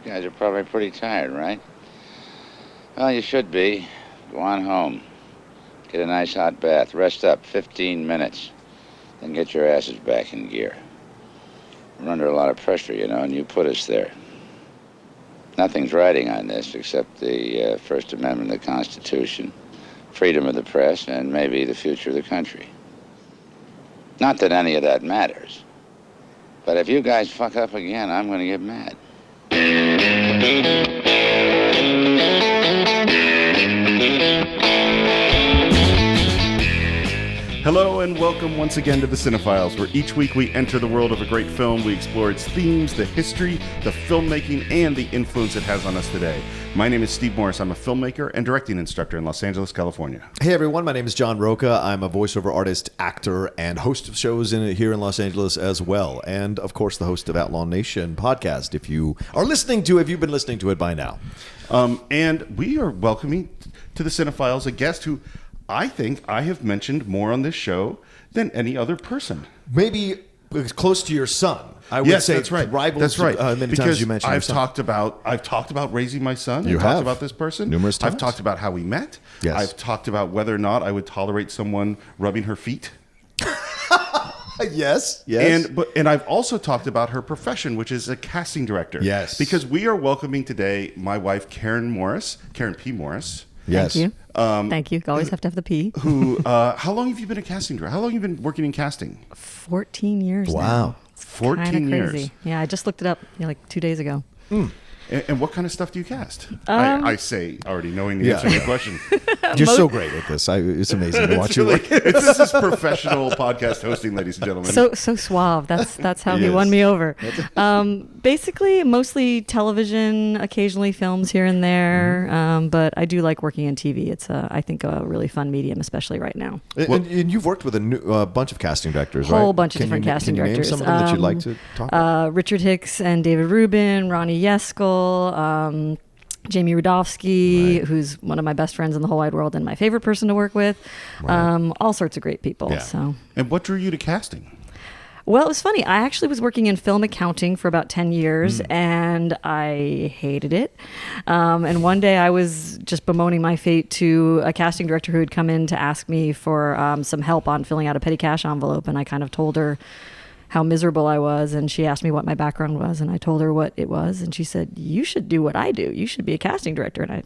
You guys are probably pretty tired, right? Well, you should be. Go on home. Get a nice hot bath. Rest up 15 minutes. Then get your asses back in gear. We're under a lot of pressure, you know, and you put us there. Nothing's riding on this except the First Amendment of the Constitution, freedom of the press, and maybe the future of the country. Not that any of that matters. But if you guys fuck up again, I'm going to get mad. Hello and welcome once again to the Cine-Files, where each week we enter the world of a great film. We explore its themes, the history, the filmmaking, and the influence it has on us today. My name is Steve Morris. I'm a filmmaker and directing instructor in Los Angeles, California. Hey everyone, my name is John Roca. I'm a voiceover artist, actor, and host of shows here in Los Angeles as well. And of course, the host of Outlaw Nation podcast, if you've been listening to it by now. And we are welcoming to the Cine-Files a guest who I think I have mentioned more on this show than any other person. Maybe close to your son. I would yes, say that's right. Rivals. That's right. Many because times you mentioned I've talked about raising my son. You I've have talked about this person numerous times. I've talked about how we met. Yes. I've talked about whether or not I would tolerate someone rubbing her feet. Yes. And I've also talked about her profession, which is a casting director. Yes. Because we are welcoming today my wife, Karen P. Morris. Yes. Thank you. Thank you. Always have to have the P. Who? How long have you been a casting director? How long have you been working in casting? 14 years now. Wow. 14 years. Crazy. Yeah, I just looked it up like 2 days ago. And what kind of stuff do you cast? I say, already knowing the answer to the question. You're so great at this. It's amazing to watch you work. This is professional podcast hosting, ladies and gentlemen. So suave. That's how he won me over. Basically, mostly television, occasionally films here and there. But I do like working in TV. It's I think a really fun medium, especially right now. And you've worked with a bunch of casting directors, right? Whole bunch of different casting directors. Can you name some of them that you'd like to talk about? Richard Hicks and David Rubin, Ronnie Yeskel, Jamie Rudofsky, Right. who's one of my best friends in the whole wide world and my favorite person to work with. Right. All sorts of great people. Yeah. So. And what drew you to casting? Well, it was funny. I actually was working in film accounting for about 10 years, and I hated it. And one day I was just bemoaning my fate to a casting director who had come in to ask me for some help on filling out a petty cash envelope, and I kind of told her how miserable I was, and she asked me what my background was, and I told her what it was, and she said, "You should do what I do. You should be a casting director." And I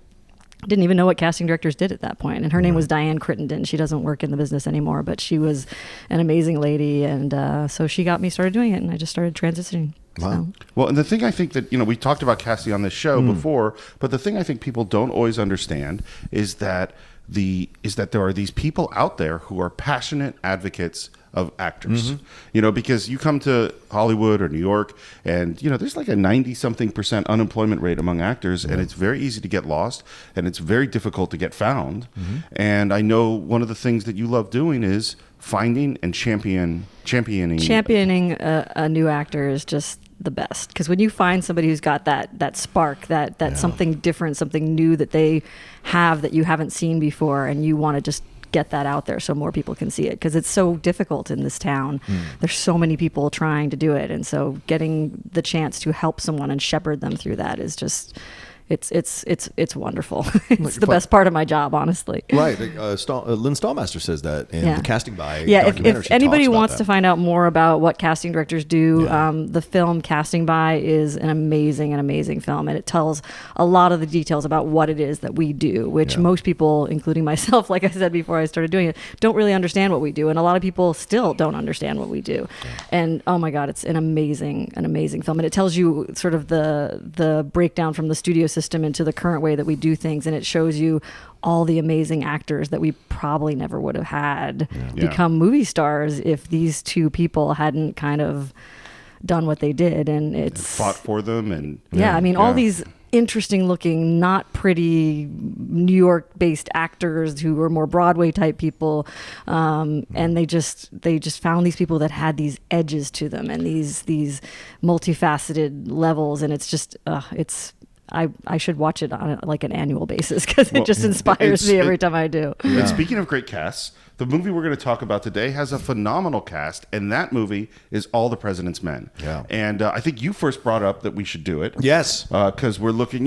didn't even know what casting directors did at that point. And her name was Diane Crittenden. She doesn't work in the business anymore, but she was an amazing lady. And so she got me started doing it, and I just started transitioning. Wow. So. Well, and the thing I think that, we talked about casting on this show before, but the thing I think people don't always understand is that there are these people out there who are passionate advocates of actors, because you come to Hollywood or New York and, there's like a 90-something% unemployment rate among actors, and it's very easy to get lost and it's very difficult to get found. And I know one of the things that you love doing is finding and championing a new actor is just the best, because when you find somebody who's got that spark, that something different, something new that they have that you haven't seen before, and you want to just get that out there so more people can see it, because it's so difficult in this town. There's so many people trying to do it, and so getting the chance to help someone and shepherd them through that is just it's wonderful. It's the best part of my job, honestly. Right. Lynn Stallmaster says that in the Casting By Yeah, documentary. if anybody wants that. to find out more about what casting directors do, the film Casting By is an amazing film, and it tells a lot of the details about what it is that we do, which most people, including myself, like I said before I started doing it, don't really understand what we do, and a lot of people still don't understand what we do. And oh my God, it's an amazing film, and it tells you sort of the breakdown from the studio system into the current way that we do things, and it shows you all the amazing actors that we probably never would have had become movie stars if these two people hadn't kind of done what they did. And it's fought for them. And all these interesting looking, not pretty New York based actors who were more Broadway type people. And they just found these people that had these edges to them and these multifaceted levels. And it's just, I should watch it on like an annual basis because it just inspires me every time I do. Yeah. And speaking of great casts, the movie we're going to talk about today has a phenomenal cast, and that movie is All the President's Men. Yeah. And I think you first brought up that we should do it. Yes. Because we're looking,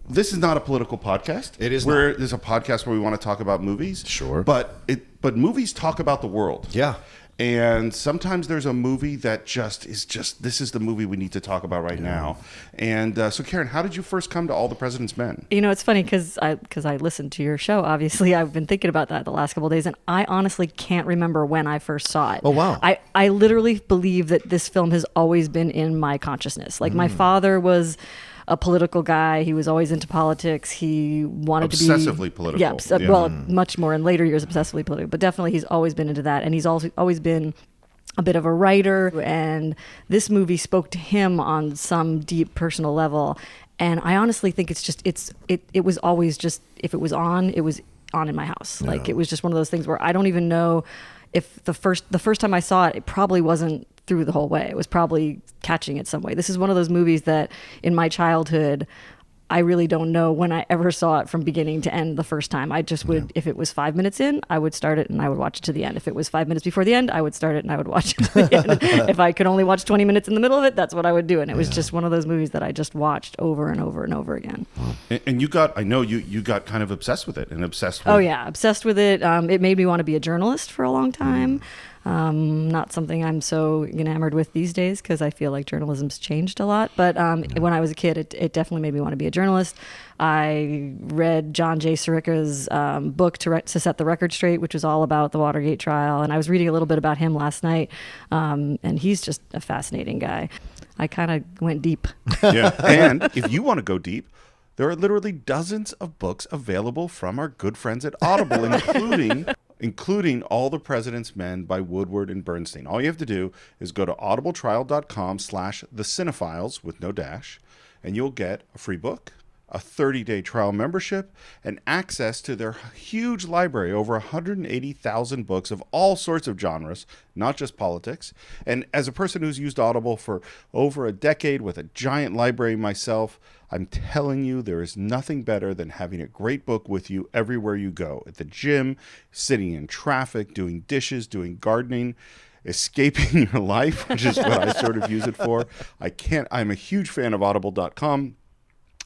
this is not a political podcast. It is not. There's a podcast where we want to talk about movies. Sure. But movies talk about the world. Yeah. And sometimes there's a movie that this is the movie we need to talk about right now. And so, Karen, how did you first come to All the President's Men? It's funny because I listened to your show. Obviously, I've been thinking about that the last couple of days, and I honestly can't remember when I first saw it. Oh, wow. I literally believe that this film has always been in my consciousness. Like, my father was a political guy. He was always into politics. He wanted to be obsessively political. Yeah, well, much more in later years, obsessively political. But definitely, he's always been into that, and he's also always been a bit of a writer. And this movie spoke to him on some deep personal level. And I honestly think it was always just, if it was on in my house. Yeah. Like, it was just one of those things where I don't even know if the first time I saw it, it probably wasn't through the whole way. It was probably catching it some way. This is one of those movies that in my childhood, I really don't know when I ever saw it from beginning to end the first time. I just would, if it was 5 minutes in, I would start it and I would watch it to the end. If it was 5 minutes before the end, I would start it and I would watch it to the end. If I could only watch 20 minutes in the middle of it, that's what I would do. And it was just one of those movies that I just watched over and over and over again. And you got kind of obsessed with it and obsessed with Oh yeah, obsessed with it. It made me want to be a journalist for a long time. Not something I'm so enamored with these days because I feel like journalism's changed a lot. But when I was a kid, it definitely made me want to be a journalist. I read John J. Sirica's book to set the record straight, which was all about the Watergate trial. And I was reading a little bit about him last night, and he's just a fascinating guy. I kind of went deep. Yeah, and if you want to go deep, there are literally dozens of books available from our good friends at Audible, including All the President's Men by Woodward and Bernstein. All you have to do is go to audibletrial.com/the Cine-Files with no dash, and you'll get a free book, a 30-day trial membership, and access to their huge library, over 180,000 books of all sorts of genres, not just politics. And as a person who's used Audible for over a decade with a giant library myself, I'm telling you, there is nothing better than having a great book with you everywhere you go. At the gym, sitting in traffic, doing dishes, doing gardening, escaping your life, which is what I sort of use it for. I'm a huge fan of audible.com,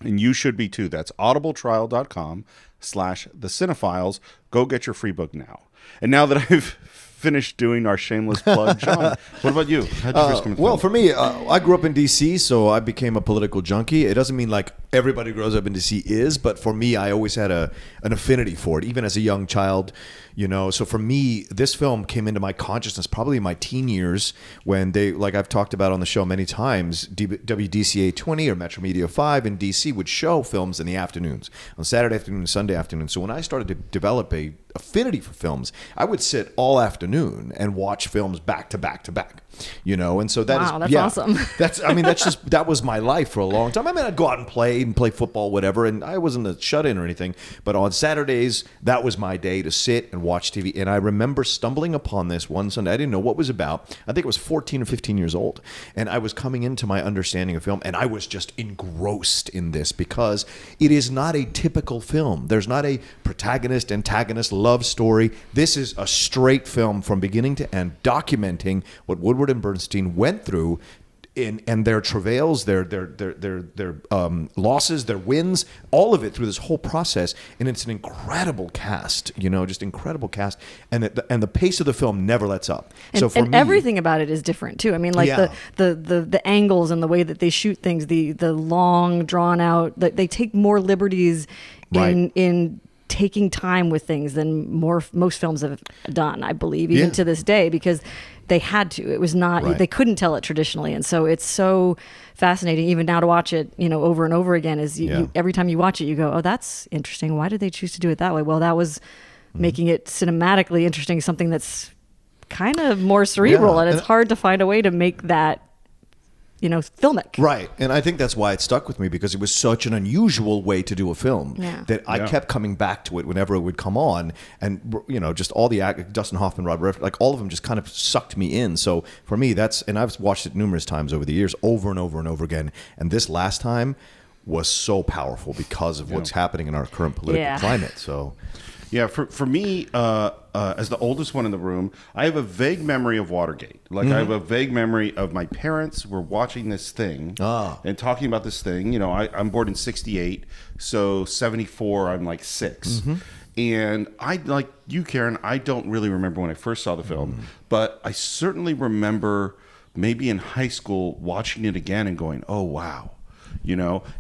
and you should be too. That's audibletrial.com/the Cine-Files. Go get your free book now. And now that I've finished doing our shameless plug, John, what about you? How'd you first come to Well, for me, I grew up in D.C., so I became a political junkie. It doesn't mean like everybody who grows up in D.C. is, but for me, I always had an affinity for it, even as a young child. So for me, this film came into my consciousness probably in my teen years when they, like I've talked about on the show many times, WDCA 20 or Metro Media 5 in DC would show films in the afternoons, on Saturday afternoon and Sunday afternoon. So when I started to develop a affinity for films, I would sit all afternoon and watch films back to back to back. And so that's awesome. That was my life for a long time. I mean, I'd go out and play football, whatever, and I wasn't a shut-in or anything. But on Saturdays, that was my day to sit and watch TV. And I remember stumbling upon this one Sunday. I didn't know what it was about. I think it was 14 or 15 years old. And I was coming into my understanding of film, and I was just engrossed in this because it is not a typical film. There's not a protagonist, antagonist, love story. This is a straight film from beginning to end, documenting what Woodward and Bernstein went through and their travails, their losses, their wins, all of it through this whole process. And it's an incredible cast, just incredible cast. And the pace of the film never lets up. And everything about it is different too. I mean, like the angles and the way that they shoot things, the long drawn out, they take more liberties in taking time with things than most films have done, I believe, even to this day, because they had to. It was not, they couldn't tell it traditionally. And so it's so fascinating, even now to watch it, over and over again, is you, every time you watch it, you go, oh, that's interesting. Why did they choose to do it that way? Well, that was making it cinematically interesting, something that's kind of more cerebral, and it's hard to find a way to make that filmic. Right. And I think that's why it stuck with me, because it was such an unusual way to do a film that I kept coming back to it whenever it would come on. And, just all the Dustin Hoffman, Robert Redford, like all of them just kind of sucked me in. So for me, and I've watched it numerous times over the years, over and over and over again. And this last time was so powerful because of what's happening in our current political climate. So... Yeah, for me, as the oldest one in the room, I have a vague memory of Watergate. Like, I have a vague memory of my parents were watching this thing and talking about this thing. I'm born in 68, so 74, I'm like 6. And I, like you, Karen, I don't really remember when I first saw the film, but I certainly remember maybe in high school watching it again and going, oh, wow.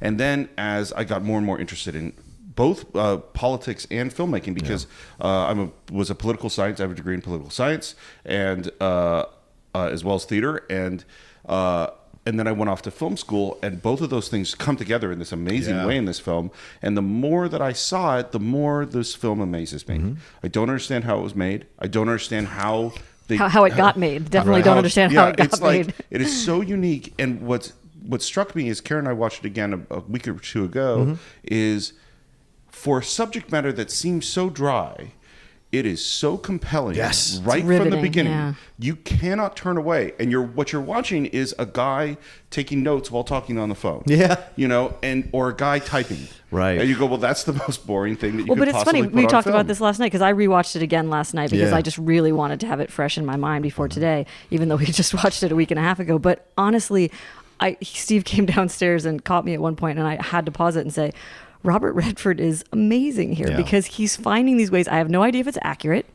And then as I got more and more interested in both politics and filmmaking, because I was a political science. I have a degree in political science, and as well as theater, and then I went off to film school, and both of those things come together in this amazing way in this film. And the more that I saw it, the more this film amazes me. I don't understand how it was made. I don't understand how it got made. Definitely don't understand how it got made. It is so unique. And what struck me is, Karen and I watched it again a week or two ago, is for a subject matter that seems so dry, it is so compelling. Yes. Right from the beginning. Yeah. You cannot turn away. And what you're watching is a guy taking notes while talking on the phone. Yeah. Or a guy typing. Right. And you go, well, that's the most boring thing that you could but it's possibly funny. put on We talked film. about this last night because I rewatched it again last night because I just really wanted to have it fresh in my mind before today, even though we just watched it a week and a half ago. But honestly, Steve came downstairs and caught me at one point, and I had to pause it and say, Robert Redford is amazing here because he's finding these ways. I have no idea if it's accurate.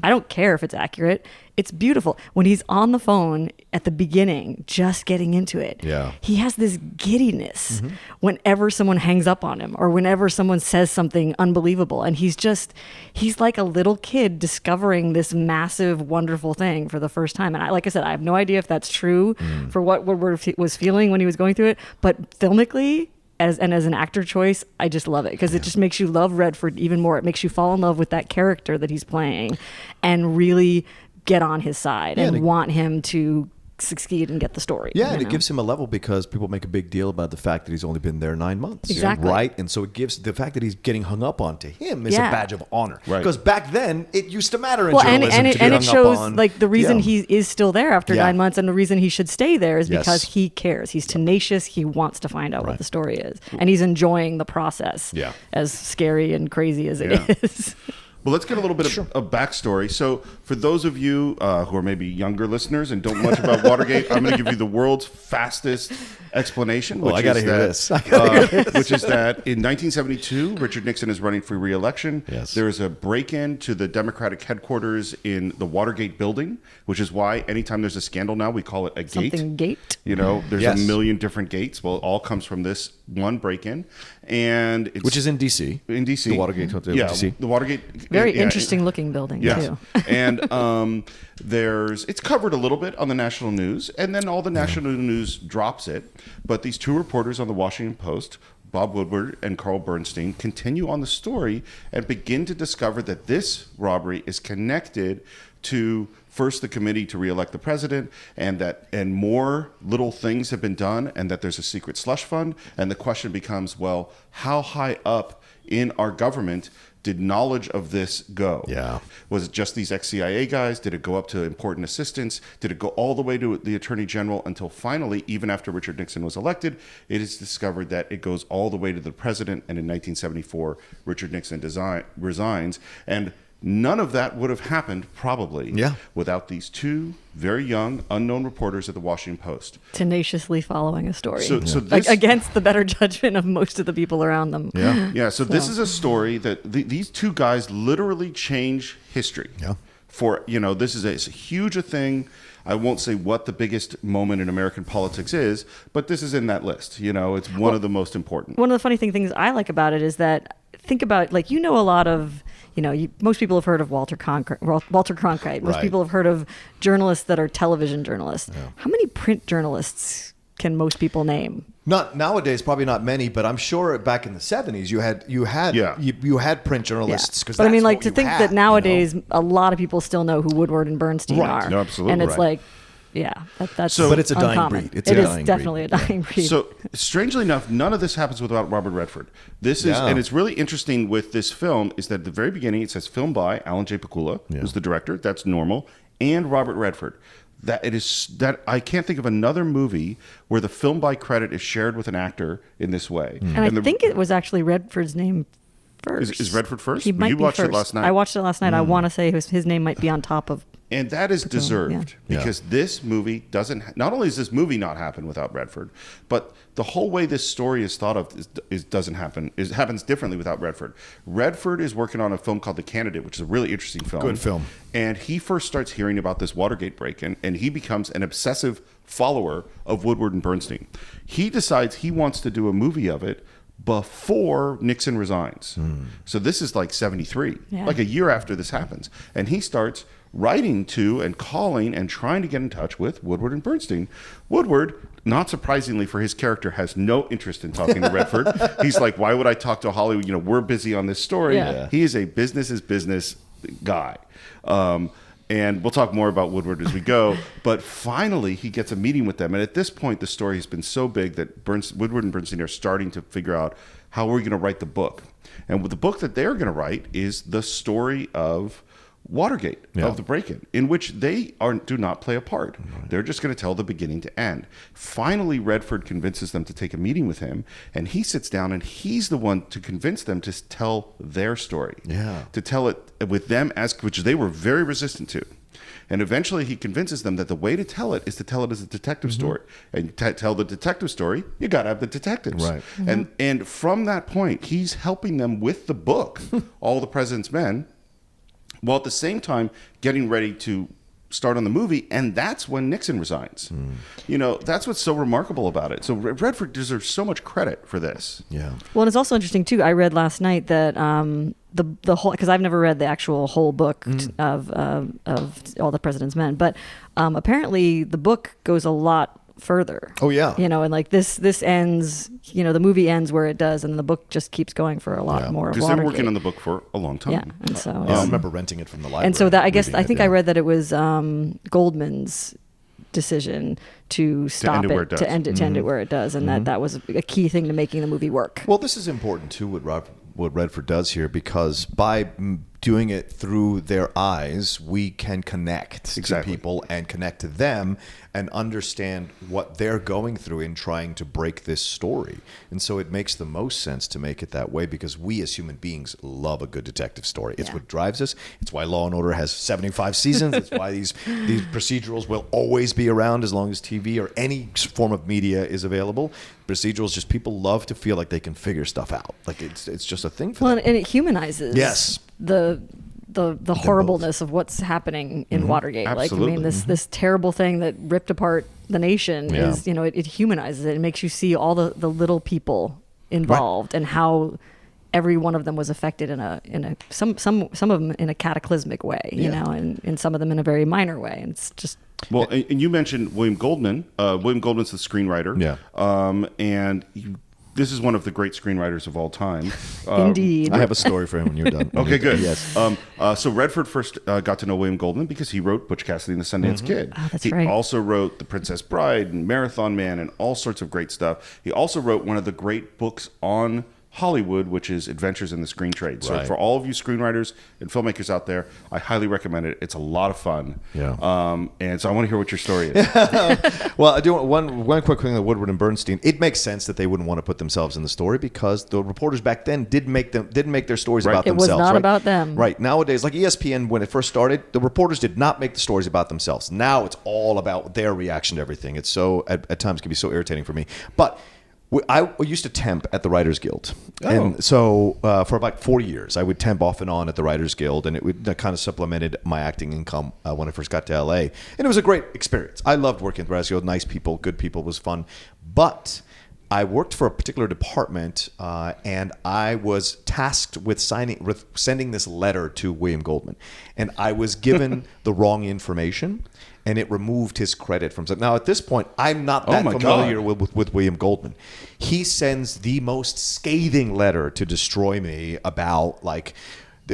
I don't care if it's accurate. It's beautiful. When he's on the phone at the beginning, just getting into it, he has this giddiness whenever someone hangs up on him or whenever someone says something unbelievable. And he's like a little kid discovering this massive, wonderful thing for the first time. And like I said, I have no idea if that's true for what Woodward was feeling when he was going through it. But filmically, as an actor choice, I just love it because it just makes you love Redford even more. It makes you fall in love with that character that he's playing and really get on his side and want him to succeed and get the story. Yeah, and it gives him a level because people make a big deal about the fact that he's only been there 9 months. Exactly. Right? And so it gives the fact that he's getting hung up on to him is a badge of honor. Right. Because back then, it used to matter in well, journalism to and get it hung shows up on. like the reason he is still there after 9 months and the reason he should stay there is because he cares. He's tenacious. He wants to find out what the story is. And he's enjoying the process as scary and crazy as it is. Well, let's get a little bit of backstory. So for those of you who are maybe younger listeners and don't know much about Watergate, I'm going to give you the world's fastest explanation. Well, I got to hear this. Which is that in 1972, Richard Nixon is running for re-election. Yes. There is a break-in to the Democratic headquarters in the Watergate building, which is why anytime there's a scandal now, we call it a gate. Something gate. There's a million different gates. Well, it all comes from this one break-in. And which is in D.C. In D.C. The Watergate Hotel in D.C. The Watergate. Very interesting looking building, too. And it's covered a little bit on the national news, and then all the national news drops it. But these two reporters on the Washington Post, Bob Woodward and Carl Bernstein, continue on the story and begin to discover that this robbery is connected to first the committee to re-elect the president, and more little things have been done, and that there's a secret slush fund. And the question becomes, well, how high up in our government did knowledge of this go? Yeah. Was it just these ex-CIA guys? Did it go up to important assistants? Did it go all the way to the Attorney General until finally, even after Richard Nixon was elected, it is discovered that it goes all the way to the president, and in 1974, Richard Nixon resigns. And none of that would have happened, probably, without these two very young, unknown reporters at the Washington Post. Tenaciously following a story. So this, against the better judgment of most of the people around them. So this is a story that these two guys literally change history. This is a huge a thing. I won't say what the biggest moment in American politics is, but this is in that list. It's one of the most important. One of the funny things I like about it is that, think about, a lot of, most people have heard of Walter Cronkite. Most people have heard of journalists that are television journalists. How many print journalists can most people name? Not nowadays, probably not many, but I'm sure back in the 70s you had print journalists. But I mean, to think that nowadays a lot of people still know who Woodward and Bernstein are. No, absolutely. And it's Yeah, that's But it's a dying uncommon. breed. It's It a is dying definitely breed. a dying breed. So, strangely enough, none of this happens without Robert Redford. This is, and it's really interesting with this film, is that at the very beginning it says film by Alan J. Pakula, who's the director. That's normal, and Robert Redford. That I can't think of another movie where the film by credit is shared with an actor in this way. And I think it was actually Redford's name first. Is Redford first? He might You be watched first. it last night. I watched it last night. I want to say his name might be on top of. And that is deserved Yeah. because this movie doesn't. Not only does this movie not happen without Redford, but the whole way this story is thought of doesn't happen. It happens differently without Redford. Redford is working on a film called The Candidate, which is a really interesting film. Good film. And he first starts hearing about this Watergate break-in, and he becomes an obsessive follower of Woodward and Bernstein. He decides he wants to do a movie of it before Nixon resigns. So this is like 73, like a year after this happens. And he starts writing to and calling and trying to get in touch with Woodward and Bernstein. Woodward, not surprisingly for his character, has no interest in talking to Redford. He's like, why would I talk to Hollywood? You know, we're busy on this story. Yeah. He is a business guy. And we'll talk more about Woodward as we go. But finally, he gets a meeting with them. And at this point, the story has been so big that Woodward and Bernstein are starting to figure out how we're going to write the book. And the book that they're going to write is the story of Watergate, of the break-in, in which they do not play a part. They're just going to tell the beginning to end. Finally, Redford convinces them to take a meeting with him, and he sits down, and he's the one to convince them to tell their story. To tell it with them, which they were very resistant to. And eventually he convinces them that the way to tell it is to tell it as a detective story. And to tell the detective story, you got to have the detectives. Right. And from that point, he's helping them with the book, All the President's Men, while at the same time getting ready to start on the movie, and that's when Nixon resigns. You know, that's what's so remarkable about it. So Redford deserves so much credit for this. Yeah. Well, and it's also interesting too. I read last night that the whole, because I've never read the actual whole book of All the President's Men, but apparently the book goes a lot further. Oh yeah. You know, and like this ends. You know, the movie ends where it does, and the book just keeps going for a lot more. Because they're working on the book for a long time. Yeah, and so I remember renting it from the library. and so that I reading think it, I read that it was Goldman's decision to stop end it where it, it to end it where it does, and that was a key thing to making the movie work. Well, this is important too, what Redford does here, because by doing it through their eyes, we can connect to people and connect to them and understand what they're going through in trying to break this story. And so it makes the most sense to make it that way, because we as human beings love a good detective story. It's what drives us. It's why Law & Order has 75 seasons. It's why these procedurals will always be around as long as TV or any form of media is available. Procedurals, just people love to feel like they can figure stuff out. Like it's just a thing for them. And it humanizes the horribleness of what's happening in Watergate. Absolutely. Like, I mean, this terrible thing that ripped apart the nation is, you know, it humanizes it. It makes you see all the little people involved and how every one of them was affected in some of them in a cataclysmic way, you know, and some of them in a very minor way. And it's just. Well, and you mentioned William Goldman. William Goldman's the screenwriter. Yeah. And this is one of the great screenwriters of all time. Indeed. I have a story for him when you're done. Okay, good. Yes. So Redford first got to know William Goldman because he wrote Butch Cassidy and the Sundance Kid. Oh, that's he right. also wrote The Princess Bride and Marathon Man and all sorts of great stuff. He also wrote one of the great books on Hollywood, which is Adventures in the Screen Trade. So for all of you screenwriters and filmmakers out there, I highly recommend it. It's a lot of fun. Yeah. And so I want to hear what your story is. Well, I do one quick thing on Woodward and Bernstein. It makes sense that they wouldn't want to put themselves in the story, because the reporters back then didn't make their stories about It was themselves. not about them. Right. Nowadays, like ESPN, when it first started, the reporters did not make the stories about themselves. Now it's all about their reaction to everything. It's so at times can be so irritating for me. But I used to temp at the Writers Guild. And so for about 40 years, I would temp off and on at the Writers Guild, and it would kind of supplemented my acting income when I first got to LA. And it was a great experience. I loved working at the Writers Guild. Nice people, good people, was fun. But I worked for a particular department, and I was tasked with sending this letter to William Goldman. And I was given the wrong information, and it removed his credit from something. Now, at this point, I'm not that familiar with William Goldman. He sends the most scathing letter to destroy me about, like,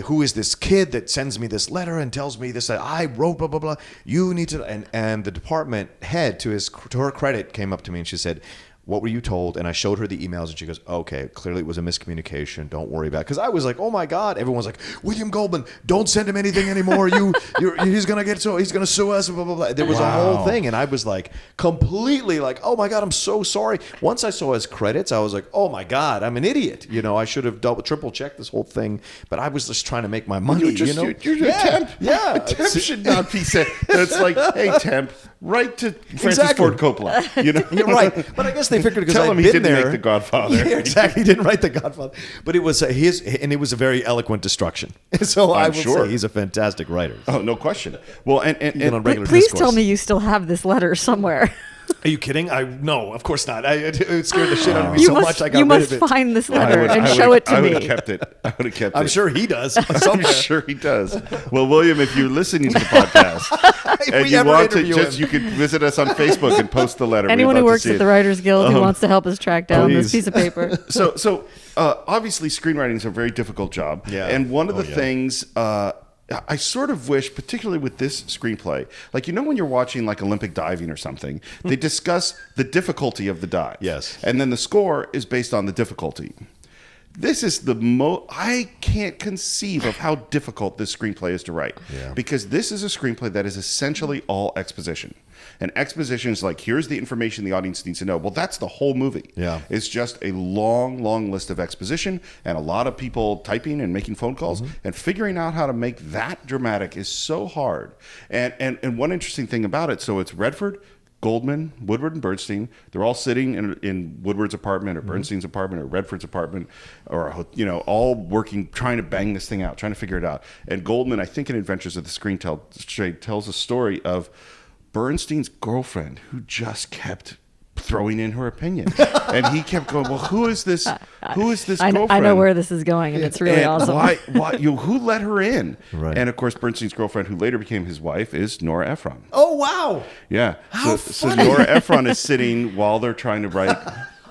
who is this kid that sends me this letter and tells me this, that I wrote, blah, blah, blah. You need to, and the department head, to her credit, came up to me and she said, what were you told? And I showed her the emails, and she goes, okay, clearly it was a miscommunication. Don't worry about it. Because I was like, oh my God. Everyone's like, William Goldman, don't send him anything anymore. He's going to sue us, blah, blah, blah. There was a whole thing. And I was like, completely like, oh my God, I'm so sorry. Once I saw his credits, I was like, oh my God, I'm an idiot. I should have triple checked this whole thing. But I was just trying to make my money. You're a temp. Yeah. A temp should not be said. It's like, hey, temp, write to Francis Ford Coppola. You're right. But I guess they figured because Tell him I'd he been didn't there. make The Godfather. Yeah, exactly. He didn't write The Godfather. But it was it was a very eloquent destruction. So I will say he's a fantastic writer. Oh, no question. Well, and on regular Please discourse. tell me you still have this letter somewhere. Are you kidding? No, of course not. It scared the shit out of me much I got you rid must of it. find this letter and show it to I me. would have kept it. I would have kept it. I'm sure he does. I'm sure he does. Well, William, if you're listening to the podcast and you want to you can visit us on Facebook and post the letter. Anyone who works at the Writers Guild who wants to help us track down this piece of paper. So obviously screenwriting is a very difficult job. Yeah. And one of the things I sort of wish, particularly with this screenplay, like, when you're watching like Olympic diving or something, they discuss the difficulty of the dive. Yes. And then the score is based on the difficulty. This is I can't conceive of how difficult this screenplay is to write. Yeah. Because this is a screenplay that is essentially all exposition. And exposition is like, here's the information the audience needs to know. Well, that's the whole movie. Yeah. It's just a long, long list of exposition and a lot of people typing and making phone calls. And figuring out how to make that dramatic is so hard. And one interesting thing about it, so it's Redford, Goldman, Woodward, and Bernstein. They're all sitting in Woodward's apartment or Bernstein's apartment or Redford's apartment, or all working, trying to bang this thing out, trying to figure it out. And Goldman, I think in Adventures of the Screen Trade, tells a story of Bernstein's girlfriend who just kept throwing in her opinion, and he kept going, well, who is this girlfriend? I know where this is going, and it's really awesome. Why who let her in? Right. And of course, Bernstein's girlfriend, who later became his wife, is Nora Ephron. Oh, wow. Yeah. How so funny. Nora Ephron is sitting while they're trying to write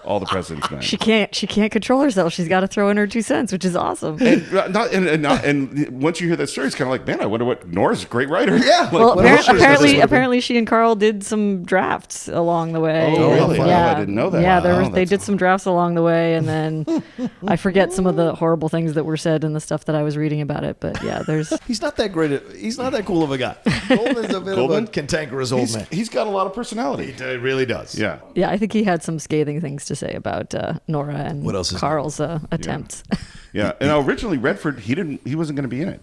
All the President's Men. She can't control herself. She's got to throw in her 2 cents, which is awesome. And once you hear that story, it's kind of like, man, I wonder what Nora's a great writer. Yeah. Well, What else apparently she and Carl did some drafts along the way. Oh, really? Yeah. I didn't know that. Yeah, Wow, they did some drafts along the way, and then I forget some of the horrible things that were said in the stuff that I was reading about it. But yeah, He's not that great. He's not that cool of a guy. Goldman's a bit of a cantankerous old man. He's got a lot of personality. He really does. Yeah. yeah, I think he had some scathing things to say about Nora and What else is Carl's attempts. Yeah. And originally Redford, he wasn't going to be in it.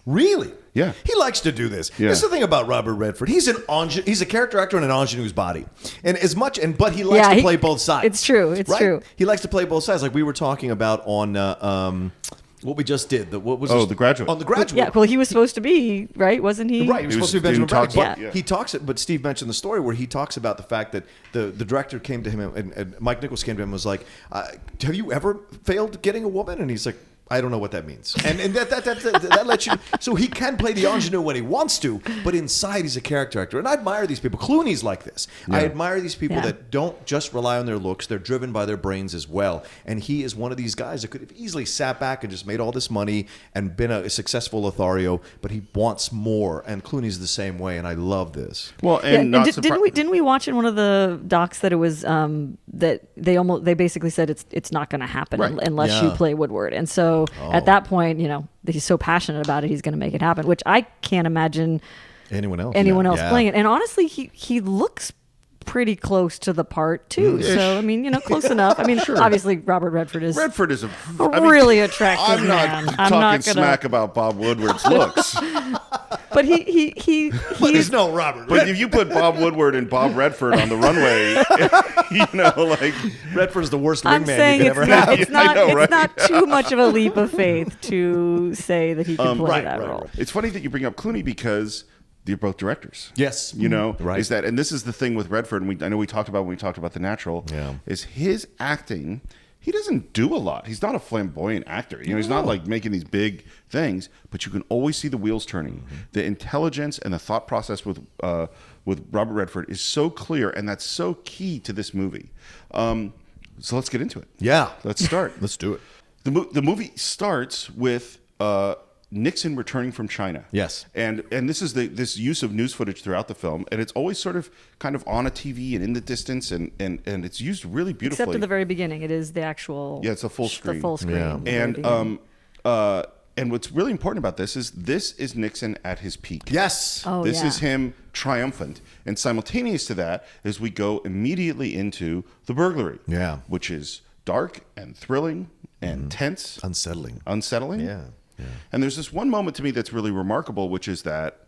Really? Yeah. He likes to do this. Yeah. That's the thing about Robert Redford. He's a character actor in an ingenue's body, but he likes to play both sides. It's true. It's right? true. He likes to play both sides, like we were talking about on what we just did. The Graduate. On The Graduate. Yeah, well, he was supposed to be, right? Wasn't he? Right, he was supposed to be Benjamin Braddock. But Yeah. he talks. But Steve mentioned the story where he talks about the fact that the director came to him and Mike Nichols came to him and was like, "Have you ever failed getting a woman?" And he's like, I don't know what that means. And that lets you... So he can play the ingenue when he wants to, but inside he's a character actor. And I admire these people. Clooney's like this. Yeah. I admire these people that don't just rely on their looks. They're driven by their brains as well. And he is one of these guys that could have easily sat back and just made all this money and been a successful Lothario, but he wants more. And Clooney's the same way, and I love this. Well, and didn't we watch in one of the docs that it was that they basically said it's not going to happen unless you play Woodward. And so at that point, he's so passionate about it, he's going to make it happen, which I can't imagine anyone else playing it. And honestly, he looks pretty close to the part too. So I mean, close enough. I mean, obviously Robert Redford is a really attractive man. I'm not talking smack about Bob Woodward's looks. But he's no Robert. But if you put Bob Woodward and Bob Redford on the runway, like Redford's the worst I'm wingman saying you could ever have. It's not too much of a leap of faith to say that he can play that role. Right. It's funny that you bring up Clooney because they're both directors. Yes. Right. Is that, and this is the thing with Redford, and I know we talked about when we talked about The Natural, is his acting. He doesn't do a lot. He's not a flamboyant actor. He's not like making these big things, but you can always see the wheels turning. Mm-hmm. The intelligence and the thought process with Robert Redford is so clear, and that's so key to this movie. So let's get into it. Yeah. Let's start. Let's do it. The movie starts with Nixon returning from China. Yes. And this is this use of news footage throughout the film, and it's always sort of kind of on a TV and in the distance, and it's used really beautifully. Except at the very beginning, it is the actual. Yeah, it's a full screen. The full screen. Yeah. at the very beginning. And what's really important about this is Nixon at his peak. Yes. Oh, This yeah. is him triumphant. And simultaneous to that is we go immediately into the burglary. Yeah. Which is dark and thrilling and tense. Unsettling. Unsettling. Yeah. And there's this one moment to me that's really remarkable, which is that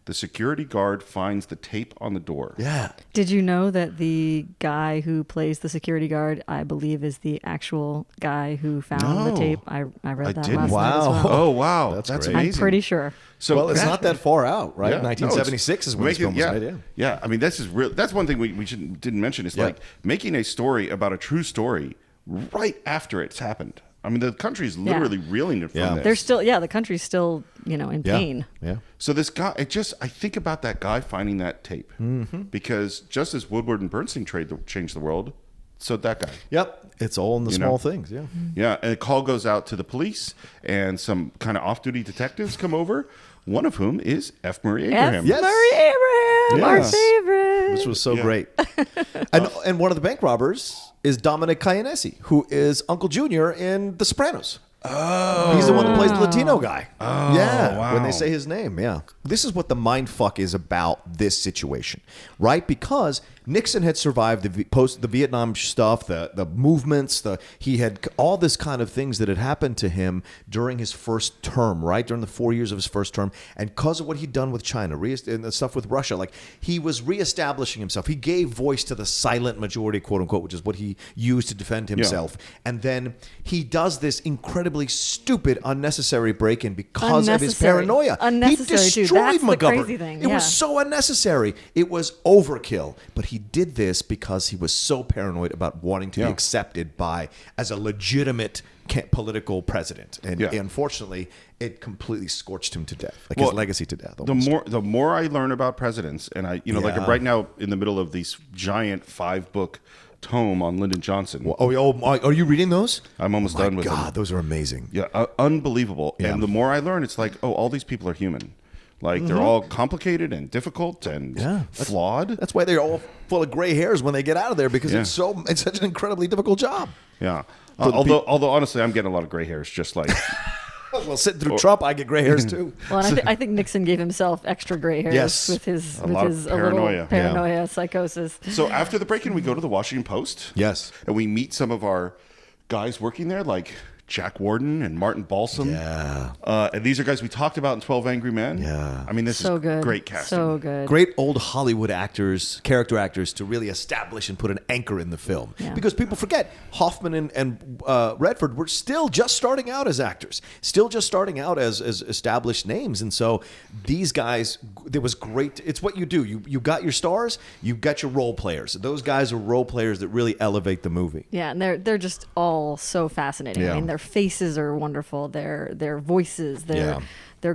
the security guard finds the tape on the door. Yeah. Did you know that the guy who plays the security guard, I believe, is the actual guy who found the No. tape? I read that didn't. last night as Wow. well. Oh, wow. That's That's great. amazing. I'm pretty sure. So Well, it's not that far out, right? Yeah. No, 1976 is when this film was made. Yeah. Yeah, I mean, that's one thing we didn't mention. Is Yeah. like making a story about a true story right after it's happened. I mean, the country's literally reeling from Yeah. this. They're still, the country's still, in pain. Yeah. So this guy, I think about that guy finding that tape because just as Woodward and Bernstein changed the world, so that guy. Yep. It's all in the You small know? things. Yeah. Yeah, and a call goes out to the police, and some kind of off-duty detectives come over. One of whom is F. Murray Abraham. Yes. Murray Abraham, our Yes. favorite. Which was so Yeah. great. And one of the bank robbers is Dominic Cayanesi, who is Uncle Junior in The Sopranos. Oh. He's the one that plays the Latino guy. Oh, yeah. wow. When they say his name, yeah. This is what the mind fuck is about this situation, right? Because Nixon had survived the Vietnam stuff, the movements, he had all this kind of things that had happened to him during his first term, right? During the 4 years of his first term. And because of what he'd done with China and the stuff with Russia, like he was reestablishing himself. He gave voice to the silent majority, quote unquote, which is what he used to defend himself. And then he does this incredibly stupid, unnecessary break-in because of his Unnecessary. paranoia. Unnecessary, he too. destroyed That's the McGovern. crazy thing, It yeah. was so unnecessary. It was overkill. But he did this because he was so paranoid about wanting to be accepted as a legitimate political president. And unfortunately, it completely scorched him to death, his legacy to death. The more I learn about presidents, and like right now in the middle of these giant 5-book tome on Lyndon Johnson. Are you reading those? I'm almost done with them. God, those are amazing. Yeah, unbelievable. Yeah. And the more I learn, it's like, all these people are human. Like they're all complicated and difficult and flawed. That's why they're all full of gray hairs when they get out of there, because it's such an incredibly difficult job. Yeah. Although honestly, I'm getting a lot of gray hairs, just like. Well, sitting through Trump, I get gray hairs too. Well, and I think Nixon gave himself extra gray hairs Yes. with his A lot of little paranoia. paranoia psychosis. So after the break-in, we go to the Washington Post. Yes. And we meet some of our guys working there, like Jack Warden and Martin Balsam. Yeah. And these are guys we talked about in 12 Angry Men. Yeah. I mean, this So is good. great casting. So good. Great old Hollywood actors, character actors, to really establish and put an anchor in the film. Yeah. Because people forget, Hoffman and Redford were still just starting out as actors, still just starting out as established names. And so these guys, there was great. It's what you do. You got your stars, you got your role players. Those guys are role players that really elevate the movie. Yeah, and they're just all so fascinating. Yeah. I mean, their faces are wonderful. Their voices, their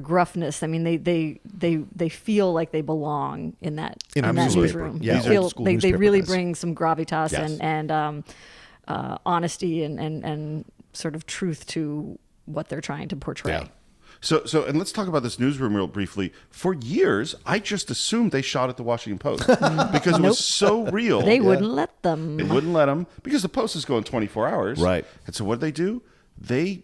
gruffness. I mean, they feel like they belong in that In a that newspaper. newsroom. Yeah, They old school they newspaper really guys. bring some gravitas Yes. and honesty and sort of truth to what they're trying to portray. Yeah. So and let's talk about this newsroom real briefly. For years, I just assumed they shot at the Washington Post because it was so real. They wouldn't let them. They wouldn't let them because the Post is going 24 hours. Right. And so what do? The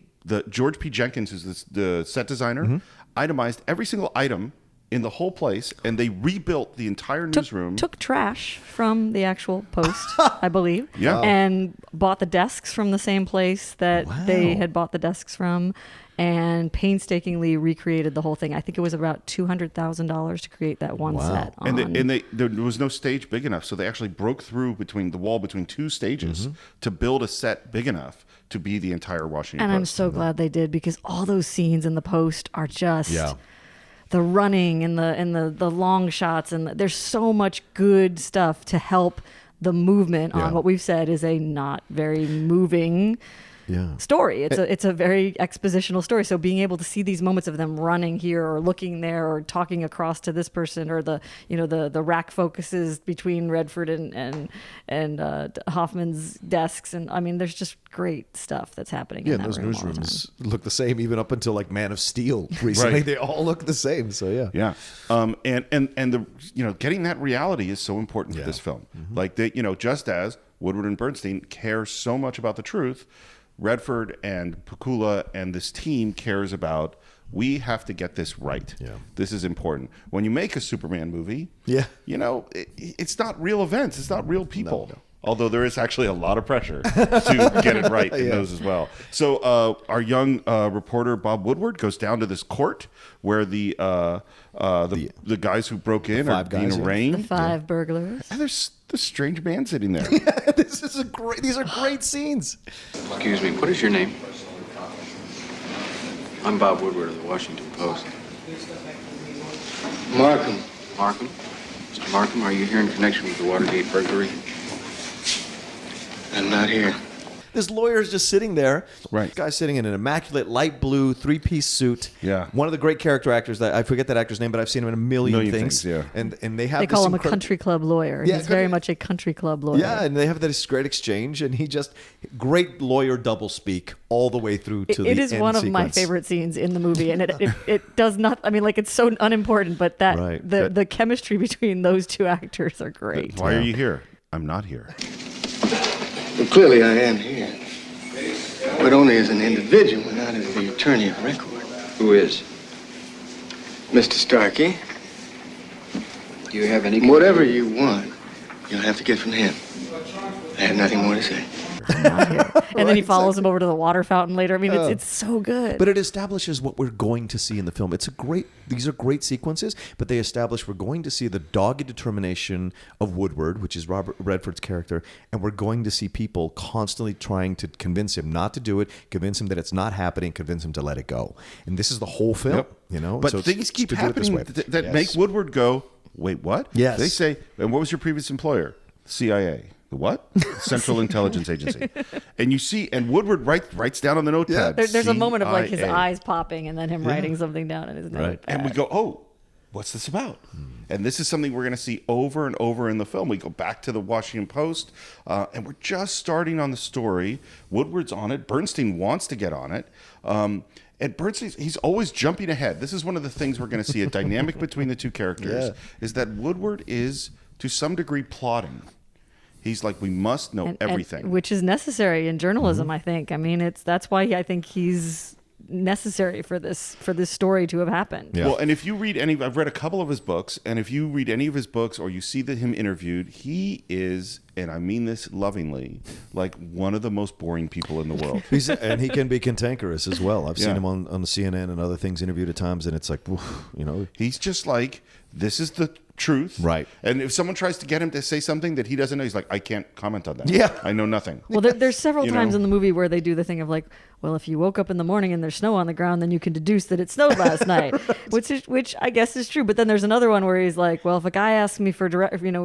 George P. Jenkins, who's the set designer, itemized every single item in the whole place, and they rebuilt the entire newsroom. Took trash from the actual Post, I believe. Yeah. And bought the desks from the same place that they Wow. had bought the desks from, and painstakingly recreated the whole thing. I think it was about $200,000 to create that one set. And there was no stage big enough, so they actually broke through the wall between two stages to build a set big enough to be the entire Washington And I'm Post. so glad they did, because all those scenes in the Post are just the running and the long shots, and there's so much good stuff to help the movement on what we've said is a not very moving story. It's a very expositional story. So being able to see these moments of them running here or looking there or talking across to this person, or the rack focuses between Redford and Hoffman's desks, and I mean there's just great stuff that's happening. Yeah, in that those room all the newsrooms time. look the same even up until like Man of Steel recently. Right. They all look the same. So yeah. And the getting that reality is so important to this film. Like just as Woodward and Bernstein care so much about the truth, Redford and Pakula and this team cares about, we have to get this right. Yeah. This is important. When you make a Superman movie, Yeah. it's not real events. It's not real people. No. Although there is actually a lot of pressure to get it right in those as well. So our young reporter Bob Woodward goes down to this court where the guys who broke in are being arraigned. The 5 burglars. And there's this strange man sitting there. These are great scenes. Excuse me, what is your name? I'm Bob Woodward of the Washington Post. Markham. Markham? Mr. Markham, are you here in connection with the Watergate burglary? I'm not here. This lawyer is just sitting there. Right. This guy's sitting in an immaculate light blue 3-piece suit. Yeah. One of the great character actors that I forget that actor's name, but I've seen him in a million things. Yeah. And they have They call him a country club lawyer. Yeah, He's very much a country club lawyer. Yeah, and they have this great exchange, and he just great lawyer doublespeak all the way through to the end It is one of my sequence. favorite scenes in the movie, and it does not. I mean, like it's so unimportant, but the chemistry between those two actors are great. Why are you here? I'm not here. Well, clearly I am here. But only as an individual, not as the attorney of record. Who is? Mr. Starkey, Do you have any... whatever you want, you'll have to get from him. I have nothing more to say. And then he follows him over to the water fountain later. I mean, it's so good. But it establishes what we're going to see in the film. These are great sequences, but they establish we're going to see the dogged determination of Woodward, which is Robert Redford's character, and we're going to see people constantly trying to convince him not to do it, convince him that it's not happening, convince him to let it go. And this is the whole film, But So things keep to do it this happening way. that make Woodward go, wait, what? Yes. They say, and what was your previous employer? CIA. The what? Central Intelligence Agency. And you see, and Woodward writes down on the notepad. There's a moment of like his CIA. eyes popping and then him writing something down in his notepad. And we go, oh, what's this about? And this is something we're going to see over and over in the film. We go back to the Washington Post, and we're just starting on the story. Woodward's on it. Bernstein wants to get on it. And Bernstein, he's always jumping ahead. This is one of the things we're going to see, a dynamic between the two characters, is that Woodward is, to some degree, plotting. He's like, we must know everything. Which is necessary in journalism, I think. I mean, that's why I think he's necessary for this story to have happened. Yeah. Well, and if you read I've read a couple of his books, and if you read any of his books or you see him interviewed, he is, and I mean this lovingly, like one of the most boring people in the world. And he can be cantankerous as well. I've seen him on the CNN and other things interviewed at times, and it's like, He's just like, this is the truth. Right. And if someone tries to get him to say something that he doesn't know, he's like, I can't comment on that. Yeah. I know nothing. Well, there's several times in the movie where they do the thing of like, well, if you woke up in the morning and there's snow on the ground, then you can deduce that it snowed last night, which I guess is true. But then there's another one where he's like, well, if a guy asks me for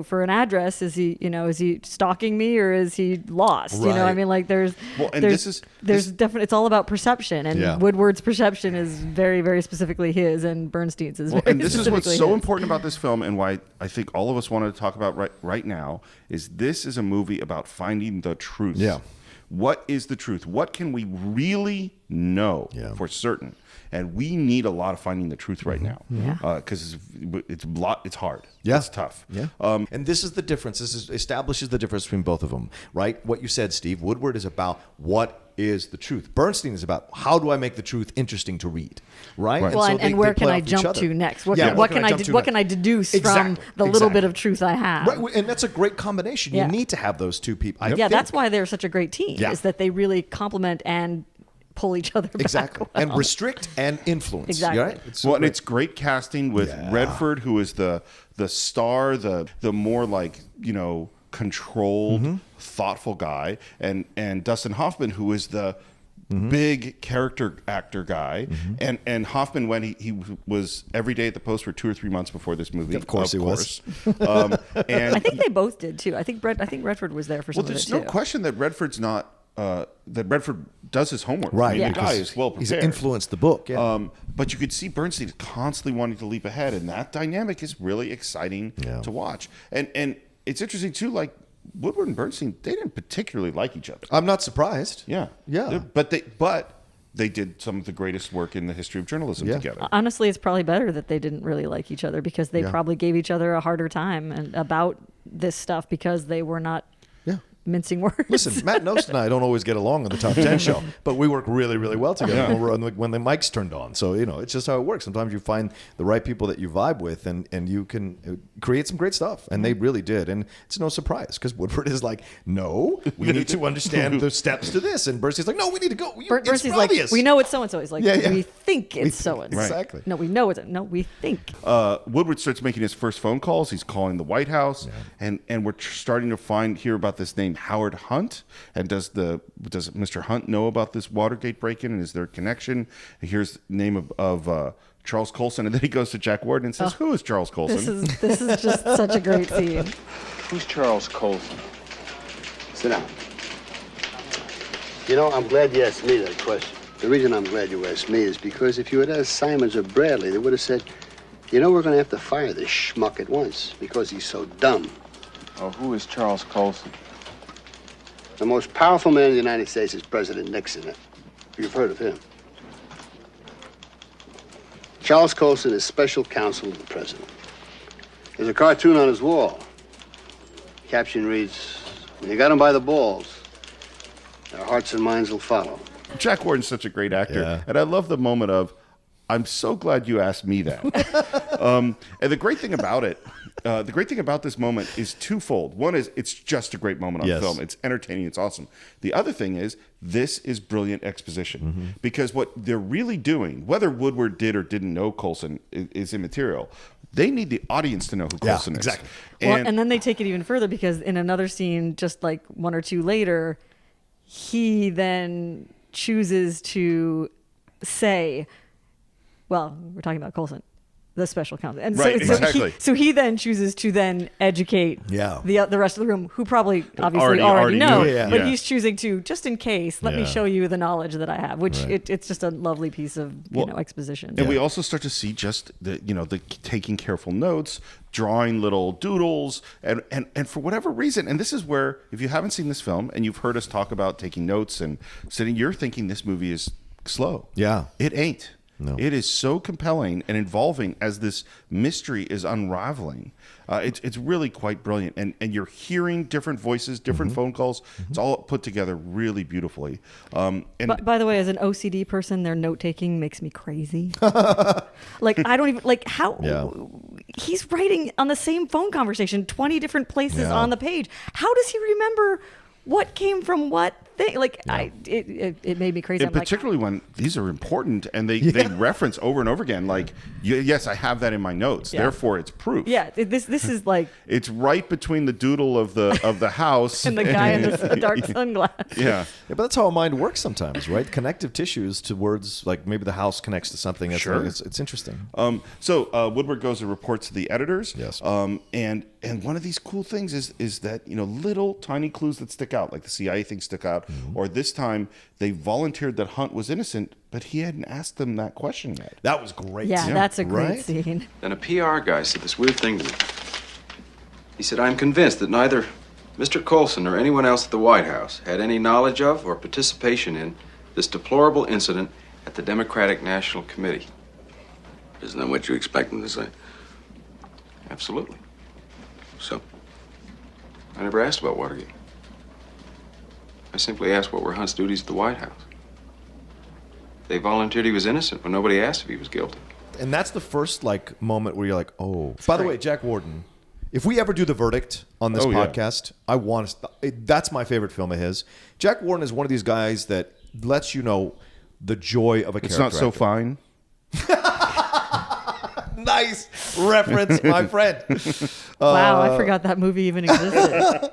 for an address, is he stalking me or is he lost? Right. I mean, like it's all about perception, and Woodward's perception is very, very specifically his, and Bernstein's is very and this is what's specifically so his. important about this film, and why I think all of us wanted to talk about right now, is this is a movie about finding the truth. Yeah. What is the truth? What can we really know for certain? And we need a lot of finding the truth right now. Because it's hard. Yeah. It's tough. Yeah. And this is the difference. Establishes the difference between both of them, right? What you said, Steve. Woodward is about what is the truth. Bernstein is about how do I make the truth interesting to read, right? Well, and where can I jump to next? What can I deduce from the little bit of truth I have? Right, and that's a great combination. You need to have those two people. That's why they're such a great team. Is that they really complement and pull each other back. Exactly. Well. And restrict and influence. Exactly. Right? And it's great casting with Redford, who is the star, the more like, controlled, thoughtful guy, and Dustin Hoffman, who is the big character actor guy, and Hoffman, when he was every day at the Post for 2 or 3 months before this movie. Of course he was. And I think they both did too. I think Redford was there for some of it there's too. no question that Redford's not that Redford does his homework. Right. I mean, Yeah. the guy is well He's prepared. influenced the book. Yeah. But you could see Bernstein constantly wanting to leap ahead, and that dynamic is really exciting to watch. And it's interesting too. Like Woodward and Bernstein, they didn't particularly like each other. I'm not surprised. Yeah. But they did some of the greatest work in the history of journalism together. Honestly, it's probably better that they didn't really like each other because they probably gave each other a harder time and about this stuff because they were not mincing words. Listen, Matt Nost and I don't always get along on the Top 10 show, but we work really, really well together when the mic's turned on. So, it's just how it works. Sometimes you find the right people that you vibe with and you can create some great stuff. And they really did. And it's no surprise because Woodward is like, no, we need to understand the steps to this. And Bernstein's like, no, we need to go. Bernstein's like, we know it's so-and-so. He's like, we think it's so-and-so. Exactly. No, we know it's, no, we think. Woodward starts making his first phone calls. He's calling the White House, and we're starting to hear about this name Howard Hunt. And does Mr. Hunt know about this Watergate break-in, and is there a connection? And here's the name of Charles Colson, and then he goes to Jack Warden and says, "Who is Charles Colson?" This is just such a great scene. Who's Charles Colson? Sit down. I'm glad you asked me that question. The reason I'm glad you asked me is because if you had asked Simons or Bradley, they would have said, we're going to have to fire this schmuck at once because he's so dumb. Oh, who is Charles Colson? The most powerful man in the United States is President Nixon. You've heard of him. Charles Colson is special counsel to the president. There's a cartoon on his wall. Caption reads, when you got him by the balls, their hearts and minds will follow. Jack Warden's such a great actor, and I love the moment of, I'm so glad you asked me that. And the great thing about it, the great thing about this moment is twofold. One is it's just a great moment on film. It's entertaining. It's awesome. The other thing is this is brilliant exposition because what they're really doing, whether Woodward did or didn't know Colson, is immaterial. They need the audience to know who Colson is. Exactly. And then they take it even further because in another scene, just like one or two later, he then chooses to say, well, we're talking about Colson, the special counsel. And right, exactly. So he then chooses to then educate the rest of the room, who probably obviously already know. But he's choosing to, just in case, let me show you the knowledge that I have, which it's just a lovely piece of exposition. And we also start to see just the taking careful notes, drawing little doodles, and for whatever reason, and this is where, if you haven't seen this film and you've heard us talk about taking notes and sitting, you're thinking this movie is slow. Yeah. It ain't. No. It is so compelling and involving as this mystery is unraveling. It's really quite brilliant. And you're hearing different voices, different phone calls. It's all put together really beautifully. And by the way, as an OCD person, their note-taking makes me crazy. Like, I don't even, like, how... He's writing on the same phone conversation 20 different places on the page. How does he remember what came from what thing? Like, it made me crazy. And particularly when these are important and they reference over and over again, like, yes, I have that in my notes, therefore it's proof. Yeah, this is like... It's right between the doodle of the house and the guy in the dark sunglasses. Yeah, but that's how a mind works sometimes, right? Connective tissues to words, like maybe the house connects to something. It's interesting. So Woodward goes and reports to the editors. Yes. And one of these cool things is that, little tiny clues that stick out, like the CIA thing stuck out, or this time they volunteered that Hunt was innocent, but he hadn't asked them that question yet. That was great. Yeah, that's a great scene. Then a PR guy said this weird thing to me. He said, I'm convinced that neither Mr. Colson or anyone else at the White House had any knowledge of or participation in this deplorable incident at the Democratic National Committee. Isn't that what you expect them to say? Absolutely. So? I never asked about Watergate. I simply asked what were Hunt's duties at the White House. They volunteered he was innocent when nobody asked if he was guilty. And that's the first moment where you're like, oh. By the way, Jack Warden, if we ever do the verdict on this podcast, I want to. That's my favorite film of his. Jack Warden is one of these guys that lets you know the joy of a character. It's not so fine. Nice reference, my friend. Wow, I forgot that movie even existed.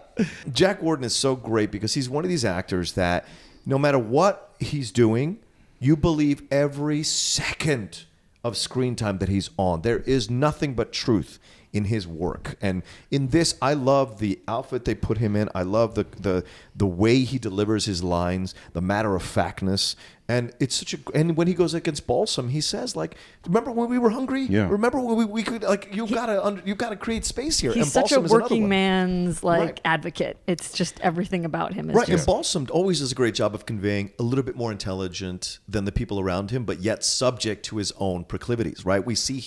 Jack Warden is so great because he's one of these actors that no matter what he's doing, you believe every second of screen time that he's on. There is nothing but truth in his work. And in this, I love the outfit they put him in. I love the way he delivers his lines, the matter of factness. And it's such a. And when he goes against Balsam, he says, like, "Remember when we were hungry? Yeah. Remember when we could, like, you've got to create space here." He's and such a Balsam is another working one. man's like Right. advocate. It's just everything about him is Right, just and Balsam always does a great job of conveying a little bit more intelligent than the people around him, but yet subject to his own proclivities, right? We see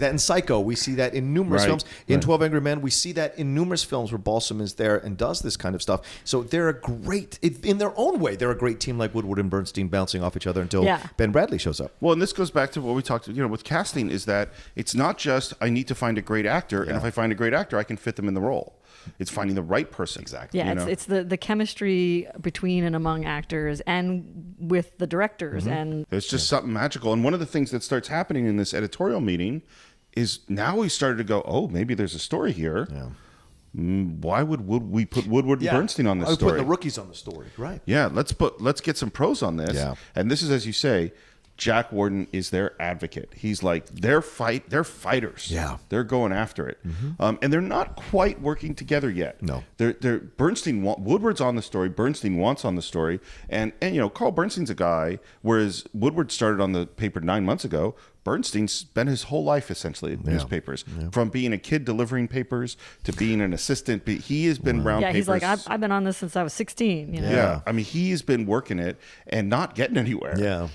that in Psycho, we see that in numerous Right, films. In right. 12 Angry Men, we see that in numerous films where Balsam is there and does this kind of stuff. So they're in their own way, they're a great team like Woodward and Bernstein bouncing off each other until Ben Bradley shows up. Well, and this goes back to what we talked, with casting, is that it's not just I need to find a great actor, and if I find a great actor, I can fit them in the role. It's finding the right person. Exactly. Yeah, it's the chemistry between and among actors and with the directors. And There's just something magical. And one of the things that starts happening in this editorial meeting is now we started to go, oh, maybe there's a story here. Yeah. Why would we put Woodward and Bernstein on this I would story? put the rookies on the story, right? Yeah, let's get some pros on this. Yeah. And this is, as you say, Jack Warden is their advocate. He's like they're fighters. Yeah. They're going after it. And they're not quite working together yet. No. They're Woodward's on the story, Bernstein wants on the story, and Carl Bernstein's a guy, whereas Woodward started on the paper 9 months ago. Bernstein spent his whole life essentially in newspapers, from being a kid delivering papers to being an assistant. He has been around papers. he's like, I've been on this since I was 16. Yeah, I mean, he's been working it and not getting anywhere. Yeah.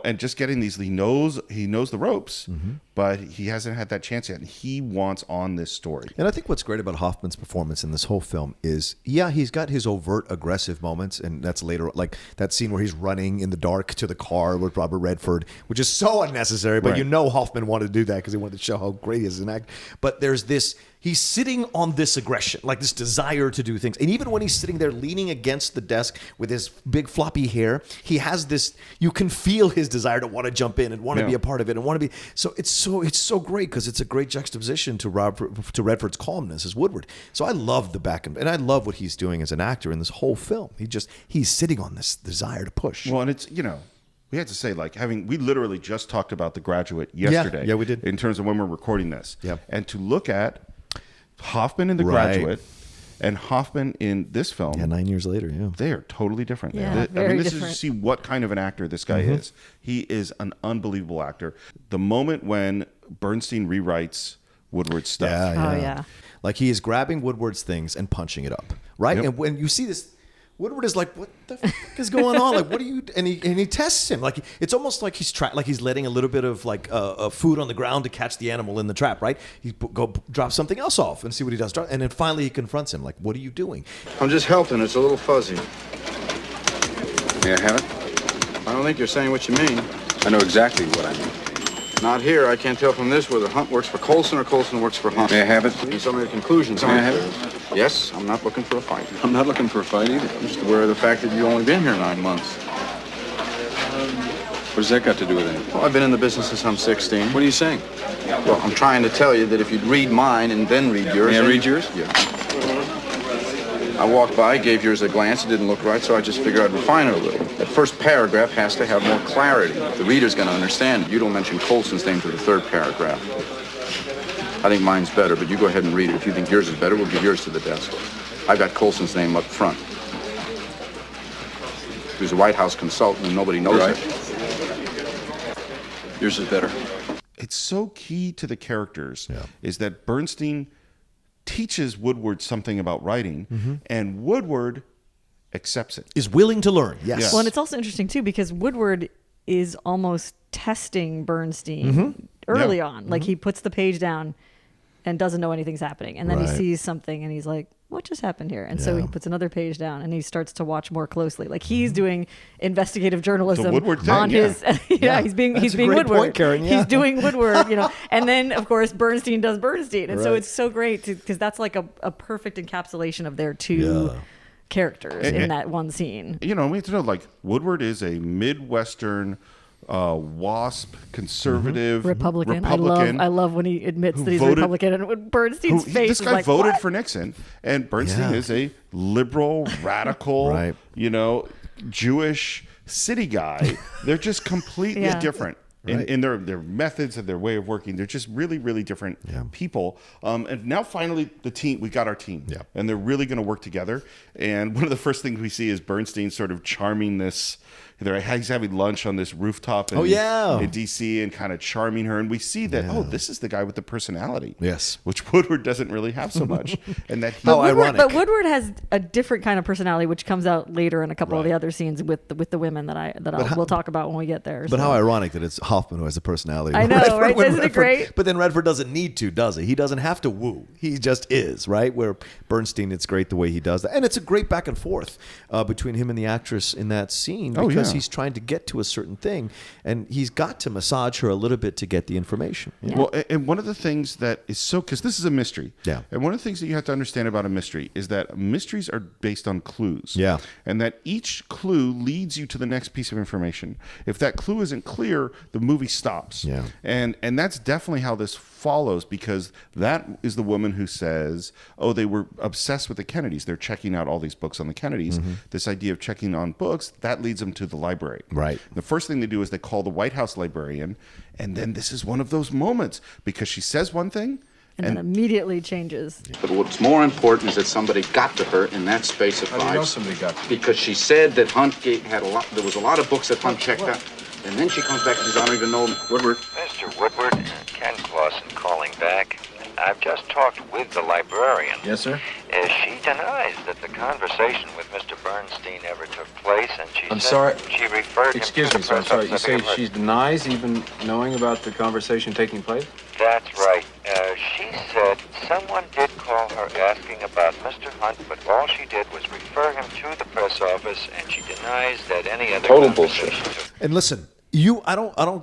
And just getting these. He knows the ropes, but he hasn't had that chance yet. And he wants on this story. And I think what's great about Hoffman's performance in this whole film is, he's got his overt aggressive moments, and that's later, like that scene where he's running in the dark to the car with Robert Redford, which is so unnecessary, but Right. Hoffman wanted to do that because he wanted to show how great he is as an actor. But there's this, he's sitting on this aggression, like this desire to do things. And even when he's sitting there leaning against the desk with his big floppy hair, he has this, you can feel his desire to want to jump in and want to be a part of it and want to be, so it's so great because it's a great juxtaposition to Redford's calmness as Woodward. So I love the back end, and I love what he's doing as an actor in this whole film. He's sitting on this desire to push. Well, and it's we had to say, like, we literally just talked about The Graduate yesterday. Yeah, we did. In terms of when we're recording this. Yeah. And to look at Hoffman in The Right. Graduate and Hoffman in this film. Yeah, 9 years later, yeah. They are totally different. Yeah, I very mean, this is different. to see what kind of an actor this guy is. He is an unbelievable actor. The moment when Bernstein rewrites Woodward's stuff. yeah. Like he is grabbing Woodward's things and punching it up, right? Yep. And when you see this, Woodward is like, "What the fuck is going on? Like, what are you?" And he tests him. Like it's almost like he's letting a little bit of like food on the ground to catch the animal in the trap, right? He drop something else off and see what he does, and then finally he confronts him. Like, "What are you doing?" I'm just helping. It's a little fuzzy. May I have it? I don't think you're saying what you mean. I know exactly what I mean. Not here. I can't tell from this whether Hunt works for Colson or Colson works for Hunt. May I have it, And please? so many conclusions May I aren't have there? Yes, I'm not looking for a fight. I'm not looking for a fight either. I'm just aware of the fact that you've only been here 9 months. What does that got to do with anything? Well, I've been in the business since I'm 16. What are you saying? Well, I'm trying to tell you that if you'd read mine and then read yours... May I read yours? Yeah. I walked by, gave yours a glance. It didn't look right, so I just figured I'd refine it a little. That first paragraph has to have more clarity. The reader's going to understand it. You don't mention Colson's name to the third paragraph. I think mine's better, but you go ahead and read it. If you think yours is better, we'll give yours to the desk. I've got Colson's name up front. He was a White House consultant and nobody knows Right. it. Yours is better. It's so key to the characters is that Bernstein teaches Woodward something about writing, and Woodward accepts it. Is willing to learn. Yes. Yes. Well, and it's also interesting too because Woodward is almost testing Bernstein early on. Like he puts the page down and doesn't know anything's happening, and then he Right. sees something and he's like, "What just happened here?" And so he puts another page down and he starts to watch more closely. Like he's doing investigative journalism The Woodward thing, on his. He's being That's a great Woodward. point, Karen, yeah. He's doing Woodward, And then of course Bernstein does Bernstein, and so Right. it's so great because that's like a perfect encapsulation of their two characters in that one scene. We have to know, like, Woodward is a Midwestern WASP conservative Republican. I love when he admits that he's voted- Republican, and when Bernstein's face this is guy like, voted "What?" for Nixon, and Bernstein Yeah. is a liberal, radical, Right. Jewish city guy. They're just completely Yeah. different. in their methods and their way of working. They're just really, really different people. And now finally we got our team. Yeah. And they're really going to work together. And one of the first things we see is Bernstein sort of charming this. He's having lunch on this rooftop in DC and kind of charming her. And we see that, this is the guy with the personality. Yes. Which Woodward doesn't really have so much. And that ironic. But Woodward has a different kind of personality, which comes out later in a couple of the other scenes with the women we'll talk about when we get there. But how ironic that it's Hoffman who has the personality. I know, Redford, right? Isn't it great? But then Redford doesn't need to, does he? He doesn't have to woo. He just is, right? Where Bernstein, it's great the way he does that. And it's a great back and forth between him and the actress in that scene because he's trying to get to a certain thing, and he's got to massage her a little bit to get the information. Yeah. Well, and one of the things that is because this is a mystery. Yeah. And one of the things that you have to understand about a mystery is that mysteries are based on clues. Yeah. And that each clue leads you to the next piece of information. If that clue isn't clear, the movie stops. Yeah. And that's definitely how this follows, because that is the woman who says, they were obsessed with the Kennedys. They're checking out all these books on the Kennedys. This idea of checking on books, that leads them to the library. Right. The first thing they do is they call the White House librarian, and then this is one of those moments because she says one thing and then immediately changes. But what's more important is that somebody got to her in that space of 5 How do you know somebody got to her? Because she said that Hunt had there was a lot of books that Hunt checked out. And then she comes back and says, I don't even know Woodward. Mr. Woodward, Ken Clausen calling back. I've just talked with the librarian. Yes, sir? She denies that the conversation with Mr. Bernstein ever took place, and she I'm said sorry. She referred Excuse him me, to sir. the I'm sorry. You press say officer. she denies even knowing about the conversation taking place? That's right. She said someone did call her asking about Mr. Hunt, but all she did was refer him to the press office, and she denies that any other Total conversation bullshit. took. And listen,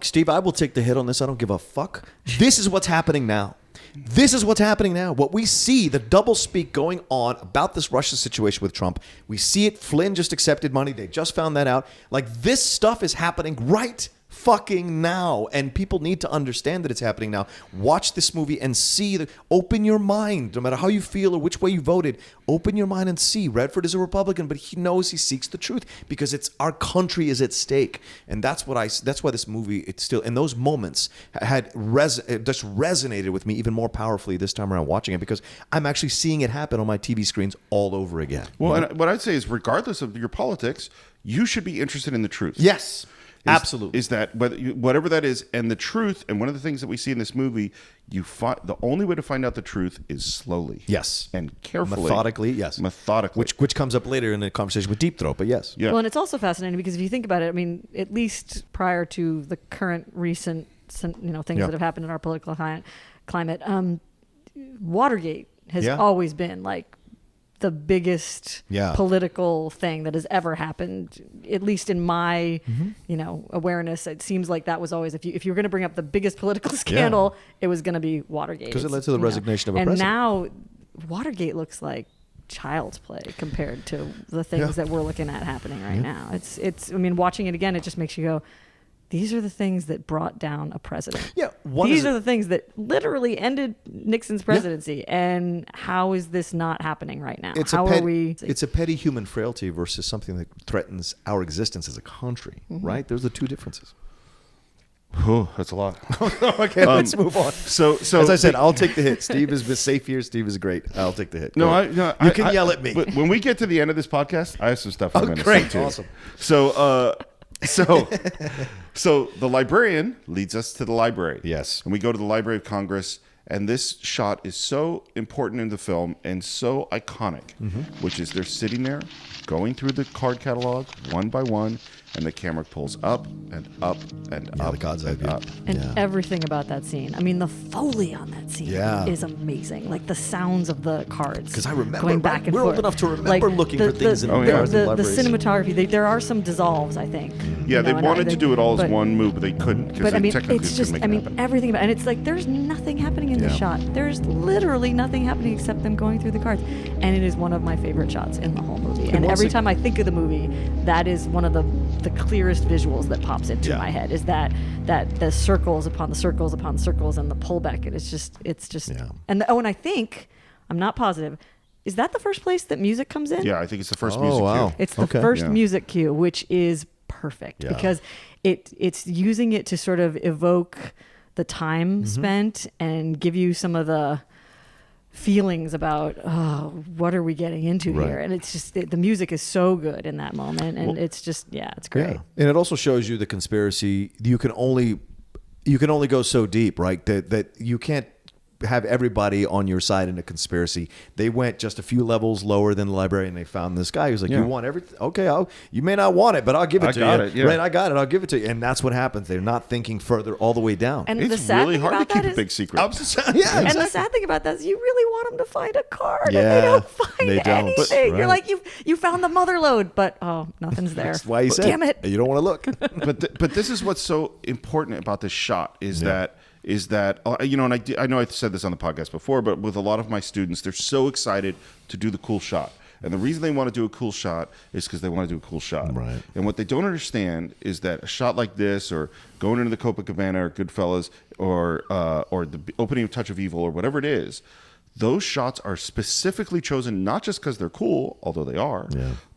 Steve, I will take the hit on this. I don't give a fuck. This is what's happening now. This is what's happening now. What we see, the doublespeak going on about this Russia situation with Trump. We see it. Flynn just accepted money. They just found that out. Like, this stuff is happening right fucking now, and people need to understand that it's happening now. Watch this movie and see that. Open your mind, no matter how you feel or which way you voted. Open your mind and see. Redford is a Republican, but he knows he seeks the truth because it's our country is at stake, and that's why this movie, it's still in those moments had just resonated with me even more powerfully this time around watching it, because I'm actually seeing it happen on my TV screens all over again. Well, and what I'd say is, regardless of your politics, you should be interested in the truth. Yes. Absolutely. Is that whatever that is, and the truth, and one of the things that we see in this movie, the only way to find out the truth is slowly. Yes. And carefully. Methodically, yes. Methodically. Which comes up later in the conversation with Deep Throat, but yes. Yeah. Well, and it's also fascinating because if you think about it, I mean, at least prior to the current recent things that have happened in our political climate, Watergate has always been like the biggest political thing that has ever happened, at least in my awareness. It seems like that was always, if you were going to bring up the biggest political scandal, it was going to be Watergate, because it led to the resignation of a president. And now Watergate looks like child's play compared to the things that we're looking at happening right now. It's I mean, watching it again, it just makes you go, these are the things that brought down a president. Yeah, these are the things that literally ended Nixon's presidency. And how is this not happening right now? It's a petty human frailty versus something that threatens our existence as a country, right? There's the two differences. Oh, that's a lot. Okay, let's move on. So as I said, I'll take the hit. Steve is safe here. Steve is great. I'll take the hit. You can yell at me. But when we get to the end of this podcast, I have some stuff I'm going to say great. too. Awesome. So the librarian leads us to the library. Yes. And we go to the Library of Congress, and this shot is so important in the film and so iconic, which is they're sitting there going through the card catalog one by one, and the camera pulls up and up and up the God's eye and view. up. And everything about that scene. I mean, the Foley on that scene is amazing. Like the sounds of the cards. Because I remember, going back and we're forth. old enough to remember looking for things in cards the and libraries. cinematography. There are some dissolves, I think. Yeah, they wanted to do it all as one move, but they couldn't. But I mean, technically it's just, couldn't make it happen. everything about it. And it's like, there's nothing happening in this shot. There's literally nothing happening except them going through the cards. And it is one of my favorite shots in the whole movie. And every time I think of the movie, that is one of the clearest visuals that pops into my head, is that the circles upon the circles upon the circles and the pullback. And it's just and I think, I'm not positive, is that the first place that music comes in? Yeah, I think it's the first music cue. It's the first music cue, which is perfect Yeah. because it's using it to sort of evoke the time spent and give you some of the feelings about what are we getting into Right. here, and it's just the music is so good in that moment, and it's just it's great. Yeah. And it also shows you the conspiracy. You can only go so deep, right? That you can't have everybody on your side in a conspiracy. They went just a few levels lower than the library, and they found this guy who's like, "You want everything? Okay, you may not want it, but I'll give it to you. Right? I got it. I'll give it to you." And that's what happens. They're not thinking further all the way down. And the It's sad really thing hard to about keep that a is- big secret. Yeah, And exactly. the sad thing about that is you really want them to find a card, and Yeah, they don't find they don't. anything. Right. You're like, you found the mother lode, but nothing's there. That's why he said, damn it. You don't want to look. But this is what's so important about this shot is that and I know I said this on the podcast before, but with a lot of my students, they're so excited to do the cool shot. And the reason they want to do a cool shot is because they want to do a cool shot. Right. And what they don't understand is that a shot like this, or going into the Copacabana or Goodfellas, or the opening of Touch of Evil, or whatever it is, those shots are specifically chosen not just because they're cool, although they are,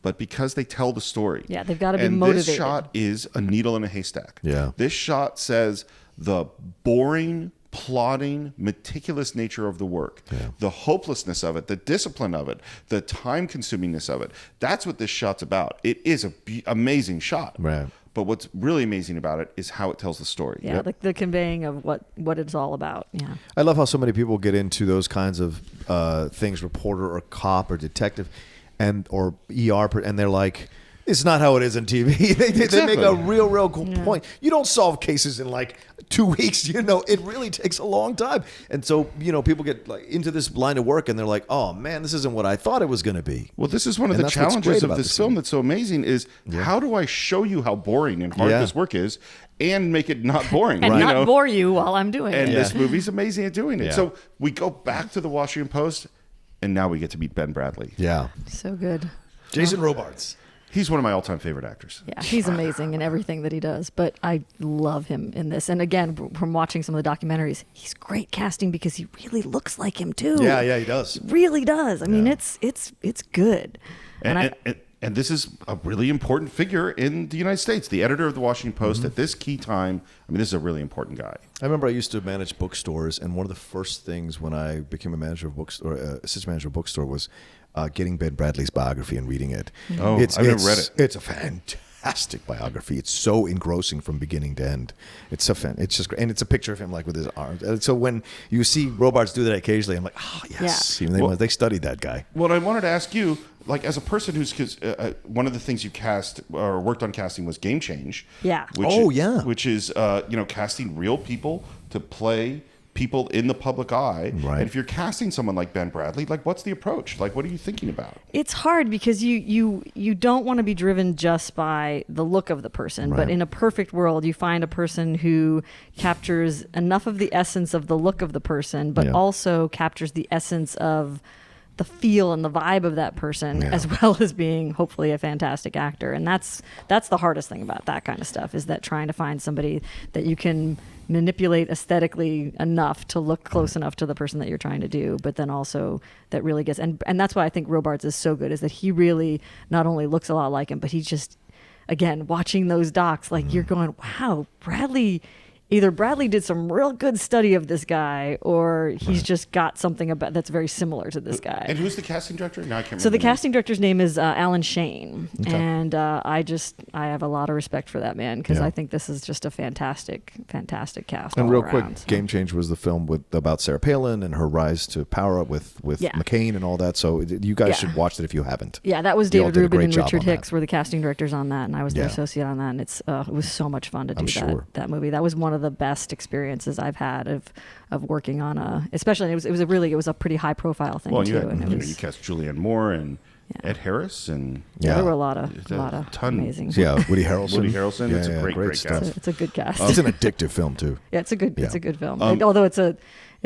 but because they tell the story. Yeah, they've got to be and motivated. This shot is a needle in a haystack. Yeah. This shot says the boring, plodding, meticulous nature of the work, the hopelessness of it, the discipline of it, the time-consumingness of it. That's what this shot's about. It is an amazing shot. Right. But what's really amazing about it is how it tells the story. Yeah, like the conveying of what it's all about. Yeah. I love how so many people get into those kinds of things, reporter or cop or detective, or ER, and they're like, it's not how it is on TV. They make a real cool point. You don't solve cases in like 2 weeks. It really takes a long time. And so, people get like into this line of work and they're like, oh man, this isn't what I thought it was going to be. Well, this is one of the that's what's challenges great of about this this film film. that's so amazing is how do I show you how boring and hard this work is and make it not boring? And not bore you while I'm doing And it. this movie's amazing at doing it. Yeah. So we go back to the Washington Post, and now we get to meet Ben Bradley. Yeah. So good. Jason Robards. He's one of my all-time favorite actors. Yeah, he's amazing in everything that he does, but I love him in this. And again, from watching some of the documentaries, he's great casting because he really looks like him too. Yeah, he does. He really does. I mean, it's good. And this is a really important figure in the United States. The editor of the Washington Post at this key time, this is a really important guy. I remember I used to manage bookstores, and one of the first things when I became a manager of bookstore, assistant manager of bookstore, was getting Ben Bradley's biography and reading it. Oh, I've never read it. It's a fantastic biography. It's so engrossing from beginning to end. It's just great, and it's a picture of him like with his arms. And so when you see Robards do that occasionally, I'm like, yes, they studied that guy. Well, I wanted to ask you, like, as a person who's, because one of the things you cast or worked on casting was Game Change. Yeah. Which is casting real people to play people in the public eye. Right. And if you're casting someone like Ben Bradley, like, what's the approach? Like, what are you thinking about? It's hard because you don't want to be driven just by the look of the person, but in a perfect world, you find a person who captures enough of the essence of the look of the person, but also captures the essence of the feel and the vibe of that person, as well as being hopefully a fantastic actor. And that's the hardest thing about that kind of stuff, is that trying to find somebody that you can manipulate aesthetically enough to look close enough to the person that you're trying to do, but then also that really gets, and that's why I think Robards is so good, is that he really not only looks a lot like him, but he just, again, watching those docs, like you're going, wow, either Bradley did some real good study of this guy, or he's just got something about that's very similar to this guy. And who's the casting director? No, I can't remember. So the the name. casting director's name is Alan Shane, and I have a lot of respect for that man, because I think this is just a fantastic cast. And all real around, quick, so. Game Change was the film about Sarah Palin and her rise to power with McCain and all that. So you guys should watch it if you haven't. Yeah, that was You all David did a Rubin great and job Richard on that. Hicks were the casting directors on that, and I was the associate on that, and it was so much fun to do that movie. That was one of the best experiences I've had of working on especially, it was a pretty high profile thing too. You cast Julianne Moore and Ed Harris, and there were a lot of ton. amazing. Yeah, Woody Harrelson. It's a great cast. It's a good cast. It's an addictive film too. Yeah, it's a good film. Although it's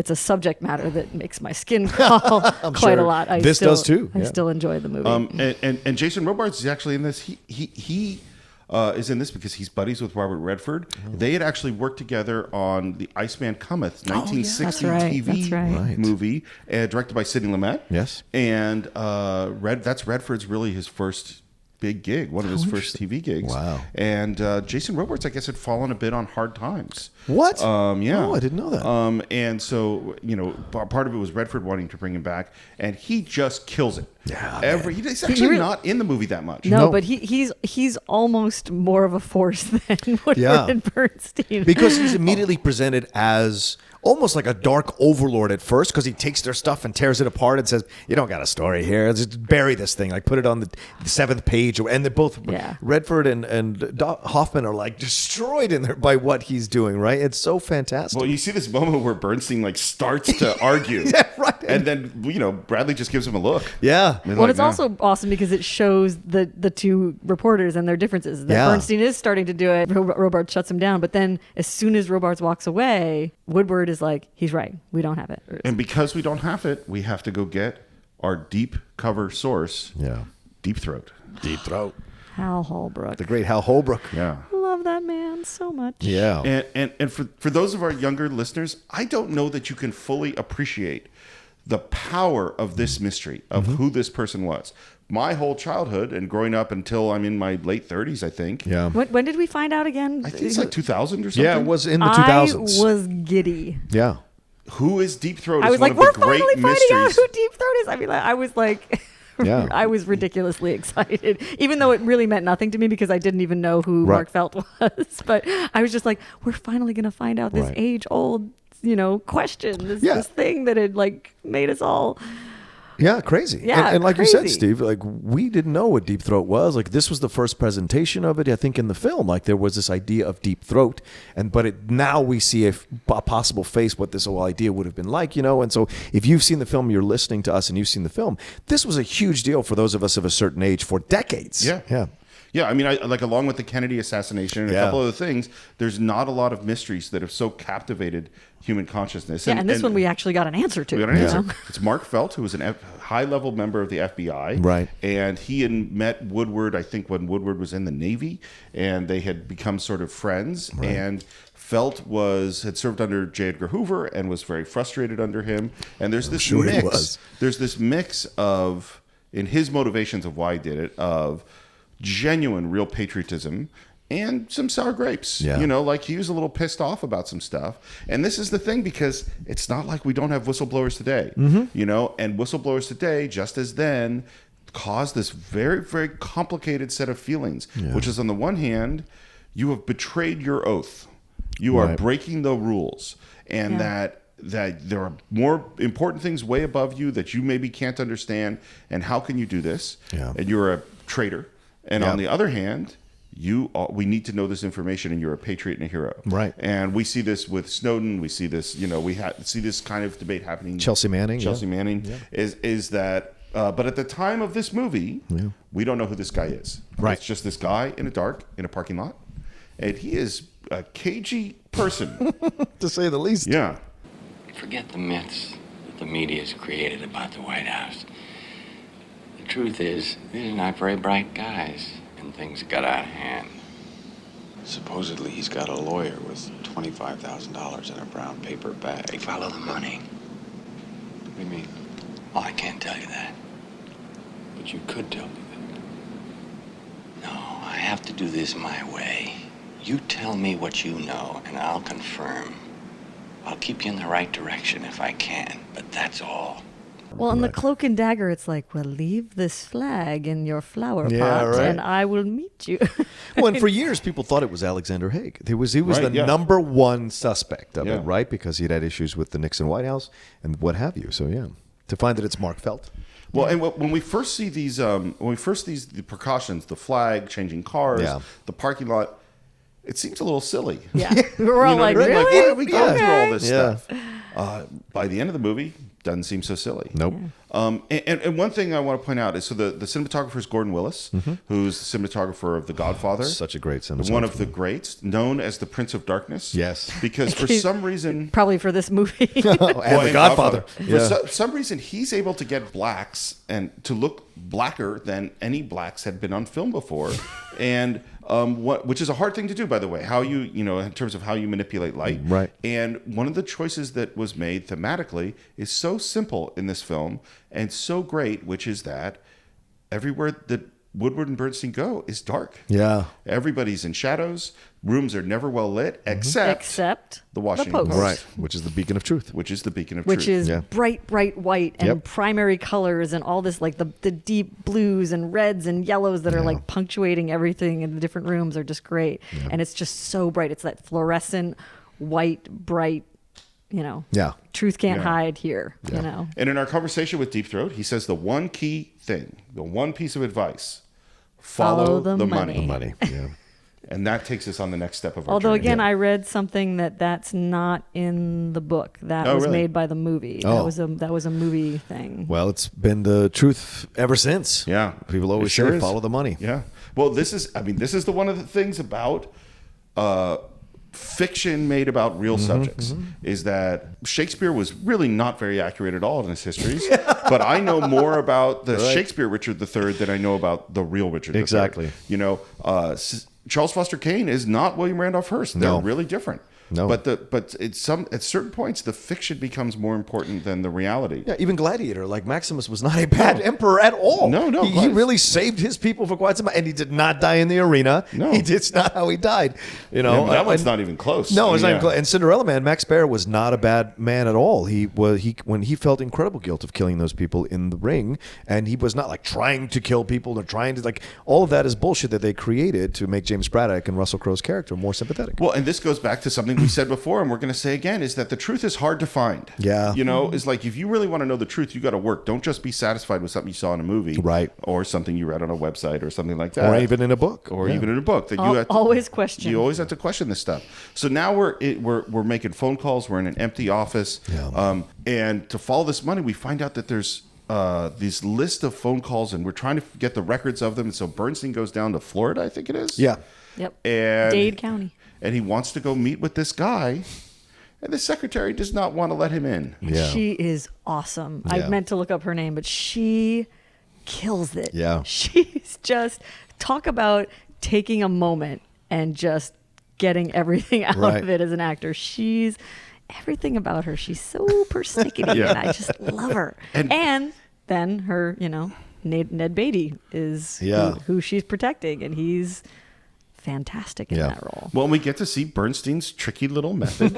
a subject matter that makes my skin crawl quite a lot. This does too. I still enjoy the movie. And Jason Robards is actually in this. He is in this because he's buddies with Robert Redford. They had actually worked together on The Iceman Cometh, 1960 TV movie, directed by Sidney Lumet. Yes. And that's Redford's really his first big gig, one of his first TV gigs. Wow. And Jason Robards, I guess, had fallen a bit on hard times. What? Yeah. Oh, I didn't know that. And so, part of it was Redford wanting to bring him back, and he just kills it. Yeah, he's actually not in the movie that much. No, but he's almost more of a force than Woodward and Bernstein. Because he's immediately presented as almost like a dark overlord at first, because he takes their stuff and tears it apart and says, "You don't got a story here. Just bury this thing. Like put it on the 7th page." And they both Redford and Hoffman are like destroyed in there by what he's doing. Right? It's so fantastic. Well, you see this moment where Bernstein like starts to argue, right, and then Bradley just gives him a look. Yeah. Well, it's also awesome because it shows the two reporters and their differences. That Bernstein is starting to do it. Robards shuts him down, but then as soon as Robards walks away, Woodward is like, he's right. We don't have it. And because we don't have it, we have to go get our deep cover source. Yeah. Deep Throat. Deep Throat. Hal Holbrook. The great Hal Holbrook. Yeah. Love that man so much. Yeah. And for those of our younger listeners, I don't know that you can fully appreciate the power of this mystery of who this person was. My whole childhood and growing up until I'm in my late 30s, I think. Yeah. When did we find out again? I think it's like 2000 or something. Yeah, it was in the 2000s. I was giddy. Yeah. Who is Deep Throat? I was like, one of we're the great finally finding out mysteries. who Deep Throat is. I mean, I was like... Yeah. I was ridiculously excited, even though it really meant nothing to me because I didn't even know who Mark Felt was. But I was just like, we're finally going to find out this age-old, question, this thing that had like made us all... Yeah, crazy. Yeah, and like crazy. you said, Steve, like we didn't know what Deep Throat was. Like this was the first presentation of it, I think, in the film. Like there was this idea of Deep Throat, now we see a possible face what this whole idea would have been like, And so if you've seen the film, you're listening to us, and you've seen the film. This was a huge deal for those of us of a certain age for decades. Yeah. Yeah, I mean, along with the Kennedy assassination and a couple other things, there's not a lot of mysteries that have so captivated human consciousness. Yeah, and this one we actually got an answer to. We got an answer. It's Mark Felt, who was a high-level member of the FBI. Right. And he had met Woodward, I think, when Woodward was in the Navy, and they had become sort of friends. Right. And Felt had served under J. Edgar Hoover and was very frustrated under him. And there's this mix. There's this mix of, in his motivations of why he did it, of genuine, real patriotism and some sour grapes. Yeah. Like he was a little pissed off about some stuff. And this is the thing, because it's not like we don't have whistleblowers today, and whistleblowers today, just as then, cause this very, very complicated set of feelings, which is, on the one hand, you have betrayed your oath. You are breaking the rules, and that there are more important things way above you that you maybe can't understand. And how can you do this? Yeah. And you're a traitor. And on the other hand, we need to know this information, and you're a patriot and a hero. Right. And we see this with Snowden. We see this, see this kind of debate happening. Chelsea Manning is that, but at the time of this movie, we don't know who this guy is. Right. It's just this guy in a parking lot. And he is a cagey person. To say the least. Yeah. Forget the myths that the media has created about the White House. The truth is, these are not very bright guys, and things got out of hand. Supposedly he's got a lawyer with $25,000 in a brown paper bag. Follow the money. What do you mean? Oh, I can't tell you that. But you could tell me that. No, I have to do this my way. You tell me what you know, and I'll confirm. I'll keep you in the right direction if I can, but that's all. Well, in the Cloak and Dagger, it's like, well, leave this flag in your flower pot, and I will meet you. Well, and for years, people thought it was Alexander Haig. He was the number one suspect of it, right? Because he'd had issues with the Nixon White House and what have you. So, to find that it's Mark Felt. Well, and when we first see these, the precautions, the flag, changing cars, the parking lot, it seems a little silly. Yeah, we're all like, really? Like, why are we going through all this stuff? By the end of the movie, doesn't seem so silly. Nope. And one thing I want to point out is, so the cinematographer is Gordon Willis, who's the cinematographer of The Godfather. Such a great cinematographer. One of the greats, known as the Prince of Darkness. Yes. Because for some reason... Probably for this movie. And The Godfather. For some reason, he's able to get blacks and to look blacker than any blacks had been on film before. And... which is a hard thing to do, by the way, how in terms of how you manipulate light. Right. And one of the choices that was made thematically is so simple in this film and so great, which is that everywhere that Woodward and Bernstein go is dark. Yeah. Everybody's in shadows. Rooms are never well lit, except the Washington Post. Post. Right. Which is the beacon of truth. Which is the beacon of Which truth. is bright white and primary colors and all this, like the deep blues and reds and yellows that are like punctuating everything in the different rooms are just great. Yeah. And it's just so bright. It's that fluorescent, white, bright, truth can't hide here, And in our conversation with Deep Throat, he says the one key thing, the one piece of advice, follow the money. The money, yeah. And that takes us on the next step of our Although, journey. again, I read something that's not in the book. That was really? made by the movie. Oh. That was a movie thing. Well, it's been the truth ever since. Yeah. People always say follow the money. Yeah. Well, this is the one of the things about fiction made about real subjects is that Shakespeare was really not very accurate at all in his histories. But I know more about the Shakespeare Richard III than I know about the real Richard III. Exactly. Charles Foster Kane is not William Randolph Hearst. They're really different. No. But at certain points the fiction becomes more important than the reality. Yeah, even Gladiator, like Maximus was not a bad emperor at all. No. He really saved his people for quite some time, and he did not die in the arena. No. It's not how he died. That one's not even close. No, it's not even close. And Cinderella Man, Max Baer was not a bad man at all. When he felt incredible guilt of killing those people in the ring, and he was not like trying to kill people or trying to all of that is bullshit that they created to make James Braddock and Russell Crowe's character more sympathetic. Well, and this goes back to something we said before, and we're going to say again, is that the truth is hard to find. Yeah. It's like if you really want to know the truth, you got to work. Don't just be satisfied with something you saw in a movie, right? Or something you read on a website or something like that, or even in a book, even in a book. That always question. You always have to question this stuff. So now we're making phone calls. We're in an empty office, and to follow this money, we find out that there's this list of phone calls, and we're trying to get the records of them. And so Bernstein goes down to Florida, I think it is. Yeah. Yep. And Dade County. And he wants to go meet with this guy, and the secretary does not want to let him in. Yeah. She is awesome. Yeah. I meant to look up her name, but she kills it. Yeah. She's just, talk about taking a moment and just getting everything out of it as an actor. Everything about her, she's so persnickety, and I just love her. And then her, Ned Beatty is who she's protecting, and he's fantastic in that role. Well, we get to see Bernstein's tricky little method,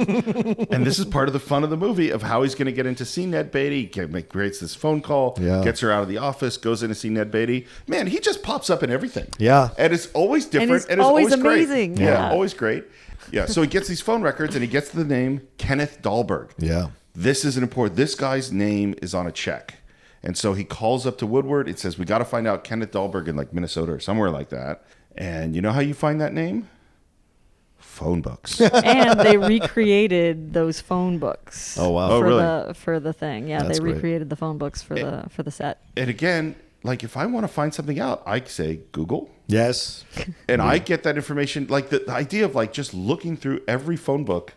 and this is part of the fun of the movie of how he's going to get in to see Ned Beatty. Creates this phone call, gets her out of the office, goes in to see Ned Beatty. Man, he just pops up in everything. Yeah, and it's always different, and it's always great. amazing. Yeah, always great. Yeah, so he gets these phone records, and he gets the name Kenneth Dahlberg. Yeah, this is an important. This guy's name is on a check. And so he calls up to Woodward. It says, we got to find out Kenneth Dahlberg in Minnesota or somewhere like that. And you know how you find that name? Phone books. And they recreated those phone books. Oh, wow. For the thing. Yeah, That's they recreated the phone books for the set. And again, if I want to find something out, I say Google. Yes. And I get that information, the idea of just looking through every phone book,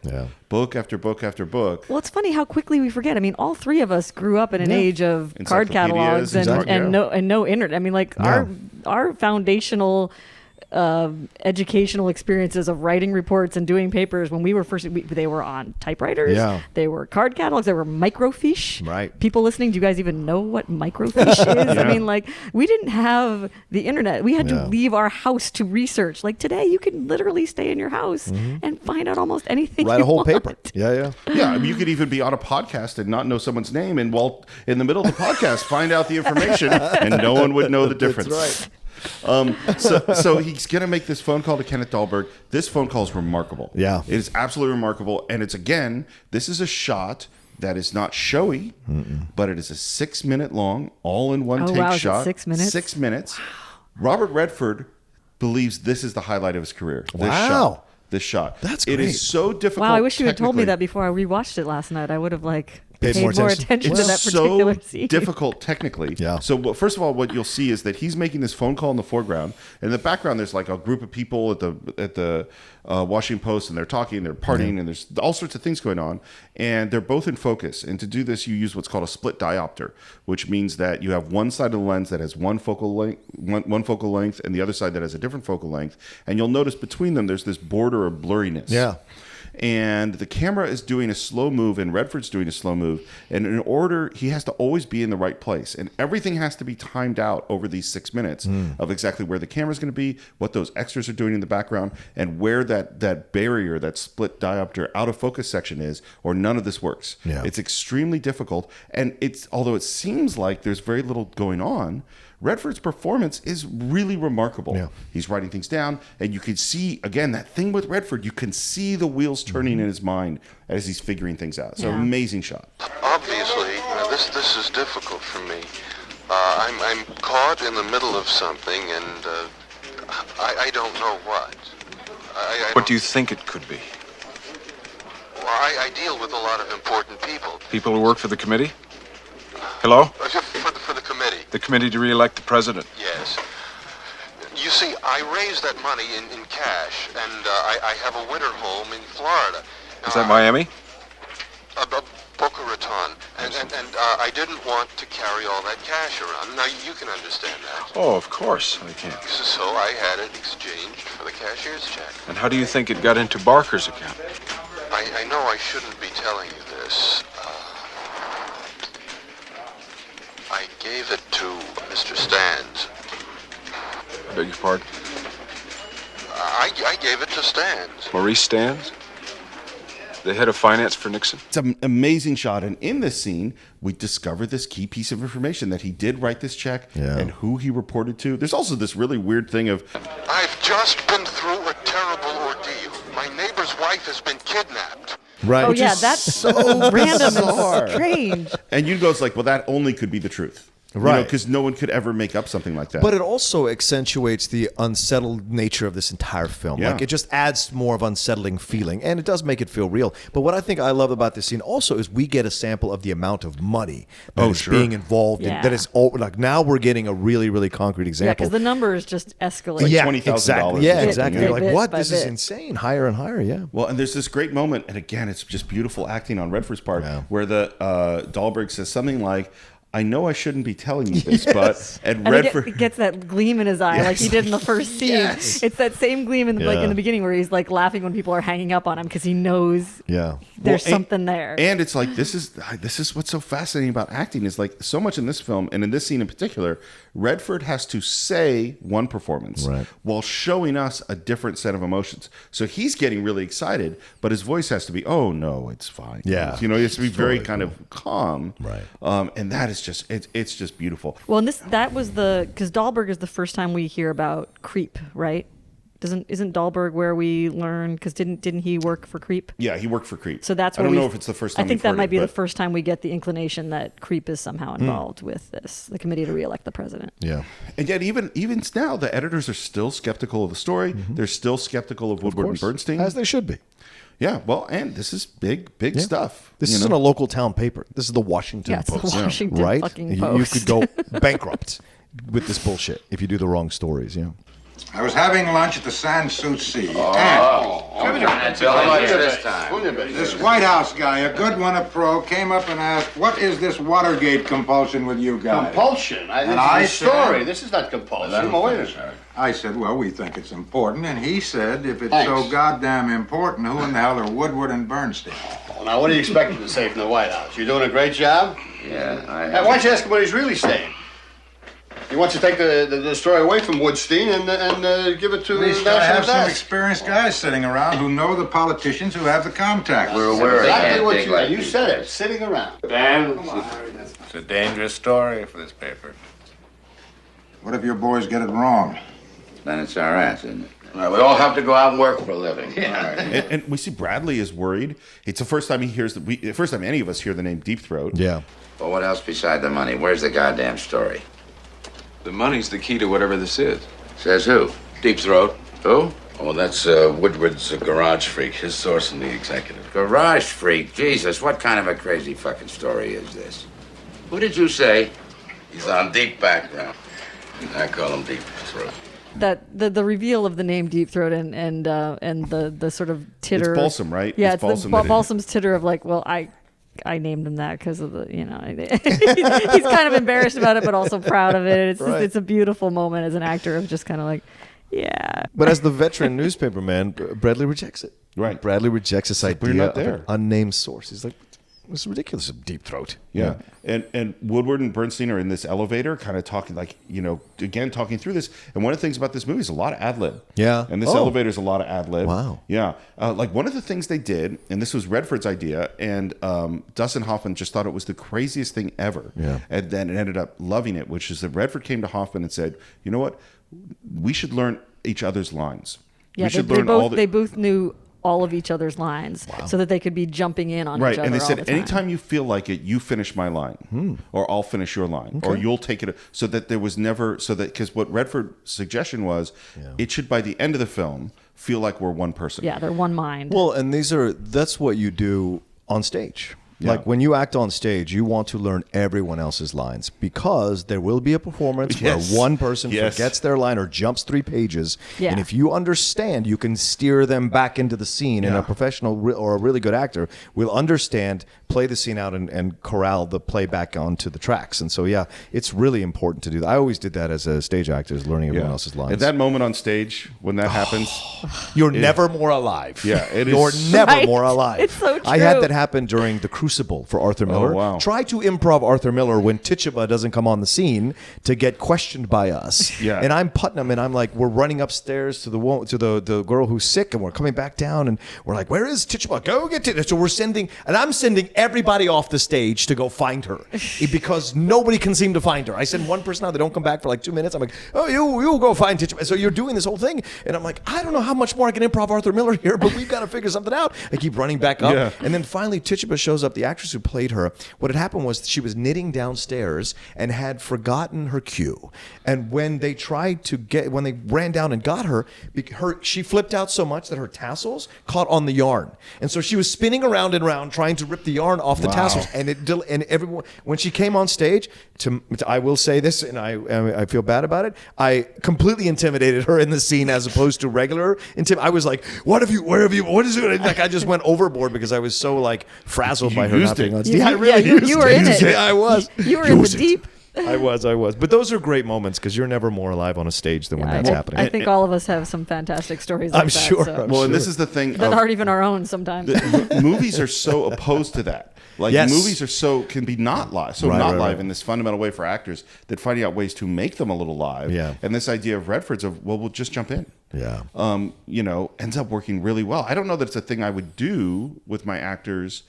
book after book after book. Well, it's funny how quickly we forget. I mean, all three of us grew up in an age of card catalogs and no internet. I mean, our foundational educational experiences of writing reports and doing papers when we were they were on typewriters. Yeah. They were card catalogs. They were microfiche. Right. People listening, do you guys even know what microfiche is? I mean, we didn't have the internet. We had to leave our house to research. Today, you can literally stay in your house and find out almost anything. Write a whole paper. Yeah. Yeah, I mean, you could even be on a podcast and not know someone's name, and while in the middle of the podcast, find out the information, and no one would know the difference. That's right. So he's going to make this phone call to Kenneth Dahlberg. This phone call is remarkable. Yeah. It is absolutely remarkable. And it's, again, this is a shot that is not showy, but it is a 6-minute long, all-in-one take shot. Is it 6 minutes? 6 minutes. Wow. Robert Redford believes this is the highlight of his career. Wow. This shot. That's great. It is so difficult. Wow, I wish you had told me that before I rewatched it last night. I would have paid more attention to it's that particular so scene. Difficult technically. Yeah. So first of all, what you'll see is that he's making this phone call in the foreground. And in the background, there's a group of people at the Washington Post, and they're talking, and they're partying, and there's all sorts of things going on. And they're both in focus. And to do this, you use what's called a split diopter, which means that you have one side of the lens that has one focal length, and the other side that has a different focal length. And you'll notice between them, there's this border of blurriness. Yeah. and the camera is doing a slow move, and Redford's doing a slow move, and in order, he has to always be in the right place, and everything has to be timed out over these 6 minutes of exactly where the camera's going to be, what those extras are doing in the background, and where that barrier, that split diopter out of focus section is, or none of this works. Yeah. It's extremely difficult, and although it seems like there's very little going on, Redford's performance is really remarkable. Yeah. He's writing things down, and you can see, again, that thing with Redford, you can see the wheels turning in his mind as he's figuring things out. So amazing shot. Obviously, this is difficult for me. I'm caught in the middle of something, and I don't know what. What do you think it could be? Well, I deal with a lot of important people. People who work for the committee? Hello? For the committee. The committee to re-elect the president? Yes. You see, I raised that money in cash, and I have a winter home in Florida. Is that Miami? Boca Raton. And I didn't want to carry all that cash around. Now, you can understand that. Oh, of course I can. So I had it exchanged for the cashier's check. And how do you think it got into Barker's account? I know I shouldn't be telling you this. I gave it to Mr. Stans. I beg your pardon? I gave it to Stans. Maurice Stans? The head of finance for Nixon? It's an amazing shot, and in this scene, we discover this key piece of information that he did write this check and who he reported to. There's also this really weird thing of... I've just been through a terrible ordeal. My neighbor's wife has been kidnapped. Right. Oh, yeah, that's so random and strange. And you goes like, well, that only could be the truth. Right. Because no one could ever make up something like that. But it also accentuates the unsettled nature of this entire film. Yeah. Like, it just adds more of unsettling feeling, and it does make it feel real. But what I think I love about this scene also is we get a sample of the amount of money that is being involved in. Yeah. That is all, like, now we're getting a really, really concrete Yeah, example. because the numbers just escalate. Like yeah, $20,000 exactly. Yeah, or exactly. something, You're like, bit what? by This is bit. insane. Higher and higher, yeah. Well, and there's this great moment, and again, it's just beautiful acting on Redford's part, Yeah. where the Dahlberg says something like, I know I shouldn't be telling you this, but... And And Redford... he gets that gleam in his eye like he did in the first scene. Yes. It's that same gleam in Yeah. the beginning where he's like laughing when people are hanging up on him because he knows Yeah. there's Well, something there. And it's like, this is what's so fascinating about acting is like so much in this film, and in this scene in particular, Redford has to say one performance Right. while showing us a different set of emotions. So he's getting really excited, but his voice has to be, oh no, it's fine. Yeah. You know, he has to be very Totally kind of calm. Right. And that is just, it's just beautiful. Well, and that was because Dahlberg is the first time we hear about Creep, right? Isn't Dahlberg where we learn? Because didn't he work for Creep? Yeah, he worked for Creep. So that's I where don't know if it's the first time I think we've that heard might it, be the but- first time we get the inclination that Creep is somehow involved with this, the committee to re-elect the president. Yeah. And yet, even now, the editors are still skeptical of the story. They're still skeptical of Woodward and Bernstein. As they should be. Yeah, well, and this is big stuff. This you isn't know? a local town paper. This is the Washington Yeah, it's the Post. Washington right? fucking You Post. could go bankrupt with this bullshit if you do the wrong stories. Yeah. I was having lunch at the Sans Souci. This White House guy, a good one, a pro, came up and asked, what is this Watergate compulsion with you guys? Compulsion? This is a story. This is not compulsion. Wait a second. I said, well, we think it's important. And he said, if it's Thanks. so goddamn important, who in the hell are Woodward and Bernstein? Well, now, what do you expect him to say from the White House? You're doing a great job? Yeah, Hey, why don't you ask him what he's really saying? He wants to take the story away from Woodstein and give it to He's the got to have national some desk. experienced guys sitting around who know the politicians who have the contacts. We're aware of Exactly that. what you said it, sitting around. Dan, it's a dangerous story for this paper. What if your boys get it wrong? Then it's our ass, isn't it? We all have to go out and work for a living. And we see Bradley is worried. It's the first time he hears the first time any of us hear the name Deep Throat. Yeah. Well, what else beside the money? Where's the goddamn story? The money's the key to whatever this is. Says who? Deep Throat. Who? Oh, that's Woodward's garage freak, his source in the Executive. Garage freak. Jesus, what kind of a crazy fucking story is this? Who did you say? He's on deep background. I call him Deep Throat. That the reveal of the name Deep Throat and the sort of titter. It's Balsam, right? Yeah, It's it's Balsam the that it- Balsam's titter of like, well, I named him that because of the, he's kind of embarrassed about it, but also proud of it. It's Right. it's a beautiful moment as an actor of just kind of like, Yeah. But as the veteran newspaperman, Bradley rejects it. Right. Bradley rejects this Like, we're idea not of there. an unnamed source. He's like, it's ridiculous. Deep Throat. Yeah. And Woodward and Bernstein are in this elevator kind of talking like, again, talking through this. And one of the things about this movie is a lot of ad-lib. Yeah. And this elevator is a lot of ad-lib. Wow. Yeah. Like one of the things they did, and this was Redford's idea, and Dustin Hoffman just thought it was the craziest thing ever. Yeah. And then it ended up loving it, which is that Redford came to Hoffman and said, you know what? We should learn each other's lines. Yeah, we should they learn all the... they both knew all of each other's lines so that they could be jumping in on each other. And they said, all the time. anytime you feel like it, you finish my line, or I'll finish your line, or you'll take it. So that there was never, because what Redford's suggestion was, it should, by the end of the film, feel like we're one person. Yeah, they're one mind. Well, and that's what you do on stage. Like when you act on stage, you want to learn everyone else's lines because there will be a performance where one person forgets their line or jumps 3 pages. Yeah. And if you understand, you can steer them back into the scene. And a professional or a really good actor will understand, play the scene out and corral the playback onto the tracks. And so, it's really important to do that. I always did that as a stage actor, is learning everyone else's lines. At that moment on stage, when that happens, you're never more alive. Yeah, it is. You're never more alive. It's so true. I had that happen during The Crucible for Arthur Miller. Oh, wow. Try to improv Arthur Miller when Tituba doesn't come on the scene to get questioned by us. Yeah. And I'm Putnam, and I'm like, we're running upstairs to the girl who's sick, and we're coming back down, and we're like, where is Tituba? Go get Tituba. So I'm sending everybody off the stage to go find her because nobody can seem to find her. I send one person out, they don't come back for like 2 minutes. I'm like, oh, you go find Tituba. So you're doing this whole thing, and I'm like, I don't know how much more I can improv Arthur Miller here, but we've got to figure something out. I keep running back up, and then finally Tituba shows up, the actress who played her. What had happened was she was knitting downstairs and had forgotten her cue. And when they ran down and got her, she flipped out so much that her tassels caught on the yarn. And so she was spinning around and around trying to rip the yarn off the tassels. And everyone, when she came on stage, I will say this, and I feel bad about it, I completely intimidated her in the scene as opposed to regular I was like, what is it? Like I just went overboard because I was so like frazzled by her not being on stage. You were in it. I was. You were in the deep. I was. But those are great moments because you're never more alive on a stage than when that's happening. I think all of us have some fantastic stories like I'm that. sure. So. And this is the thing. That aren't even our own sometimes. Movies are so opposed to that. Like movies are can be not live, live in this fundamental way for actors that finding out ways to make them a little live. Yeah. And this idea of Redford's of, we'll just jump in. Yeah. Ends up working really well. I don't know that it's a thing I would do with my actors,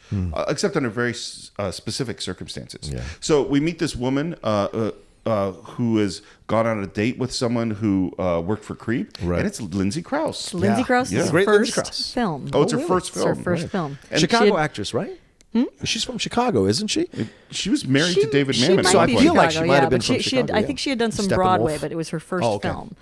except under very specific circumstances. Yeah. So we meet this woman who has gone on a date with someone who worked for Creep, and it's Lindsay Krause. Lindsay Krause's Great Lindsay first Krause. film. Oh, it's her first film. It's her first film. And Chicago actress, right? She's from Chicago, isn't she? She was married to David Mamet. So I feel like she might have been but from Chicago. I think she had done some Broadway, but it was her first film.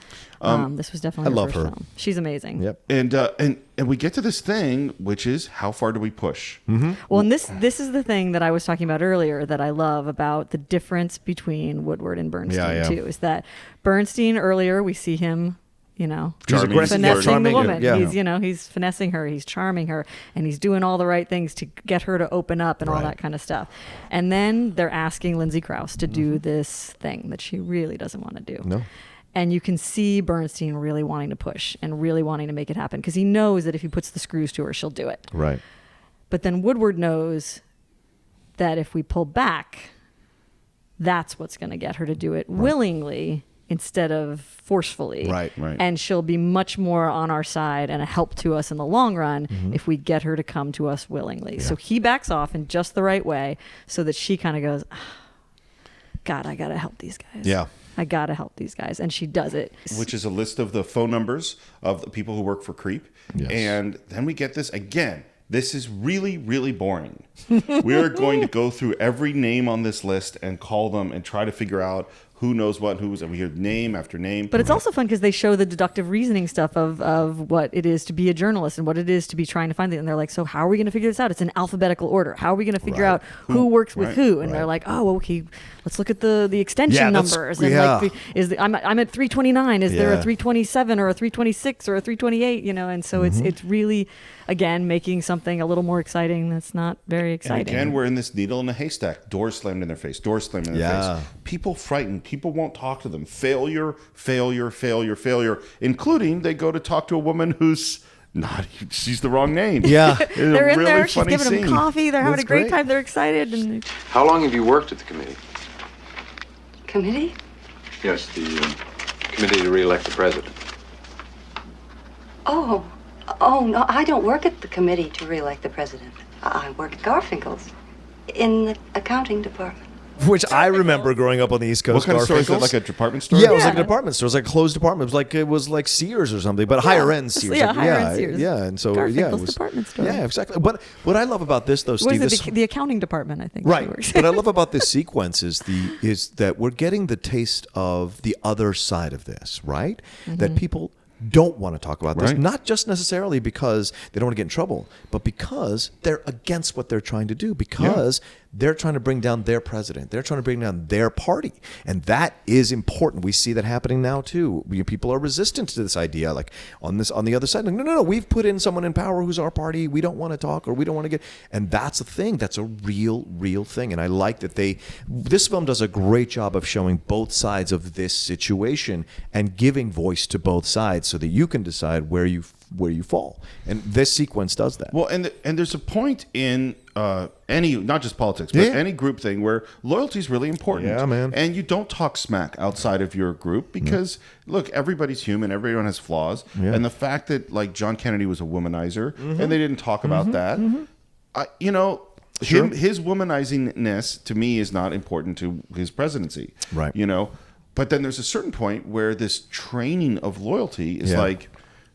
This was definitely her first film. She's amazing. Yep. And we get to this thing, which is how far do we push? Well, and this is the thing that I was talking about earlier that I love about the difference between Woodward and Bernstein too, is that Bernstein earlier we see him, finessing the woman. Yeah. He's finessing her, he's charming her, and he's doing all the right things to get her to open up and all that kind of stuff. And then they're asking Lindsay Krause to do this thing that she really doesn't want to do. No. And you can see Bernstein really wanting to push and really wanting to make it happen because he knows that if he puts the screws to her, she'll do it. Right. But then Woodward knows that if we pull back, that's what's going to get her to do it willingly instead of forcefully. Right. And she'll be much more on our side and a help to us in the long run if we get her to come to us willingly. Yeah. So he backs off in just the right way so that she kind of goes, God, I got to help these guys. Yeah. I got to help these guys. And she does it. Which is a list of the phone numbers of the people who work for Creep. Yes. And then we get this again. This is really, really boring. We are going to go through every name on this list and call them and try to figure out who knows what, and we hear name after name. But it's also fun because they show the deductive reasoning stuff of what it is to be a journalist and what it is to be trying to find it. And they're like, so how are we going to figure this out? It's in alphabetical order. How are we going to figure out who works with who? And they're like, oh, okay, let's look at the extension numbers. And I'm at 329. Is there a 327 or a 326 or a 328? And so it's really, again, making something a little more exciting that's not very exciting. And again, we're in this needle in a haystack. Doors slammed in their face. Doors slammed in their face. people frightened. People won't talk to them. Failure, failure, failure, failure, including they go to talk to a woman who's not, she's the wrong name. Yeah. They're in really there, she's funny giving them scene. coffee, they're having That's a great great. time, they're excited. And How long have you worked at the committee? Committee? Yes, the committee to re-elect the president. Oh, no, I don't work at the committee to re-elect the president. I work at Garfinkel's in the accounting department. Which I remember growing up on the East Coast. What kind of store is it? Garfinkel's. Like a department store? Yeah, it was like a Yeah. department store. It was like a closed department. It was like Sears or something, but higher end Sears. yeah, Like, higher end Sears. Yeah, and so Garfinkel's yeah, it was department store. Yeah, exactly. But what I love about this, though, what Steve, is this, it, the accounting department, I think. she right? works. What I love about this sequence is that we're getting the taste of the other side of this, right? That people don't want to talk about this, Right. not just necessarily because they don't want to get in trouble, but because they're against what they're trying to do, because they're trying to bring down their president. They're trying to bring down their party. And that is important. We see that happening now too. People are resistant to this idea, like on the other side. Like, no, we've put in someone in power who's our party. We don't want to talk, or we don't want to get. And that's a thing. That's a real thing. And I like that this film does a great job of showing both sides of this situation and giving voice to both sides so that you can decide where you fall. And this sequence does that. Well, and there's a point in any, not just politics, but any group thing where loyalty is really important. Yeah, man. And you don't talk smack outside of your group because, look, everybody's human. Everyone has flaws. Yeah. And the fact that, like, John Kennedy was a womanizer and they didn't talk about that, his womanizingness, to me, is not important to his presidency. Right. But then there's a certain point where this training of loyalty is like,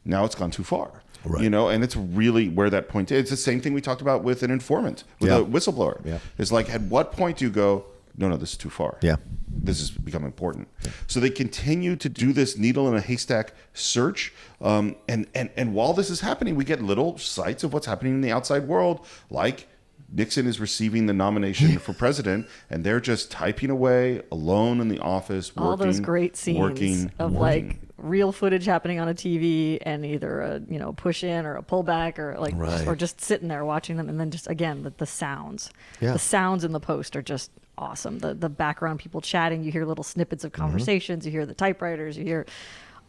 now it's gone too far. Right. And it's really where that point is. It's the same thing we talked about with an informant, with a whistleblower. Yeah. It's like, at what point do you go, no, this is too far. Yeah. This has become important. Yeah. So they continue to do this needle in a haystack search. And while this is happening, we get little sights of what's happening in the outside world, like Nixon is receiving the nomination for president, and they're just typing away alone in the office, working. All those great scenes of like real footage happening on a TV and either a push in or a pullback or like or just sitting there watching them, and then just again the sounds. The sounds in the post are just awesome. The background people chatting, you hear little snippets of conversations, you hear the typewriters, you hear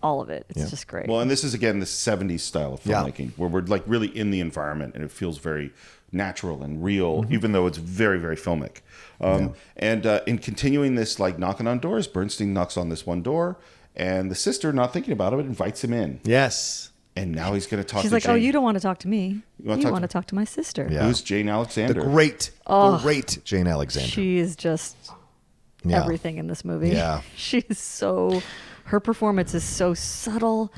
all of it. It's just great. Well, and this is again the 70s style of filmmaking where we're like really in the environment and it feels very natural and real, even though it's very, very filmic. And in continuing this, like knocking on doors, Bernstein knocks on this one door, and the sister, not thinking about it, invites him in. Yes. And now he's going to talk She's to like, Jane. oh, you don't want to talk to me. You wanna want to talk to my sister. Yeah. Who's Jane Alexander? The great Jane Alexander. She is just everything in this movie. Yeah. Her performance is so subtle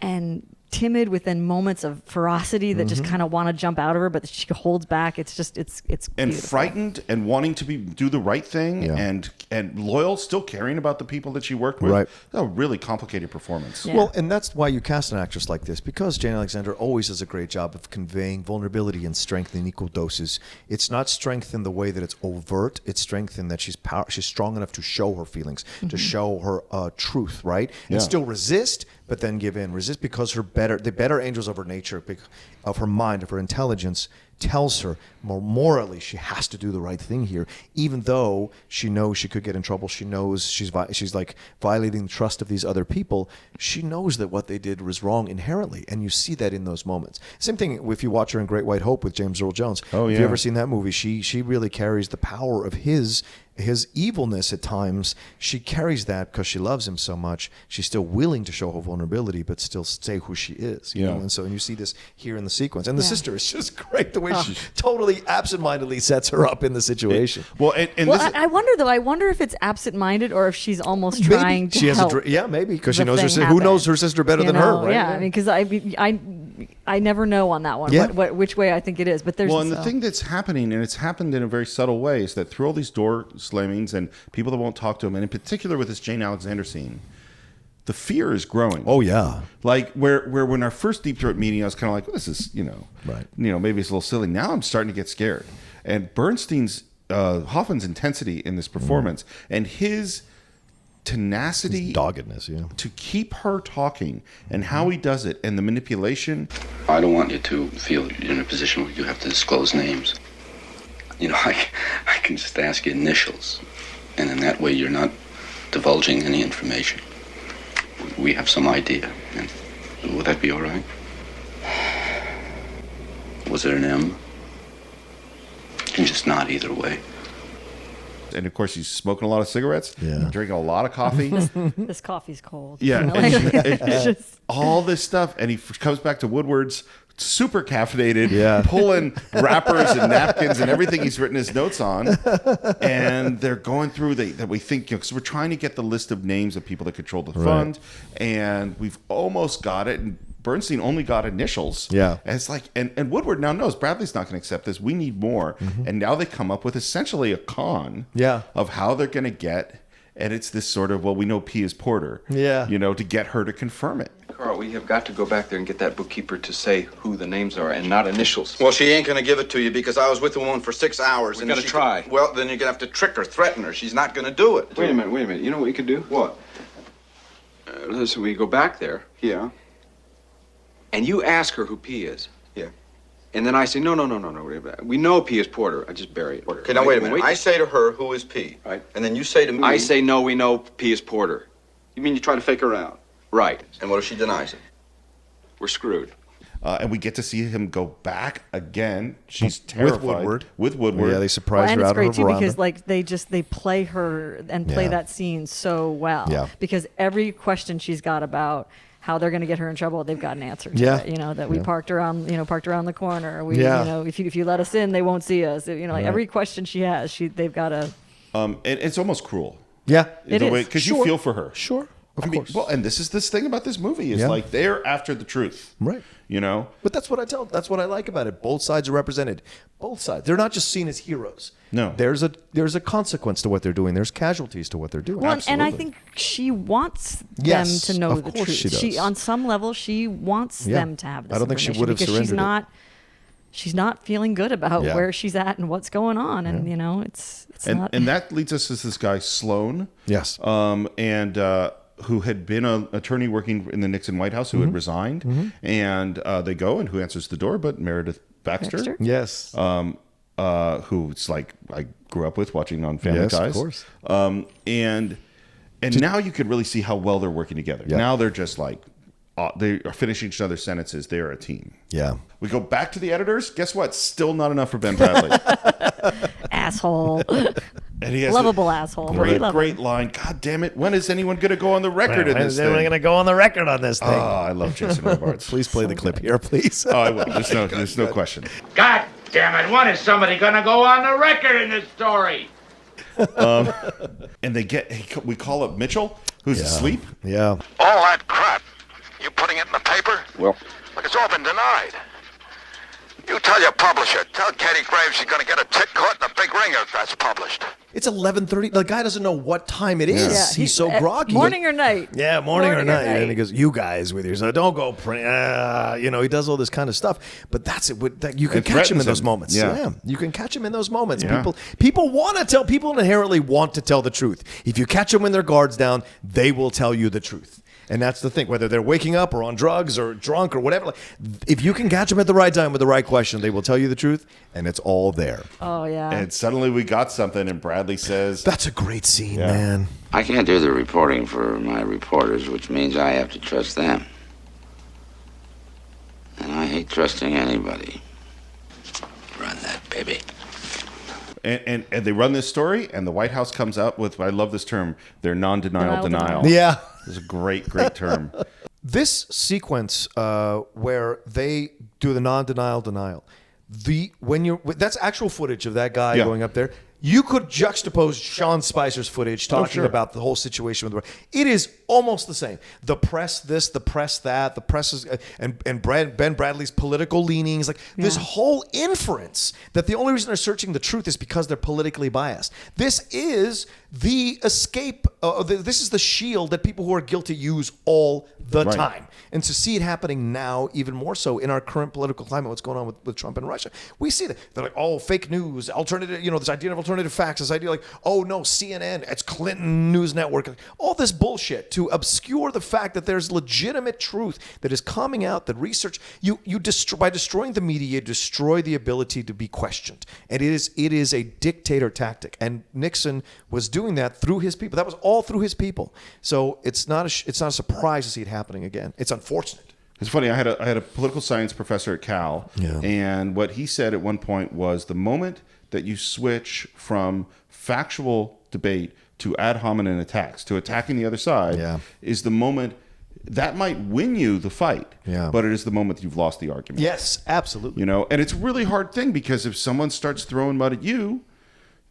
and timid within moments of ferocity that just kind of want to jump out of her, but she holds back. It's and beautiful. frightened and wanting to do the right thing and loyal, still caring about the people that she worked with. Right. A really complicated performance. Yeah. Well, and that's why you cast an actress like this, because Jane Alexander always does a great job of conveying vulnerability and strength in equal doses. It's not strength in the way that it's overt. It's strength in that she's strong enough to show her feelings, to show her truth, right? And still resist, but then give in. Resist because the better angels of her nature, of her mind, of her intelligence, tells her more morally she has to do the right thing here, even though she knows she could get in trouble. She knows she's like violating the trust of these other people. She knows that what they did was wrong inherently, and you see that in those moments. Same thing if you watch her in Great White Hope with James Earl Jones. Oh, yeah. If you ever seen that movie, she really carries the power of his evilness at times. She carries that because she loves him so much. She's still willing to show her vulnerability, but still say who she is. You know? And so you see this here in the sequence. And the sister is just great, the way she totally absentmindedly sets her up in the situation. I wonder though. I wonder if it's absent-minded or if she's almost trying to help. Maybe because she the knows her thing sister. happen. Who knows her sister better than her, right? Yeah, I mean, because I never know on that one which way I think it is. But there's the thing that's happening, and it's happened in a very subtle way, is that through all these door slammings and people that won't talk to him, and in particular with this Jane Alexander scene, the fear is growing. Oh yeah, like where when our first Deep Throat meeting, I was kind of like, well, this is maybe it's a little silly. Now I'm starting to get scared. And Bernstein's Hoffman's intensity in this performance and his tenacity, his doggedness, to keep her talking, and how he does it, and the manipulation. I don't want you to feel you're in a position where you have to disclose names. I can just ask you initials. And in that way, you're not divulging any information. We have some idea. And would that be all right? Was there an M? And just not either way. And of course, he's smoking a lot of cigarettes, drinking a lot of coffee. This coffee's cold. Yeah, It's just- all this stuff, and he comes back to Woodward's super caffeinated, pulling wrappers and napkins and everything he's written his notes on, and they're going through that we think, because we're trying to get the list of names of people that control the fund, and we've almost got it, and Bernstein only got initials. Yeah. And it's like, and Woodward now knows Bradley's not going to accept this. We need more. And now they come up with essentially a con of how they're going to get, and it's this sort of, well, we know P is Porter. Yeah. You know, to get her to confirm it. Carl, we have got to go back there and get that bookkeeper to say who the names are and not initials. Well, she ain't gonna give it to you because I was with the woman for 6 hours. We gotta try. Well, then you're gonna have to trick her, threaten her. She's not gonna do it. Wait a minute. You know what we could do? What? Listen, we go back there. Yeah. And you ask her who P is. Yeah. And then I say, no. We know P is Porter. I just bury it. Okay, now wait a minute. I say to her, who is P? Right. And then you say to me... I say, no, we know P is Porter. You mean you try to fake her out? Right. And what if she denies it? We're screwed. And we get to see him go back again. She's terrified. With Woodward. Yeah, they surprise her out of her and it's great too veranda. because like they play her and play that scene so well. Yeah. Because every question she's got about how they're going to get her in trouble, they've got an answer to Yeah. it. You know, that we parked around the corner. We, Yeah. you know, if you let us in, they won't see us. You know, like every question she has, they've got to. And it's almost cruel. Yeah. It is. Because you feel for her. Sure. Of course. Well, and this is this thing about this movie is like they're after the truth. Right. You know? But that's what I like about it. Both sides are represented. Both sides. They're not just seen as heroes. No. There's a consequence to what they're doing. There's casualties to what they're doing. Well, and I think she wants Yes, them to know of the course truth. she does. On some level, she wants them to have this I don't think she information would have because surrendered she's not feeling good about where she's at and what's going on, and you know, it's not. And that leads us to this guy Sloan. Yes. Who had been an attorney working in the Nixon White House, who had resigned, and they go, and who answers the door? But Meredith Baxter. Yes. Who's like I grew up with watching on Family Ties. Of course. And now you could really see how well they're working together. Yeah. Now they're just like they are finishing each other's sentences. They're a team. Yeah. We go back to the editors. Guess what? Still not enough for Ben Bradley. Asshole. And he has Lovable asshole. Great line. God damn it! When is anyone going to go on the record in this thing? We're going to go on the record on this thing. Oh, I love Jason Robards. Please play the clip here, please. Oh, I will. There's no question. God damn it, when is somebody gonna go on the record in this story? And we call up Mitchell, who's asleep. Yeah. All that crap, you putting it in the paper? Well, Look, it's all been denied. You tell your publisher. Tell Katie Graves she's going to get a tit caught in a big ring if that's published. It's 11:30. The guy doesn't know what time it is. Yeah, he's so groggy. Morning or night. Yeah, morning or night. And he goes, "You guys with your so don't go print." You know, he does all this kind of stuff. But that's it. You can catch him in those moments. Yeah, you can catch him in those moments. Yeah. People want to tell. People inherently want to tell the truth. If you catch them when their guard's down, they will tell you the truth. And that's the thing, whether they're waking up or on drugs or drunk or whatever. If you can catch them at the right time with the right question, they will tell you the truth, and it's all there. Oh, yeah. And suddenly we got something, and Bradley says... That's a great scene, man. I can't do the reporting for my reporters, which means I have to trust them. And I hate trusting anybody. Run that, baby. And they run this story, and the White House comes out with, I love this term, their non-denial denial. Yeah. It's a great term. This sequence where they do the non-denial denial, that's actual footage of that guy going up there. You could juxtapose Sean Spicer's footage talking about the whole situation with the it is almost the same. The press this, the press that, the press is, and Ben Bradley's political leanings, like this whole inference that the only reason they're searching the truth is because they're politically biased. This is the escape. This is the shield that people who are guilty use all the time. And to see it happening now, even more so in our current political climate, what's going on with Trump and Russia, we see that they're like, oh, fake news, alternative, this idea of alternative facts, this idea like, oh no, CNN, it's Clinton News Network, all this bullshit to obscure the fact that there's legitimate truth that is coming out. That research, by destroying the media, you destroy the ability to be questioned, and it is a dictator tactic. And Nixon was doing doing that through his people. That was all through his people. So it's not a surprise to see it happening again. It's unfortunate. It's funny. I had a political science professor at Cal, and what he said at one point was the moment that you switch from factual debate to ad hominem attacks, to attacking the other side, is the moment that might win you the fight, but it is the moment that you've lost the argument. Yes, absolutely. You know, and it's a really hard thing because if someone starts throwing mud at you,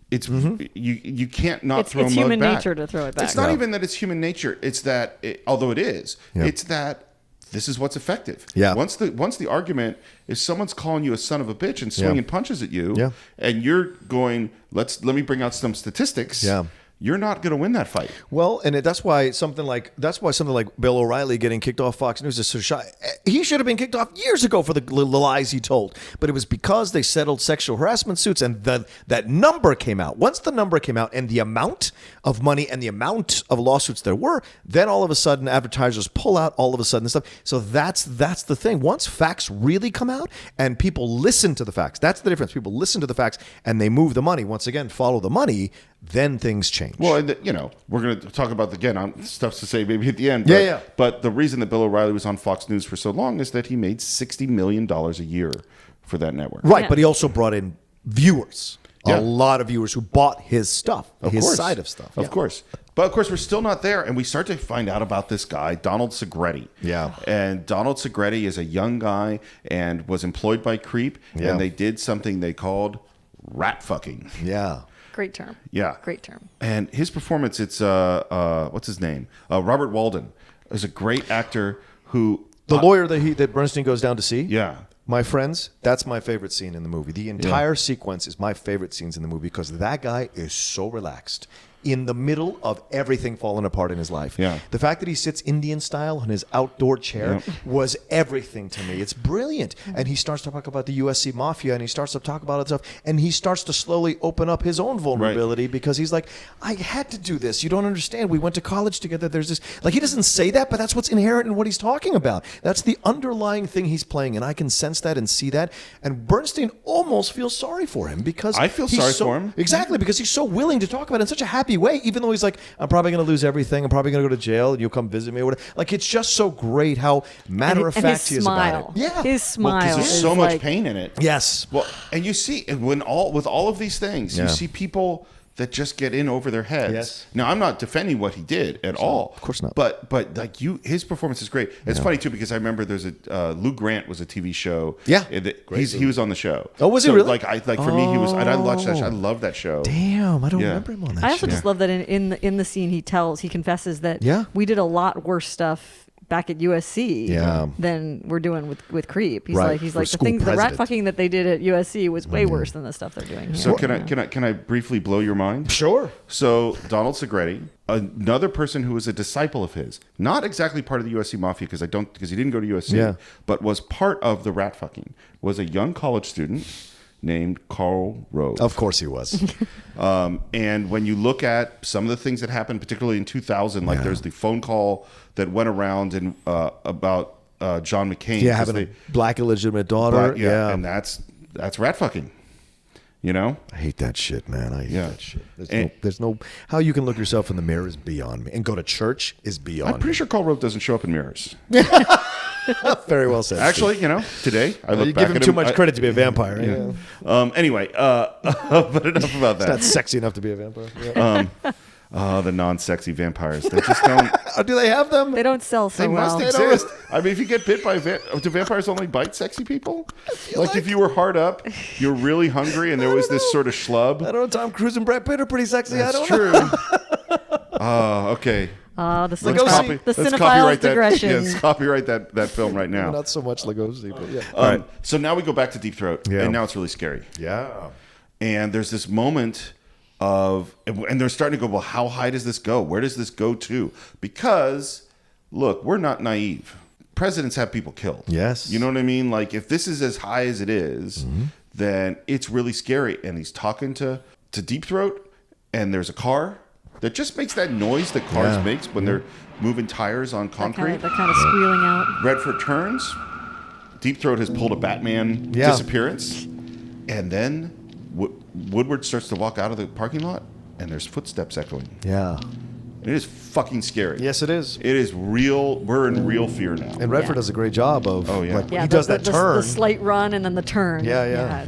it's you can't not throw mud back. It's human nature to throw it back. It's not even that it's human nature. It's that, although it is, it's that this is what's effective. Yeah. Once the argument, if someone's calling you a son of a bitch and swinging punches at you, and you're going, let me bring out some statistics. Yeah. You're not going to win that fight. Well, and that's why something like Bill O'Reilly getting kicked off Fox News is so shot. He should have been kicked off years ago for the lies he told. But it was because they settled sexual harassment suits, and that number came out. Once the number came out, and the amount of money and the amount of lawsuits there were, then all of a sudden advertisers pull out all of a sudden stuff. So that's the thing. Once facts really come out and people listen to the facts, that's the difference. People listen to the facts and they move the money. Once again, follow the money. Then things change. Well, and we're going to talk about stuff to say maybe at the end. But the reason that Bill O'Reilly was on Fox News for so long is that he made $60 million a year for that network. Right, but he also brought in viewers. A lot of viewers who bought his stuff, side of stuff. Of course. But of course, we're still not there. And we start to find out about this guy, Donald Segretti. Yeah. And Donald Segretti is a young guy and was employed by Creep. Yeah. And they did something they called ratfucking. Yeah. Great term. Yeah. Great term. And his performance, it's, what's his name? Robert Walden is a great actor who... The lawyer that Bernstein goes down to see? Yeah. My friends, that's my favorite scene in the movie. The entire sequence is my favorite scenes in the movie because that guy is so relaxed in the middle of everything falling apart in his life. Yeah. The fact that he sits Indian style in his outdoor chair was everything to me. It's brilliant. And he starts to talk about the USC Mafia, and he starts to talk about it stuff, and he starts to slowly open up his own vulnerability because he's like, I had to do this. You don't understand. We went to college together. There's this, like, he doesn't say that, but that's what's inherent in what he's talking about. That's the underlying thing he's playing, and I can sense that and see that. And Bernstein almost feels sorry for him because I feel sorry for him. Exactly, because he's so willing to talk about it in such a happy way, even though he's like, I'm probably going to lose everything. I'm probably going to go to jail, and you'll come visit me or whatever. Like, it's just so great how matter of fact he is about it. Yeah, his smile. Because there's so much pain in it. Yes. Well, and you see with all of these things, you see people that just get in over their heads. Yes. Now, I'm not defending what he did at all. Of course not. But like his performance is great. It's funny too because I remember there's a Lou Grant was a TV show. Yeah. He was on the show. Oh, was he really? For me, he was. I watched that show. I love that show. Damn, I don't remember him on that show. I also just love that in the scene he confesses that we did a lot worse stuff back at USC than we're doing with Creep. He's like the rat fucking that they did at USC was way worse than the stuff they're doing here. So can I briefly blow your mind? Sure. So Donald Segretti, another person who was a disciple of his, not exactly part of the USC Mafia because he didn't go to USC, but was part of the rat fucking, was a young college student named Karl Rove. Of course he was. And when you look at some of the things that happened, particularly in 2000, like there's the phone call that went around about John McCain. Yeah, having a black illegitimate daughter. And that's rat fucking. You know? I hate that shit, man. I hate that shit. There's no how you can look yourself in the mirror is beyond me. And go to church is beyond I'm pretty sure Karl Rove doesn't show up in mirrors. Very well said. Actually, today I look you back give him at too much credit to be a vampire. Anyway, but enough about that. It's not sexy enough to be a vampire. The non-sexy vampires. They just don't. Do they have them? They don't sell so They well. must exist. I mean, if you get bit by do vampires only bite sexy people? Like if you were hard up, you're really hungry, and there was this sort of schlub. I don't know. Tom Cruise and Brad Pitt are pretty sexy. That's I don't know. Okay. The Let's Cine-Files digression. Let's copyright that film right now. Not so much Lugosi, but yeah. All right. So now we go back to Deep Throat, and now it's really scary. Yeah. And there's this moment and they're starting to go, well, how high does this go? Where does this go to? Because, look, we're not naive. Presidents have people killed. Yes. You know what I mean? Like, if this is as high as it is, then it's really scary. And he's talking to Deep Throat, and there's a car that just makes that noise that cars makes when they're moving tires on concrete. That kind of squealing out. Redford turns. Deep Throat has pulled a Batman disappearance. And then Woodward starts to walk out of the parking lot, and there's footsteps echoing. Yeah. It is fucking scary. Yes, it is. It is real. We're in real fear now. And Redford does a great job of. Oh, yeah. He does that turn. The slight run and then the turn. Yeah.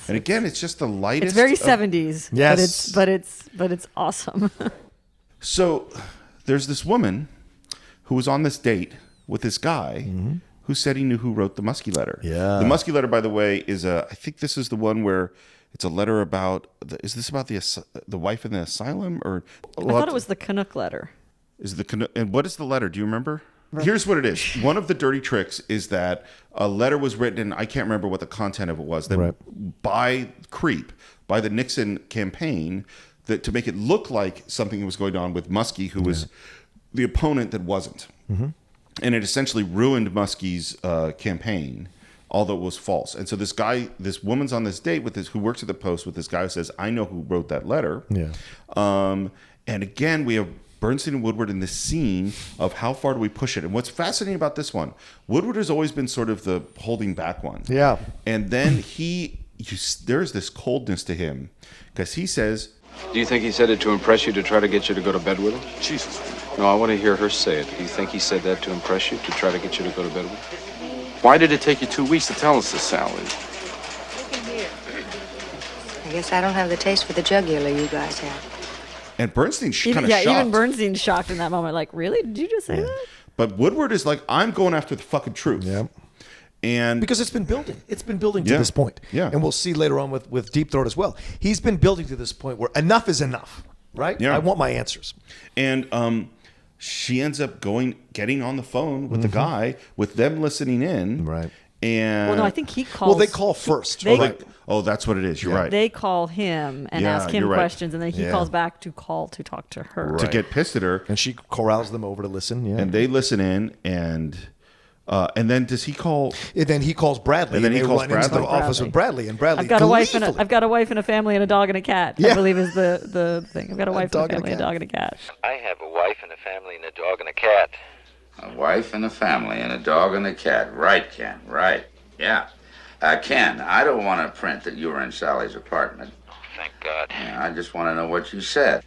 And again, it's just the lightest. It's very 70s. Yes. But it's awesome. So there's this woman who was on this date with this guy who said he knew who wrote the Muskie letter. Yeah. The Muskie letter, by the way, is I think this is the one where it's a letter about. Is this about the wife in the asylum or? I thought it was the Canuck letter. Is the Canuck? And what is the letter? Do you remember? Here's what it is. One of the dirty tricks is that a letter was written, and I can't remember what the content of it was, that by the Nixon campaign, that to make it look like something was going on with Muskie, who was the opponent that wasn't. And it essentially ruined Muskie's campaign, although it was false. And so this woman's on this date with who works at the Post with this guy who says, I know who wrote that letter. Yeah. And again, we have Bernstein and Woodward in this scene of how far do we push it. And what's fascinating about this one, Woodward has always been sort of the holding back one. Yeah. And then there's this coldness to him because he says, Do you think he said it to impress you, to try to get you to go to bed with him? Jesus. No, I want to hear her say it. Do you think he said that to impress you, to try to get you to go to bed with him? Why did it take you 2 weeks to tell us this, Sally? I guess I don't have the taste for the jugular you guys have. and Bernstein's kind of Yeah, shocked. even Bernstein's shocked in that moment. Like, really? Did you just say that? But Woodward is like, I'm going after the fucking truth. Yeah. And because it's been building. It's been building to this point. Yeah. And we'll see later on with Deep Throat as well. He's been building to this point where enough is enough, right? Yeah. I want my answers. And she ends up getting on the phone with the guy, with them listening in. Right. And Well, no, I think he calls. Well, they call first. Oh, that's what it is. You're right. They call him and ask him you're right. questions, and then he calls back to talk to her. To get pissed at her. And she corrals them over to listen. Yeah. And they listen in, and then does he call? And then he calls Bradley. And then he they calls run into the Bradley. office with Bradley, and Bradley. I've got a wife and a family and a dog and a cat. I believe is the thing. I've got a wife and a family, a dog and a cat. I have a wife and a family and a dog and a cat. A wife and a family and a dog and a cat. Right, Ken, right. Yeah. Ken, I don't want to print that you were in Sally's apartment. Thank God. Yeah, I just want to know what you said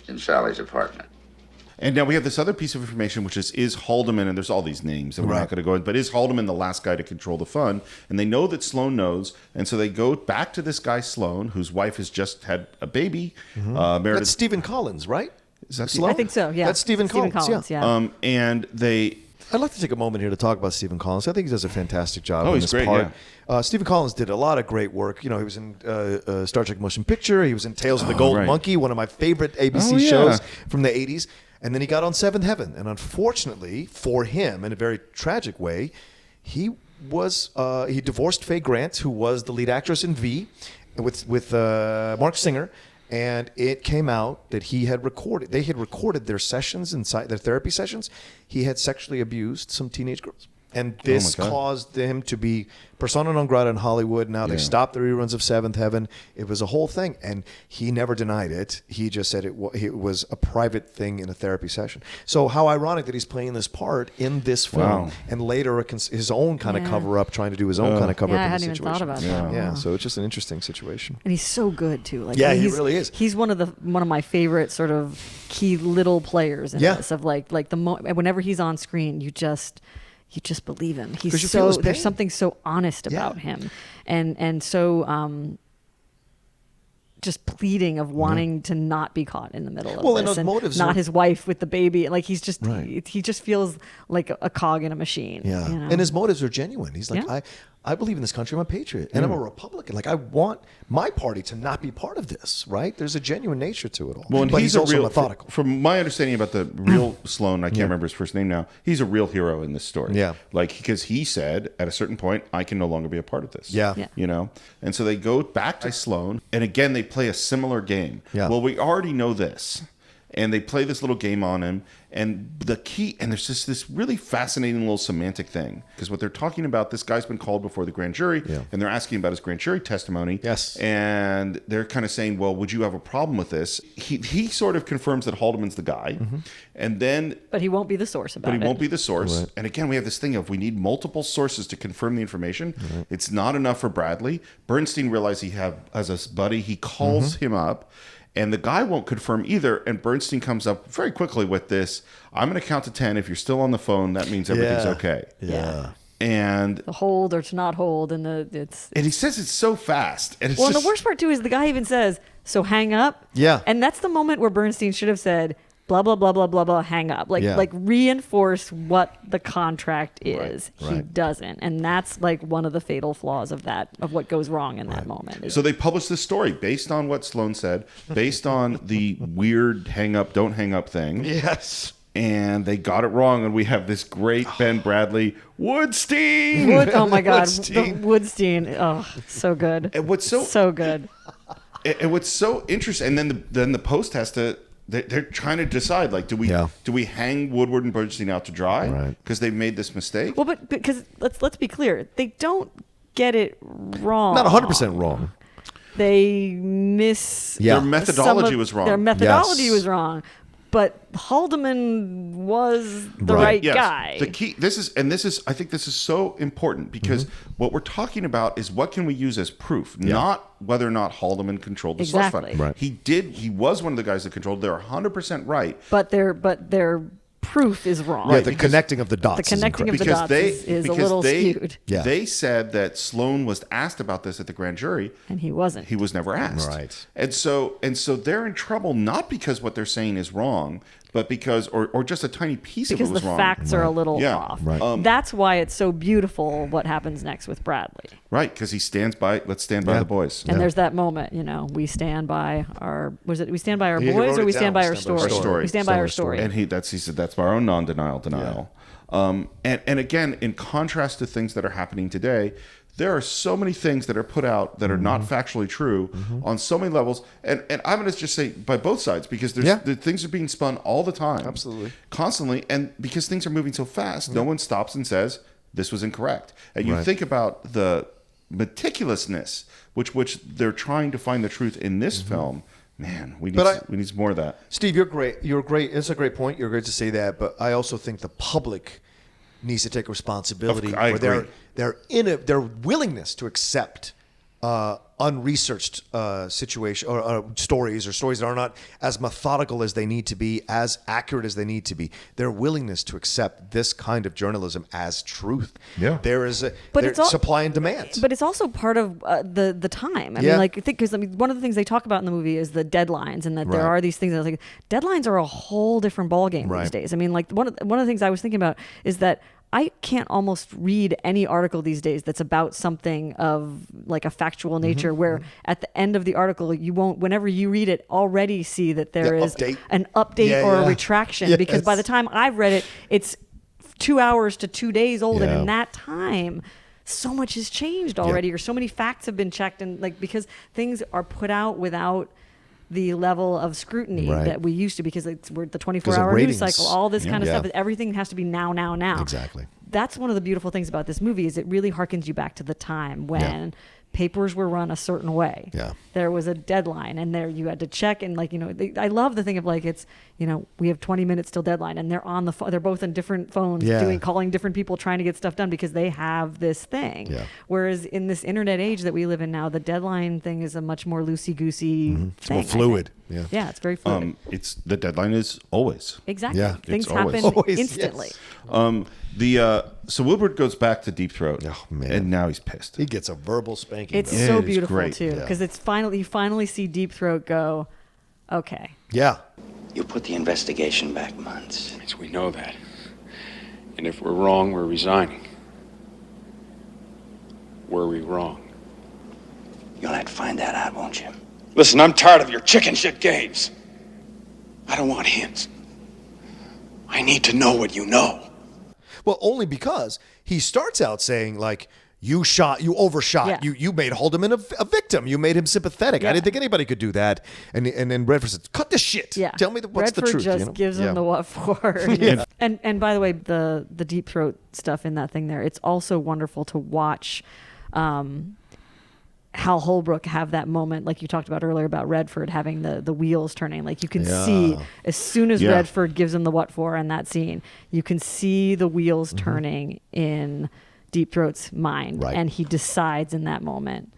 in Sally's apartment. And now we have this other piece of information, which is Haldeman, and there's all these names, and we're not going to go in, but is Haldeman the last guy to control the fund? And they know that Sloan knows, and so they go back to this guy Sloan, whose wife has just had a baby. Meredith. That's Stephen Collins, right? Is that I think so. Yeah, That's Stephen Collins. Yeah. And they. I'd like to take a moment here to talk about Stephen Collins. I think he does a fantastic job. Oh, in he's this great, part. Stephen Collins did a lot of great work. You know, he was in Star Trek Motion Picture. He was in Tales of the Golden Monkey, one of my favorite ABC shows from the 80s. And then he got on Seventh Heaven. And unfortunately for him, in a very tragic way, he divorced Faye Grant, who was the lead actress in V, with Mark Singer. And it came out that they had recorded their sessions, their therapy sessions. He had sexually abused some teenage girls. And this caused him to be persona non grata in Hollywood. Now they stopped the reruns of Seventh Heaven. It was a whole thing. And he never denied it. He just said it was a private thing in a therapy session. So how ironic that he's playing this part in this film. And later his own kind of cover-up, trying to do his own kind of cover-up in the situation. I hadn't even thought about that. Yeah, so it's just an interesting situation. And he's so good, too. Like, he really is. He's one of my favorite sort of key little players in this. Of whenever he's on screen, you just believe him. He's there's something so honest about him, and so just pleading of wanting to not be caught in the middle of this, and motives not his wife with the baby. Like he just feels like a cog in a machine. Yeah, you know? And his motives are genuine. He's like, I believe in this country. I'm a patriot, and I'm a Republican. Like I want my party to not be part of this. Right? There's a genuine nature to it all. Well, and but he's also methodical. From my understanding about the real Sloan, I can't remember his first name now. He's a real hero in this story. Yeah, because he said at a certain point, I can no longer be a part of this. Yeah. You know, and so they go back to Sloan, and again they play a similar game. Yeah. Well, we already know this. And they play this little game on him. And the key, and there's just this really fascinating little semantic thing. Because what they're talking about, this guy's been called before the grand jury, and they're asking about his grand jury testimony. Yes. And they're kind of saying, well, would you have a problem with this? He sort of confirms that Haldeman's the guy. And then... But he won't be the source about it. But he won't be the source. Right. And again, we have this thing of we need multiple sources to confirm the information. It's not enough for Bradley. Bernstein realized he had as a buddy. He calls him up. And the guy won't confirm either. And Bernstein comes up very quickly with this. I'm going to count to 10. If you're still on the phone, that means everything's okay. Yeah. And the hold or to not hold, and and he says it's so fast. And it's and the worst part too is the guy even says, "So hang up." Yeah. And that's the moment where Bernstein should have said, "Blah blah blah blah blah blah, hang up." Like reinforce what the contract is. Right. He doesn't, and that's like one of the fatal flaws of what goes wrong in that moment. So they published this story based on what Sloan said, based on the weird hang up, don't hang up thing. Yes. And they got it wrong, and we have this great Ben Bradley Woodstein. Oh my God, Woodstein. Woodstein! Oh, so good. And what's so good. And what's so interesting, and then the Post has to. They're trying to decide, like, do we hang Woodward and Bernstein out to dry because they've made this mistake? Well, but because let's be clear, they don't get it wrong. Not 100% wrong. They miss. Their methodology was wrong. Their methodology was wrong. But Haldeman was the right guy. The key, this is, I think this is so important because what we're talking about is what can we use as proof, not whether or not Haldeman controlled the slush fund. Right. He was one of the guys that controlled. They're 100% right. But their proof is wrong. Yeah, the connecting of the dots. The connecting of the dots is a little skewed. They said that Sloan was asked about this at the grand jury, and he wasn't. He was never asked. Right. And so they're in trouble not because what they're saying is wrong, but because or just a tiny piece of it was wrong. Because the facts are a little off. Right. That's why it's so beautiful what happens next with Bradley. Right, because he stands by. Let's stand by the boys. And there's that moment, we stand by our. Was it we stand by our He boys wrote or it we down. stand by our Stand by our story? story. We stand by our story. And he said that's our own denial. And again, in contrast to things that are happening today, there are so many things that are put out that are not factually true on so many levels. And I'm going to just say by both sides, because the things are being spun all the time. Absolutely. Constantly. And because things are moving so fast, no one stops and says, this was incorrect. And you think about the meticulousness which they're trying to find the truth in this film. Man, we need more of that. Steve, you're great. You're great. It's a great point. You're great to say that, but I also think the public needs to take responsibility for their willingness to accept unresearched situation or stories that are not as methodical as they need to be, as accurate as they need to be. Their willingness to accept this kind of journalism as truth. Yeah, there is supply and demand. But it's also part of the time. I mean, because one of the things they talk about in the movie is the deadlines, and that there are these things that like deadlines are a whole different ballgame these days. I mean, like one of the things I was thinking about is that I can't almost read any article these days that's about something of like a factual nature where at the end of the article you won't, whenever you read it, already see that there is an update or a retraction because by the time I've read it, it's 2 hours to 2 days old, and in that time so much has changed already, or so many facts have been checked, and like because things are put out without the level of scrutiny that we used to, because we're the 24-hour news cycle, all this kind of stuff. Everything has to be now. Exactly. That's one of the beautiful things about this movie is it really harkens you back to the time when papers were run a certain way. Yeah. There was a deadline, and there you had to check, and I love the thing of like it's we have 20 minutes till deadline, and they're on the phone. They're both on different phones calling different people trying to get stuff done because they have this thing. Yeah. Whereas in this internet age that we live in now, the deadline thing is a much more loosey-goosey thing. It's more fluid. Yeah, it's very fluid. The deadline is always. Exactly. Yeah. Things happen instantly. Yes. So Woodward goes back to Deep Throat, and now he's pissed. He gets a verbal spanking. It's so beautiful too, because it's you finally see Deep Throat go, okay. Yeah. You put the investigation back months. Yes, we know that. And if we're wrong, we're resigning. Were we wrong? You'll have to find that out, won't you? Listen, I'm tired of your chicken shit games. I don't want hints. I need to know what you know. Well, only because he starts out saying, like, You overshot. Yeah. You made Haldeman a victim. You made him sympathetic. I didn't think anybody could do that. And then Redford said, "Cut this shit. Yeah. Tell me what's Redford the truth." just gives him the what for. And by the way, the deep throat stuff in that thing there, it's also wonderful to watch Hal Holbrook have that moment, like you talked about earlier about Redford having the wheels turning. Like you can see as soon as Redford gives him the what for in that scene, you can see the wheels turning in Deep Throat's mind, and he decides in that moment,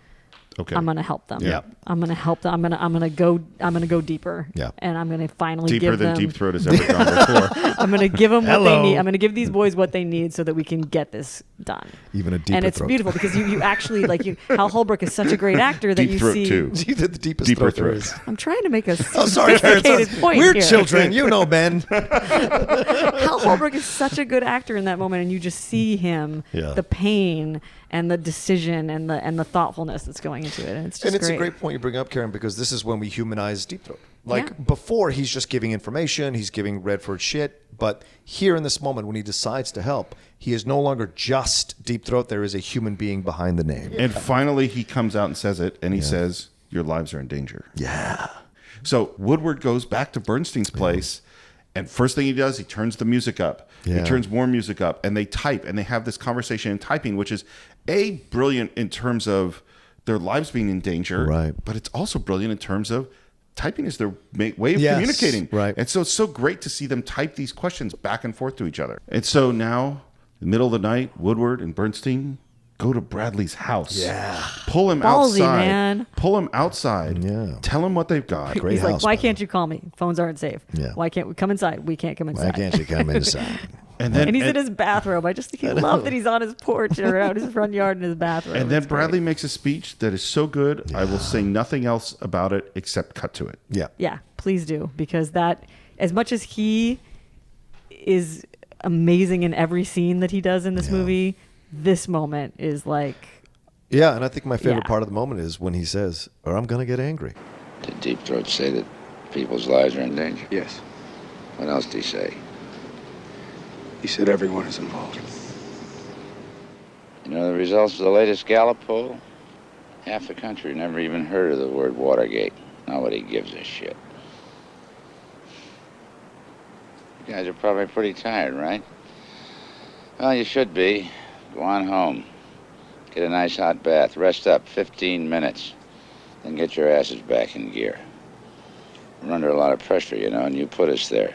okay, I'm going to help them. Yeah. I'm going to help them. I'm going to go deeper. Yeah. And I'm going to finally deeper give them than Deep Throat has ever gone before. I'm going to give them what they need. I'm going to give these boys what they need so that we can get this done. Even a deeper And it's throat. beautiful because you actually Hal Holbrook is such a great actor that Deep you Throat see. too. You did the deepest Deeper throat there throat. is. I'm trying to make a sorry, sophisticated point We're here. children, you know, Ben. Hal Holbrook is such a good actor in that moment, and you just see him, the pain and the decision and the thoughtfulness that's going into it, and it's just a great point you bring up, Karen, because this is when we humanize Deep Throat. Like Yeah. before, he's just giving information, he's giving Redford shit, but here in this moment when he decides to help, he is no longer just Deep Throat. There is a human being behind the name. And finally, he comes out and says it, and he says, "Your lives are in danger." Yeah. So Woodward goes back to Bernstein's place, and first thing he does, he turns the music up. Yeah. He turns more music up, and they type, and they have this conversation in typing, which is brilliant in terms of their lives being in danger, Right. but it's also brilliant in terms of typing is their way of Yes, communicating. right. And so it's so great to see them type these questions back and forth to each other. And so now, in the middle of the night, Woodward and Bernstein go to Bradley's house. Yeah. Pull him Ballsy, outside. man. Pull him outside. Yeah. Tell him what they've got. Great He's house, like, why by can't you call me? Phones aren't safe. Yeah. Why can't we come inside? We can't come inside. Why can't you come inside? And then he's in his bathrobe. I love that he's on his porch or out his front yard in his bathrobe. And then It's great. Bradley makes a speech that is so good, I will say nothing else about it except cut to it. Yeah. Yeah, please do, because that, as much as he is amazing in every scene that he does in this movie, this moment is like... Yeah, and I think my favorite Yeah. part of the moment is when he says, "Or I'm going to get angry." Did Deep Throat say that people's lives are in danger? Yes. What else did he say? He said everyone is involved. You know the results of the latest Gallup poll? Half the country never even heard of the word Watergate. Nobody gives a shit. You guys are probably pretty tired, right? Well, you should be. Go on home. Get a nice hot bath. Rest up 15 minutes. Then get your asses back in gear. We're under a lot of pressure, you know, and you put us there.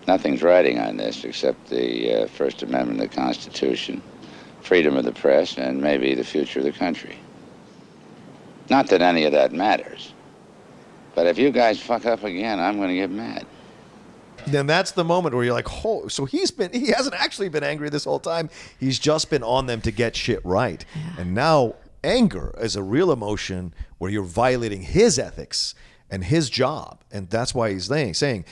Nothing's riding on this except the First Amendment of the Constitution, freedom of the press, and maybe the future of the country. Not that any of that matters. But if you guys fuck up again, I'm going to get mad. Then that's the moment where you're like, "Oh, so he hasn't actually been angry this whole time. He's just been on them to get shit right." And now anger is a real emotion where you're violating his ethics and his job, and that's why he's saying,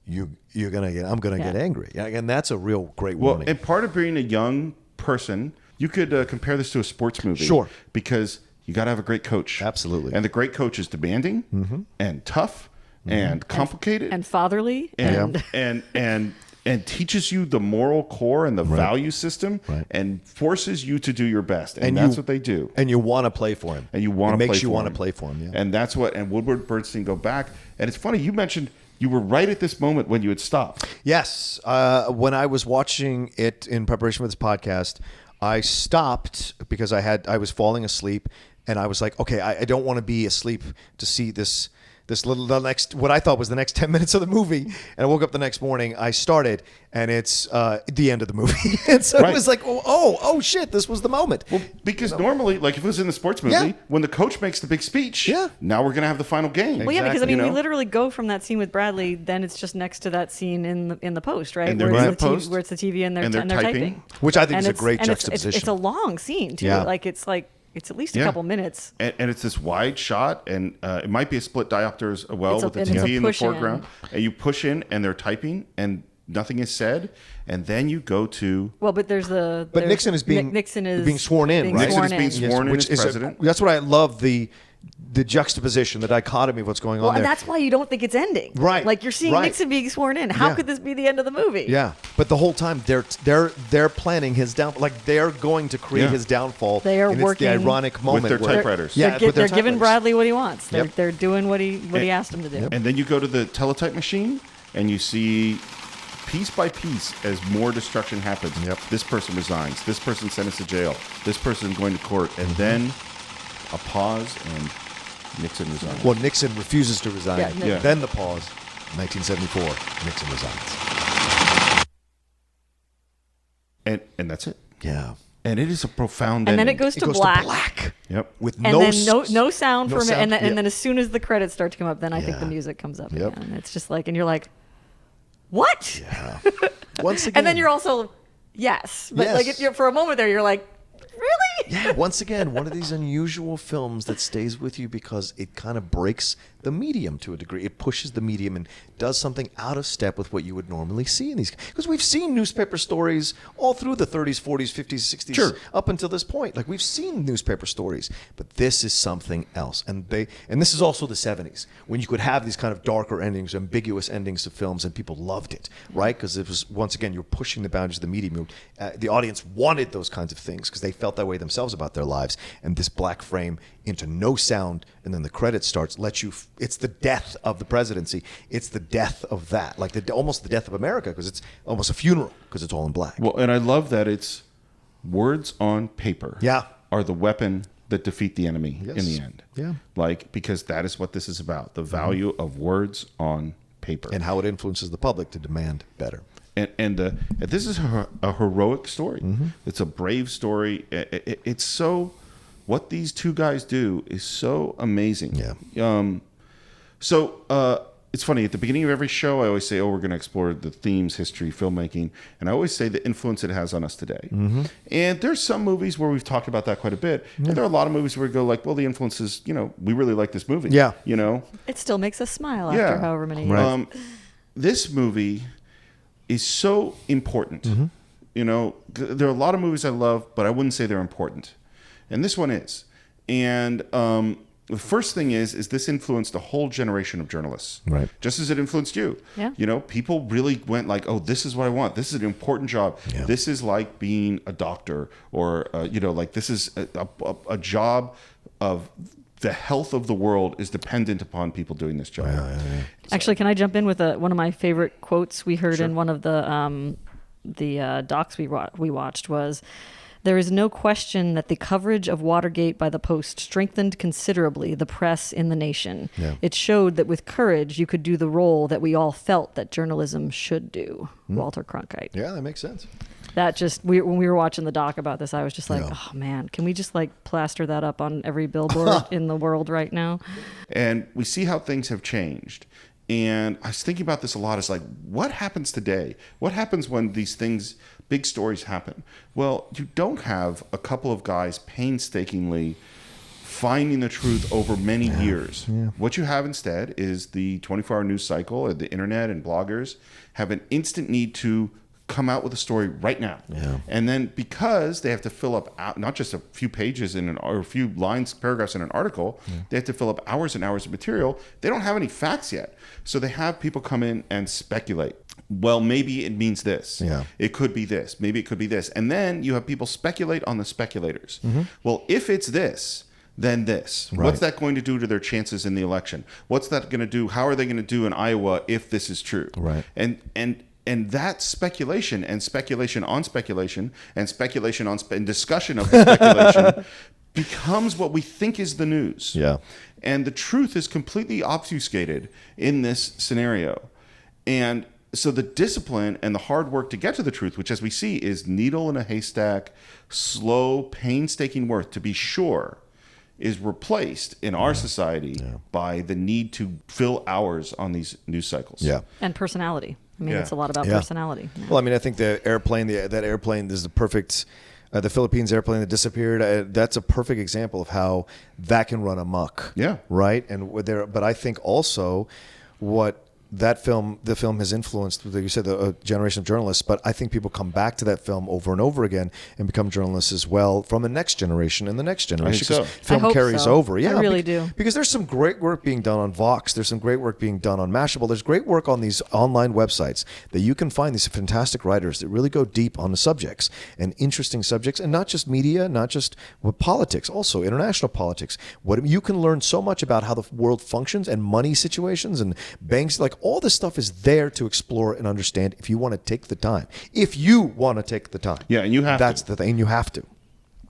I'm gonna get angry. Yeah, and that's a real great Well, warning. and part of being a young person, you could compare this to a sports movie. Sure. Because you got to have a great coach. Absolutely. And the great coach is demanding and tough and complicated and fatherly and teaches you the moral core and the value system and forces you to do your best. And that's what they do. And you want to play for him. And you want to play for him. It makes you want to play for him, yeah. And that's what, and Woodward, Bernstein go back. And it's funny, you mentioned you were right at this moment when you had stopped. Yes. When I was watching it in preparation for this podcast, I stopped because I was falling asleep, and I was like, okay, I don't want to be asleep to see the next, what I thought was the next 10 minutes of the movie. And I woke up the next morning, I started, and it's the end of the movie. And so it was like, oh shit, this was the moment. Well, because normally, like if it was in the sports movie, when the coach makes the big speech, now we're going to have the final game. Well, yeah, because I mean, we literally go from that scene with Bradley, then it's just next to that scene in the post, right? And they're where in the post, where it's the TV and they're typing. Which I think is a it's- great and juxtaposition. It's a long scene too. Yeah. It's at least a couple minutes. And it's this wide shot, and it might be a split diopter as well with the and it's a TV in the push in. foreground. And you push in, and they're typing, and nothing is said. And then you go to... Well, but there's Nixon is being Nixon is being sworn in, right? Nixon is being sworn in as president. That's what I love, the the juxtaposition, the dichotomy of what's going on and there. that's why you don't think it's ending. Right. Like you're seeing Right. Nixon being sworn in. How Yeah. could this be the end of the movie? Yeah, but the whole time they're planning his downfall. Like they're going to create Yeah. his downfall. They are and working It's the ironic moment with their where- typewriters. Yeah, They're, with their they're giving typewriters. Bradley what he wants. Yep. They're doing what he asked him to do. And then you go to the teletype machine and you see piece by piece as more destruction happens. Yep. This person resigns. This person sentenced to jail. This person going to court. And then a pause and Nixon resigns. Well, Nixon refuses to resign. Yeah. Then the pause. 1974, Nixon resigns. And that's it. Yeah. And it is a profound And then ending. it goes to black. Yep. With And no then s- no sound no for a minute. sound. And, then, Yep. and then as soon as the credits start to come up, then I think the Yeah. music comes up Yep. again. It's just like, and you're like, what? Yeah. Once again. And then you're also, yes. But like Yes. if you're, for a moment there, you're like, really? Yeah, once again, one of these unusual films that stays with you because it kind of breaks the medium to a degree. It pushes the medium and does something out of step with what you would normally see in these. Because we've seen newspaper stories all through the 30s, 40s, 50s, 60s, Sure. up until this point. Like we've seen newspaper stories, but this is something else. And this is also the 70s when you could have these kind of darker endings, ambiguous endings to films, and people loved it, right? Because it was, once again, you're pushing the boundaries of the medium. The audience wanted those kinds of things because they felt that way themselves about their lives. And this black frame into no sound, and then the credit starts, lets you. It's the death of the presidency. It's the death of that, like almost the death of America, because it's almost a funeral because it's all in black. Well, and I love that it's words on paper. Yeah. Are the weapon that defeat the enemy in the end. Yeah. Like, because that is what this is about. The value of words on paper. And how it influences the public to demand better. And this is a heroic story. Mm-hmm. It's a brave story. It's so, what these two guys do is so amazing. Yeah. It's funny, at the beginning of every show, I always say, we're going to explore the themes, history, filmmaking. And I always say the influence it has on us today. Mm-hmm. And there's some movies where we've talked about that quite a bit. And there are a lot of movies where we go like, well, the influence is, we really like this movie. Yeah. It still makes us smile after however many years. Right. This movie is so important. Mm-hmm. There are a lot of movies I love, but I wouldn't say they're important. And this one is. And the first thing is this influenced a whole generation of journalists. Right. Just as it influenced you. Yeah. People really went like, oh, this is what I want. This is an important job. Yeah. This is like being a doctor or, like this is a job of the health of the world is dependent upon people doing this job. Yeah. Actually, can I jump in with one of my favorite quotes we heard in one of the docs we watched was, "There is no question that the coverage of Watergate by the Post strengthened considerably the press in the nation. Yeah. It showed that with courage you could do the role that we all felt that journalism should do." Walter Cronkite. Yeah, that makes sense. That just, when we were watching the doc about this, I was just like, Yeah. oh man, can we just like plaster that up on every billboard in the world right now? And we see how things have changed. And I was thinking about this a lot. It's like, what happens today? What happens when these things, big stories happen? Well, you don't have a couple of guys painstakingly finding the truth over many years. Yeah. What you have instead is the 24-hour news cycle, or the internet and bloggers have an instant need to come out with a story right now. Yeah. And then because they have to fill up not just a few pages or a few lines, paragraphs in an article, they have to fill up hours and hours of material. They don't have any facts yet. So they have people come in and speculate. Well, maybe it means this. Yeah. It could be this. Maybe it could be this. And then you have people speculate on the speculators. Mm-hmm. Well, if it's this, then this. Right. What's that going to do to their chances in the election? What's that going to do? How are they going to do in Iowa if this is true? Right. And that speculation and speculation on speculation and speculation on and discussion of the speculation becomes what we think is the news. Yeah. And the truth is completely obfuscated in this scenario. And so the discipline and the hard work to get to the truth, which as we see is needle in a haystack, slow, painstaking work to be sure, is replaced in our society by the need to fill hours on these news cycles. Yeah. And personality. I mean, Yeah. it's a lot about Yeah. personality. Well, I mean, I think the airplane, that airplane is the perfect, the Philippines airplane that disappeared. That's a perfect example of how that can run amok. Yeah. Right. And but I think also what the film has influenced, like you said, a generation of journalists, but I think people come back to that film over and over again and become journalists as well from the next generation and the next generation. so. Film I hope carries so. over. Yeah, I really do. Because there's some great work being done on Vox. There's some great work being done on Mashable. There's great work on these online websites that you can find these fantastic writers that really go deep on the subjects and interesting subjects, and not just media, not just politics, also international politics. What you can learn so much about how the world functions and money situations and banks, like all this stuff is there to explore and understand if you want to take the time. If you want to take the time. Yeah, and you have That's to. the thing. You have to.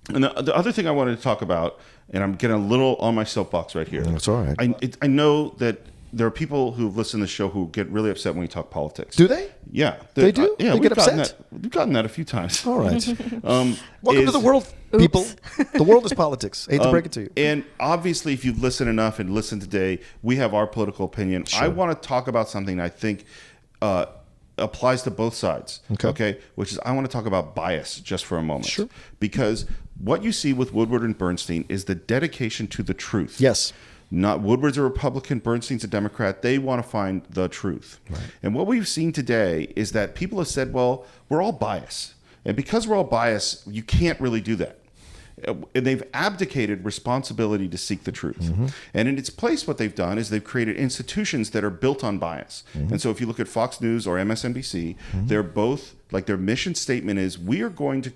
And the other thing I wanted to talk about, and I'm getting a little on my soapbox right here. That's all right. I know that there are people who listen to the show who get really upset when we talk politics. Do they? Yeah. They do? Yeah, They we've get gotten upset? We've gotten that a few times. All right. Welcome to the world, people. The world is politics. Hate to break it to you. And obviously, if you've listened enough and listened today, we have our political opinion. Sure. I want to talk about something I think applies to both sides. Okay. Which is, I want to talk about bias just for a moment. Sure. Because what you see with Woodward and Bernstein is the dedication to the truth. Yes. Not Woodward's a Republican, Bernstein's a Democrat. They want to find the truth. Right. And what we've seen today is that people have said, well, we're all biased. And because we're all biased, you can't really do that. And they've abdicated responsibility to seek the truth. Mm-hmm. And in its place, what they've done is they've created institutions that are built on bias. Mm-hmm. And so if you look at Fox News or MSNBC, they're both, like, their mission statement is, we are going to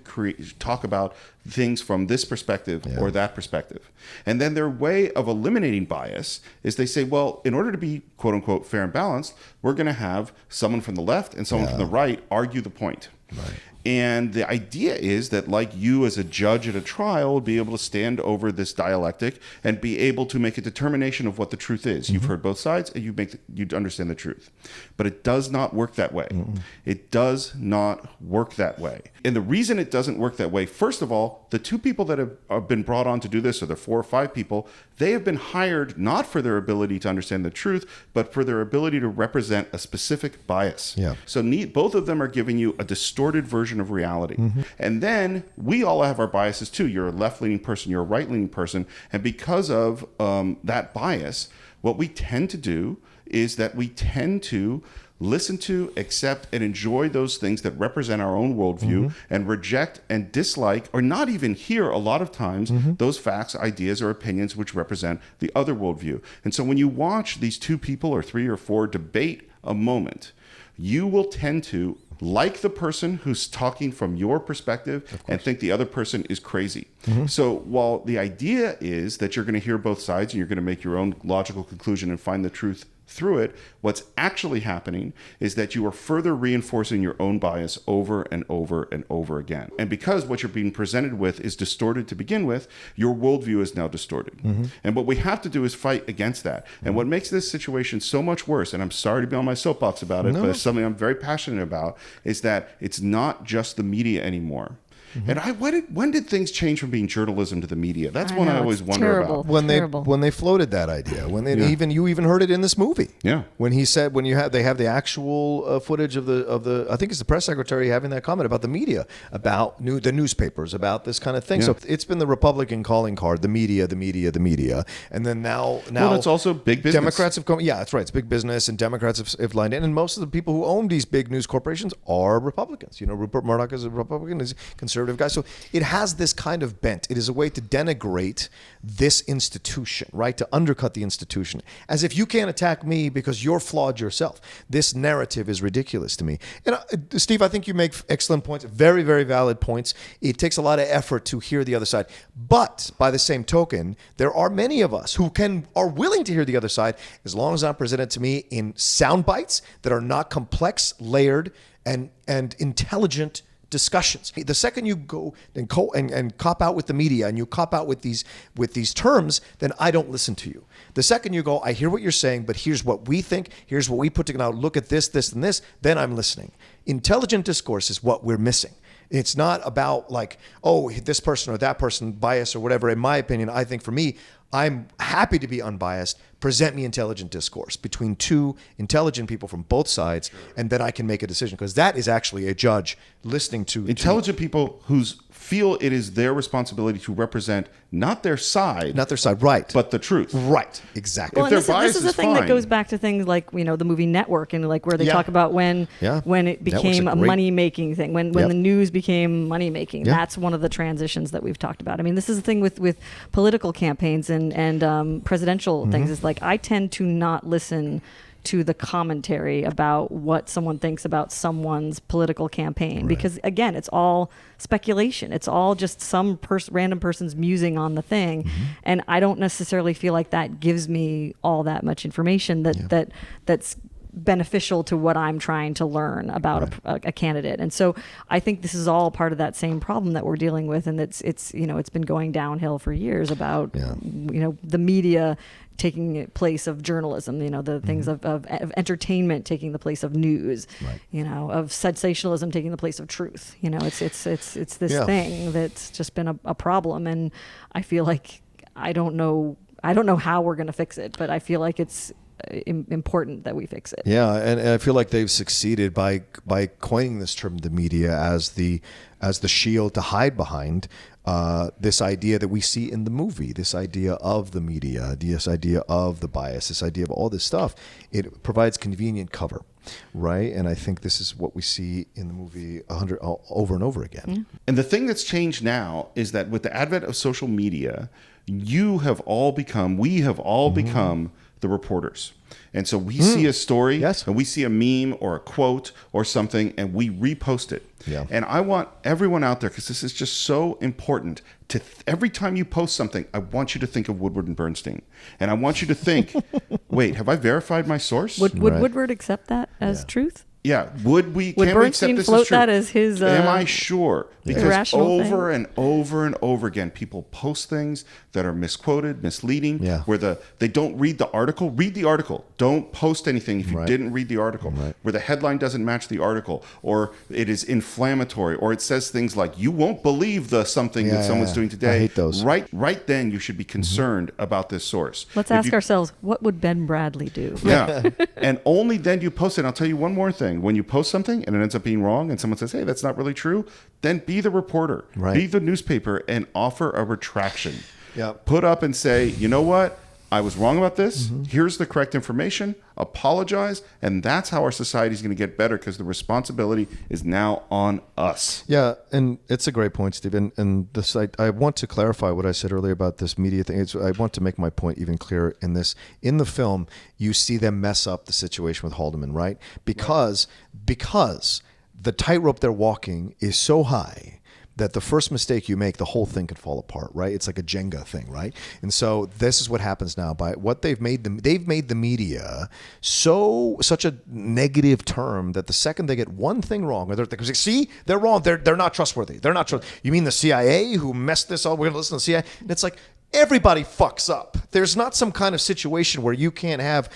talk about things from this perspective or that perspective. And then their way of eliminating bias is they say, well, in order to be, quote unquote, fair and balanced, we're going to have someone from the left and someone from the right argue the point. Right. And the idea is that, like, you as a judge at a trial would be able to stand over this dialectic and be able to make a determination of what the truth is. You've heard both sides, and you understand the truth. But it does not work that way. It does not work that way. And the reason it doesn't work that way, first of all, the two people that have been brought on to do this, or the 4 or 5 people, they have been hired not for their ability to understand the truth, but for their ability to represent a specific bias. Yeah. So both of them are giving you a distorted version of reality. And then we all have our biases too. You're a left-leaning person, you're a right-leaning person. And because of that bias, what we tend to do is that we tend to listen to, accept, and enjoy those things that represent our own worldview and reject and dislike, or not even hear a lot of times, those facts, ideas, or opinions which represent the other worldview. And so when you watch these 2 people or 3 or 4 debate a moment, you will tend to like the person who's talking from your perspective and think the other person is crazy. So while the idea is that you're going to hear both sides and you're going to make your own logical conclusion and find the truth through it, what's actually happening is that you are further reinforcing your own bias over and over and over again. And because what you're being presented with is distorted to begin with, your worldview is now distorted. And what we have to do is fight against that. And what makes this situation so much worse, and I'm sorry to be on my soapbox about it, but it's something I'm very passionate about, is that it's not just the media anymore. And when did things change from being journalism to the media? That's one I always wonder about. When they floated that idea, when they you even heard it in this movie. Yeah. When he said they have the actual footage of the I think it's the press secretary having that comment about the media, about the newspapers, about this kind of thing. Yeah. So it's been the Republican calling card, the media, and then now well, it's also big business. Democrats have come. Yeah, that's right. It's big business, and Democrats have lined in, and most of the people who own these big news corporations are Republicans. You know, Rupert Murdoch is a Republican, is conservative guy. So it has this kind of bent. It is a way to denigrate this institution, right? To undercut the institution, as if you can't attack me because you're flawed yourself. This narrative is ridiculous to me. And Steve, I think you make excellent points, very, very valid points. It takes a lot of effort to hear the other side. But by the same token, there are many of us who are willing to hear the other side, as long as not presented to me in sound bites that are not complex, layered, and intelligent discussions. The second you go and cop out with the media and you cop out with these terms, then I don't listen to you. The second you go, I hear what you're saying, but here's what we think, here's what we put together, look at this, and this, then I'm listening. Intelligent discourse is what we're missing. It's not about like, oh, this person or that person, bias or whatever. In my opinion, I think for me, I'm happy to be unbiased. Present me intelligent discourse between 2 intelligent people from both sides, and then I can make a decision, because that is actually a judge listening to intelligent people whose feel it is their responsibility to represent not their side, right, but the truth, right, exactly. Well, this is the thing that goes back to things like the movie Network, and like where they talk about when it became a money making thing, when the news became money making. That's one of the transitions that we've talked about. I mean, this is the thing with political campaigns and presidential things. Is like I tend to not listen to the commentary about what someone thinks about someone's political campaign, because again, it's all speculation. It's all just some random person's musing on the thing, and I don't necessarily feel like that gives me all that much information that's beneficial to what I'm trying to learn about a candidate. And so I think this is all part of that same problem that we're dealing with, and it's been going downhill for years about the media taking place of journalism, the things of entertainment taking the place of news, of sensationalism taking the place of truth. It's this thing that's just been a problem, and I feel like I don't know how we're going to fix it, but I feel like it's important that we fix it. Yeah, and I feel like they've succeeded by coining this term, the media, as the shield to hide behind this idea that we see in the movie, this idea of the media, this idea of the bias, this idea of all this stuff. It provides convenient cover, right? And I think this is what we see in the movie over and over again. Yeah. And the thing that's changed now is that with the advent of social media, we have all become the reporters. And so we see a story and we see a meme or a quote or something and we repost it. Yeah. And I want everyone out there, because this is just so important, to every time you post something, I want you to think of Woodward and Bernstein. And I want you to think, wait, have I verified my source? Would Woodward accept that as truth? Yeah. Would Bernstein float that as his Am I sure? Because over thing? and over and over again, people post things that are misquoted, misleading, where they don't read the article. Read the article. Don't post anything if you didn't read the article. Where the headline doesn't match the article, or it is inflammatory, or it says things like, you won't believe that someone's doing today. I hate those. Right then, you should be concerned about this source. Let's ask ourselves, what would Ben Bradley do? Yeah. And only then do you post it. And I'll tell you one more thing. When you post something and it ends up being wrong and someone says, hey, that's not really true, then be the reporter, be the newspaper, and offer a retraction. Put up and say, you know what? I was wrong about this. Here's the correct information. Apologize. And that's how our society is going to get better, because the responsibility is now on us. Yeah, and it's a great point, Steve. And this, I want to clarify what I said earlier about this media thing. I want to make my point even clearer in this. In the film, you see them mess up the situation with Haldeman, right? Because the tightrope they're walking is so high that the first mistake you make, the whole thing could fall apart, right? It's like a Jenga thing, right? And so this is what happens now. By what they've made the media such a negative term that the second they get one thing wrong, or they say, see, they're wrong, they're not trustworthy. They're not trustworthy. You mean the CIA who messed this up? We're going to listen to the CIA? And it's like, everybody fucks up. There's not some kind of situation where you can't have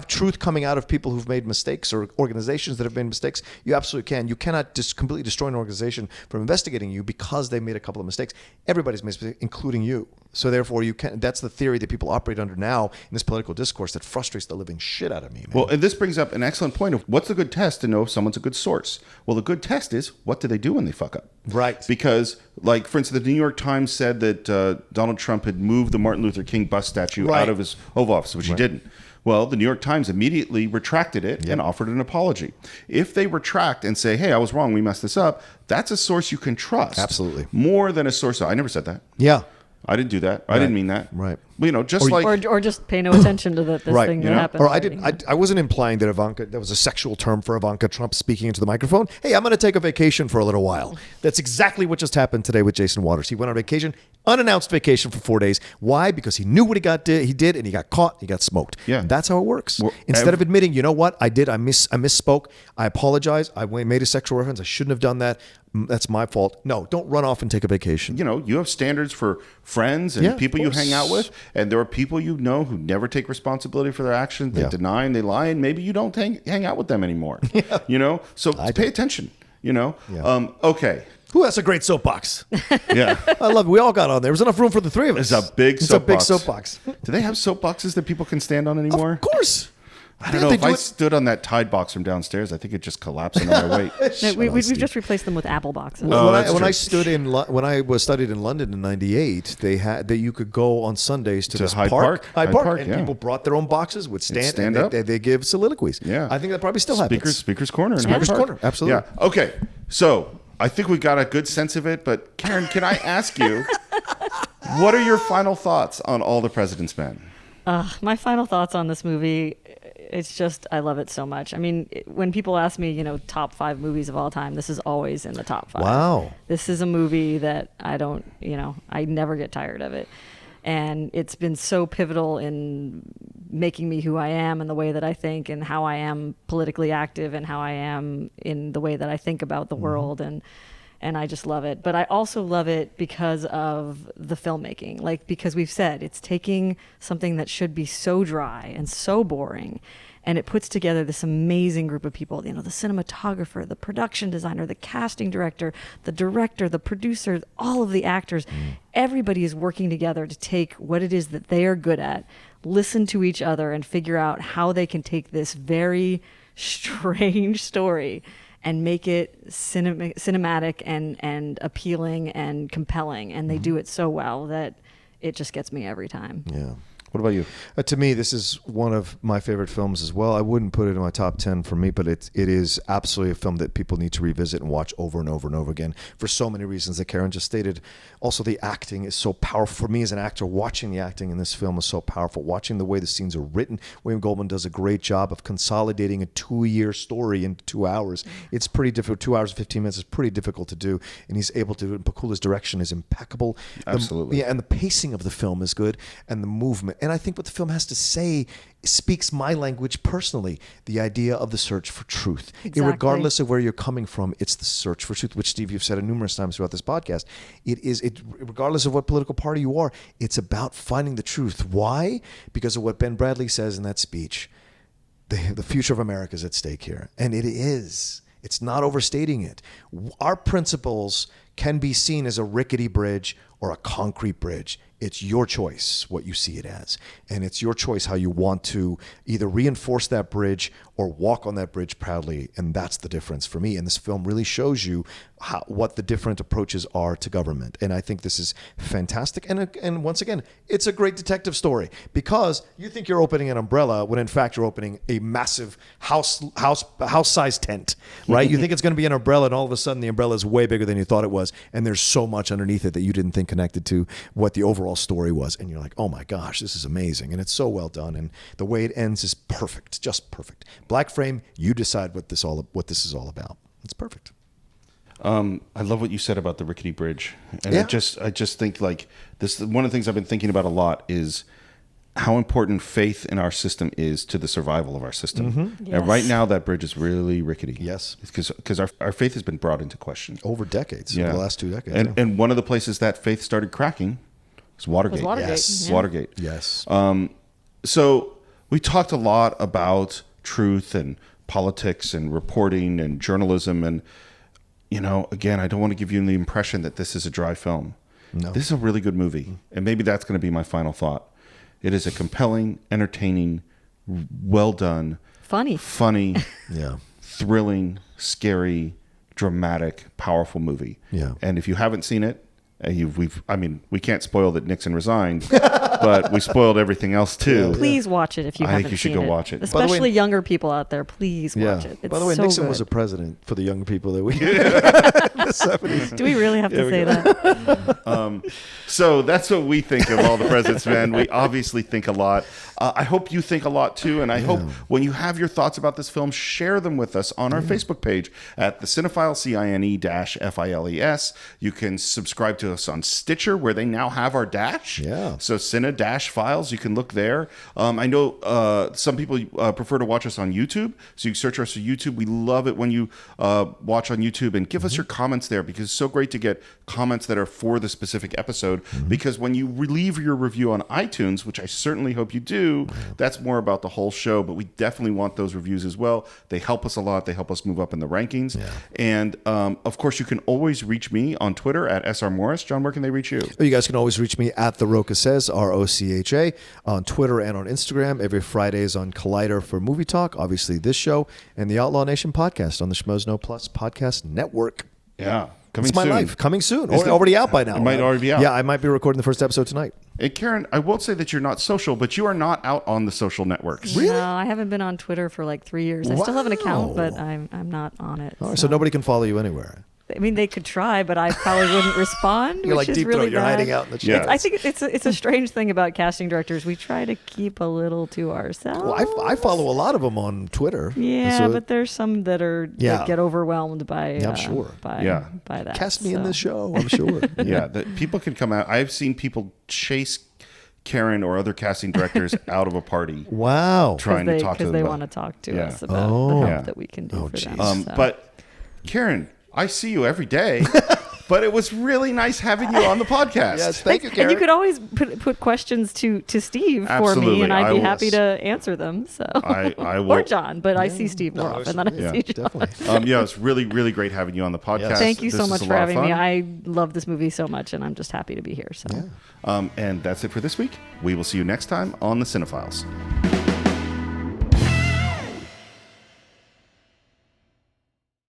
truth coming out of people who've made mistakes, or organizations that have made mistakes. You absolutely can. You cannot just completely destroy an organization from investigating you because they made a couple of mistakes. Everybody's made mistakes, including you. So therefore, you can. That's the theory that people operate under now in this political discourse that frustrates the living shit out of me, man. Well, and this brings up an excellent point of what's a good test to know if someone's a good source. Well, the good test is, what do they do when they fuck up? Right. Because, like, for instance, the New York Times said that Donald Trump had moved the Martin Luther King bust statue out of his Oval Office, which he didn't. Well, the New York Times immediately retracted it and offered an apology. If they retract and say, hey, I was wrong, we messed this up, that's a source you can trust. Absolutely. More than a source. I never said that. Yeah. I didn't do that. I didn't mean that. Right. You know, just or just pay no attention to this thing that happened. Or I wasn't implying that that was a sexual term for Ivanka Trump speaking into the microphone. Hey, I'm going to take a vacation for a little while. That's exactly what just happened today with Jason Waters. He went on vacation, unannounced vacation for 4 days. Why? Because he knew what he did, and he got caught. He got smoked. Yeah, and that's how it works. Instead of admitting, you know what, I misspoke. I apologize. I made a sexual reference. I shouldn't have done that. That's my fault. No, don't run off and take a vacation. You know, you have standards for friends and people you hang out with, and there are people you know who never take responsibility for their actions. They deny and they lie, and maybe you don't hang out with them anymore. You know, so pay attention. You know, okay. Ooh, that's a great soapbox. Yeah, I love it. We all got on there. There's enough room for the three of us. It's a big soapbox. Do they have soapboxes that people can stand on anymore? Of course. I don't know. If I stood on that Tide box from downstairs, I think it'd just collapse under my weight. No, we've just replaced them with Apple boxes. When I studied in London in '98, they had that you could go on Sundays to this Hyde Park, and yeah. people brought their own boxes, would stand stand and up. they give soliloquies. Yeah, I think that probably still happens. Speaker's Corner. Speaker's Corner, absolutely. Yeah. Okay. So I think we got a good sense of it. But Karen, can I ask you, what are your final thoughts on All the President's Men? My final thoughts on this movie. It's just, I love it so much. I mean, when people ask me, top 5 movies of all time, this is always in the top 5. Wow. This is a movie that I don't, I never get tired of it. And it's been so pivotal in making me who I am and the way that I think and how I am politically active and how I am in the way that I think about the world. And I just love it. But I also love it because of the filmmaking. Because we've said, it's taking something that should be so dry and so boring, and it puts together this amazing group of people, the cinematographer, the production designer, the casting director, the producer, all of the actors. Everybody is working together to take what it is that they are good at, listen to each other, and figure out how they can take this very strange story and make it cinematic and appealing and compelling. And they do it so well that it just gets me every time. Yeah. What about you? To me, this is one of my favorite films as well. I wouldn't put it in my top 10 for me, but it is absolutely a film that people need to revisit and watch over and over and over again for so many reasons that Karen just stated. Also, the acting is so powerful. For me as an actor, watching the acting in this film is so powerful. Watching the way the scenes are written. William Goldman does a great job of consolidating a 2-year story into 2 hours. It's pretty difficult. 2 hours and 15 minutes is pretty difficult to do, and he's able to. Pakula's direction is impeccable. Absolutely. And the pacing of the film is good, and the movement. And I think what the film has to say speaks my language personally. The idea of the search for truth. Exactly. Regardless of where you're coming from, it's the search for truth, which, Steve, you've said it numerous times throughout this podcast. Regardless of what political party you are, it's about finding the truth. Why? Because of what Ben Bradley says in that speech. The future of America is at stake here. And it is. It's not overstating it. Our principles can be seen as a rickety bridge or a concrete bridge. It's your choice what you see it as. And it's your choice how you want to either reinforce that bridge or walk on that bridge proudly. And that's the difference for me. And this film really shows you what the different approaches are to government. And I think this is fantastic. And once again, it's a great detective story because you think you're opening an umbrella when in fact you're opening a massive house-sized tent, right? You think it's going to be an umbrella, and all of a sudden the umbrella is way bigger than you thought it was. And there's so much underneath it that you didn't think connected to what the overall story was. And you're like, oh my gosh, this is amazing. And it's so well done. And the way it ends is perfect, just perfect. Black frame, you decide what this is all about. It's perfect. I love what you said about the rickety bridge. And I just think this, one of the things I've been thinking about a lot is how important faith in our system is to the survival of our system. Mm-hmm. Yes. And right now that bridge is really rickety. Yes. Because our faith has been brought into question. Over decades, over the last 2 decades. And one of the places that faith started cracking was Watergate. Yes. Yeah. Watergate. Yes. So we talked a lot about truth and politics and reporting and journalism. And, again, I don't want to give you the impression that this is a dry film. No. This is a really good movie. And maybe that's going to be my final thought. It is a compelling, entertaining, well done, funny, thrilling, scary, dramatic, powerful movie. Yeah. And if you haven't seen it, we can't spoil that Nixon resigned, but we spoiled everything else too. Please watch it if you haven't seen it. I think you should go watch it. Especially younger people out there, please watch it. It's By the way, so Nixon good. was a president for the young people that we in the 70s. Do we really have to say that? So that's what we think of All the President's Men. We obviously think a lot. I hope you think a lot too, and I hope when you have your thoughts about this film, share them with us on our Facebook page at the Cine-Files, CINE-FILES. You can subscribe to us on Stitcher, where they now have our dash. Yeah. So Cine-Files, you can look there. I know some people prefer to watch us on YouTube, so you can search us on YouTube. We love it when you watch on YouTube, and give us your comments there, because it's so great to get comments that are for the specific episode, because when you leave your review on iTunes, which I certainly hope you do, that's more about the whole show, but we definitely want those reviews as well. They help us a lot. They help us move up in the rankings. Yeah. And of course, you can always reach me on Twitter at SR Morris. John, where can they reach you? You guys can always reach me at The Roca Says, ROCA ROCHA, on Twitter and on Instagram. Every Fridays on Collider for Movie Talk. Obviously, this show and the Outlaw Nation podcast on the Schmoes No Plus podcast network. Yeah. Coming It's my soon. life. Coming soon. Is Or it- already out by now. It might already be out. Yeah, I might be recording the first episode tonight. Hey, Karen, I won't say that you're not social, but you are not out on the social networks. No, I haven't been on Twitter for like 3 years. I still have an account, Wow. but I'm not on it. All right, so nobody can follow you anywhere. I mean, they could try, but I probably wouldn't respond. You're which like is Deep really Throat. You're bad. hiding out in the Yeah. chat. I think it's a strange thing about casting directors. We try to keep a little to ourselves. Well, I follow a lot of them on Twitter. Yeah, So- but there's some that are Yeah. that get overwhelmed by. Yeah, I'm sure. By that. Cast me in so. this show, I'm sure. Yeah, that people can come out. I've seen people chase Karen or other casting directors out of a party. Wow. Trying to talk to because them. they about- want to talk to Yeah. us about the help that we can do for them. So. But Karen, I see you every day. But it was really nice having you on the podcast. Yes, thank you, And Karen. you could always put questions to Steve for Absolutely, me, and I'd I be will. happy to answer them. So I will. or John, but I see Steve more often than I see John. Yeah, it's really, really great having you on the podcast. Thank you This so is much a for lot of having me. fun. I love this movie so much, and I'm just happy to be here. So. And that's it for this week. We will see you next time on the Cine-Files.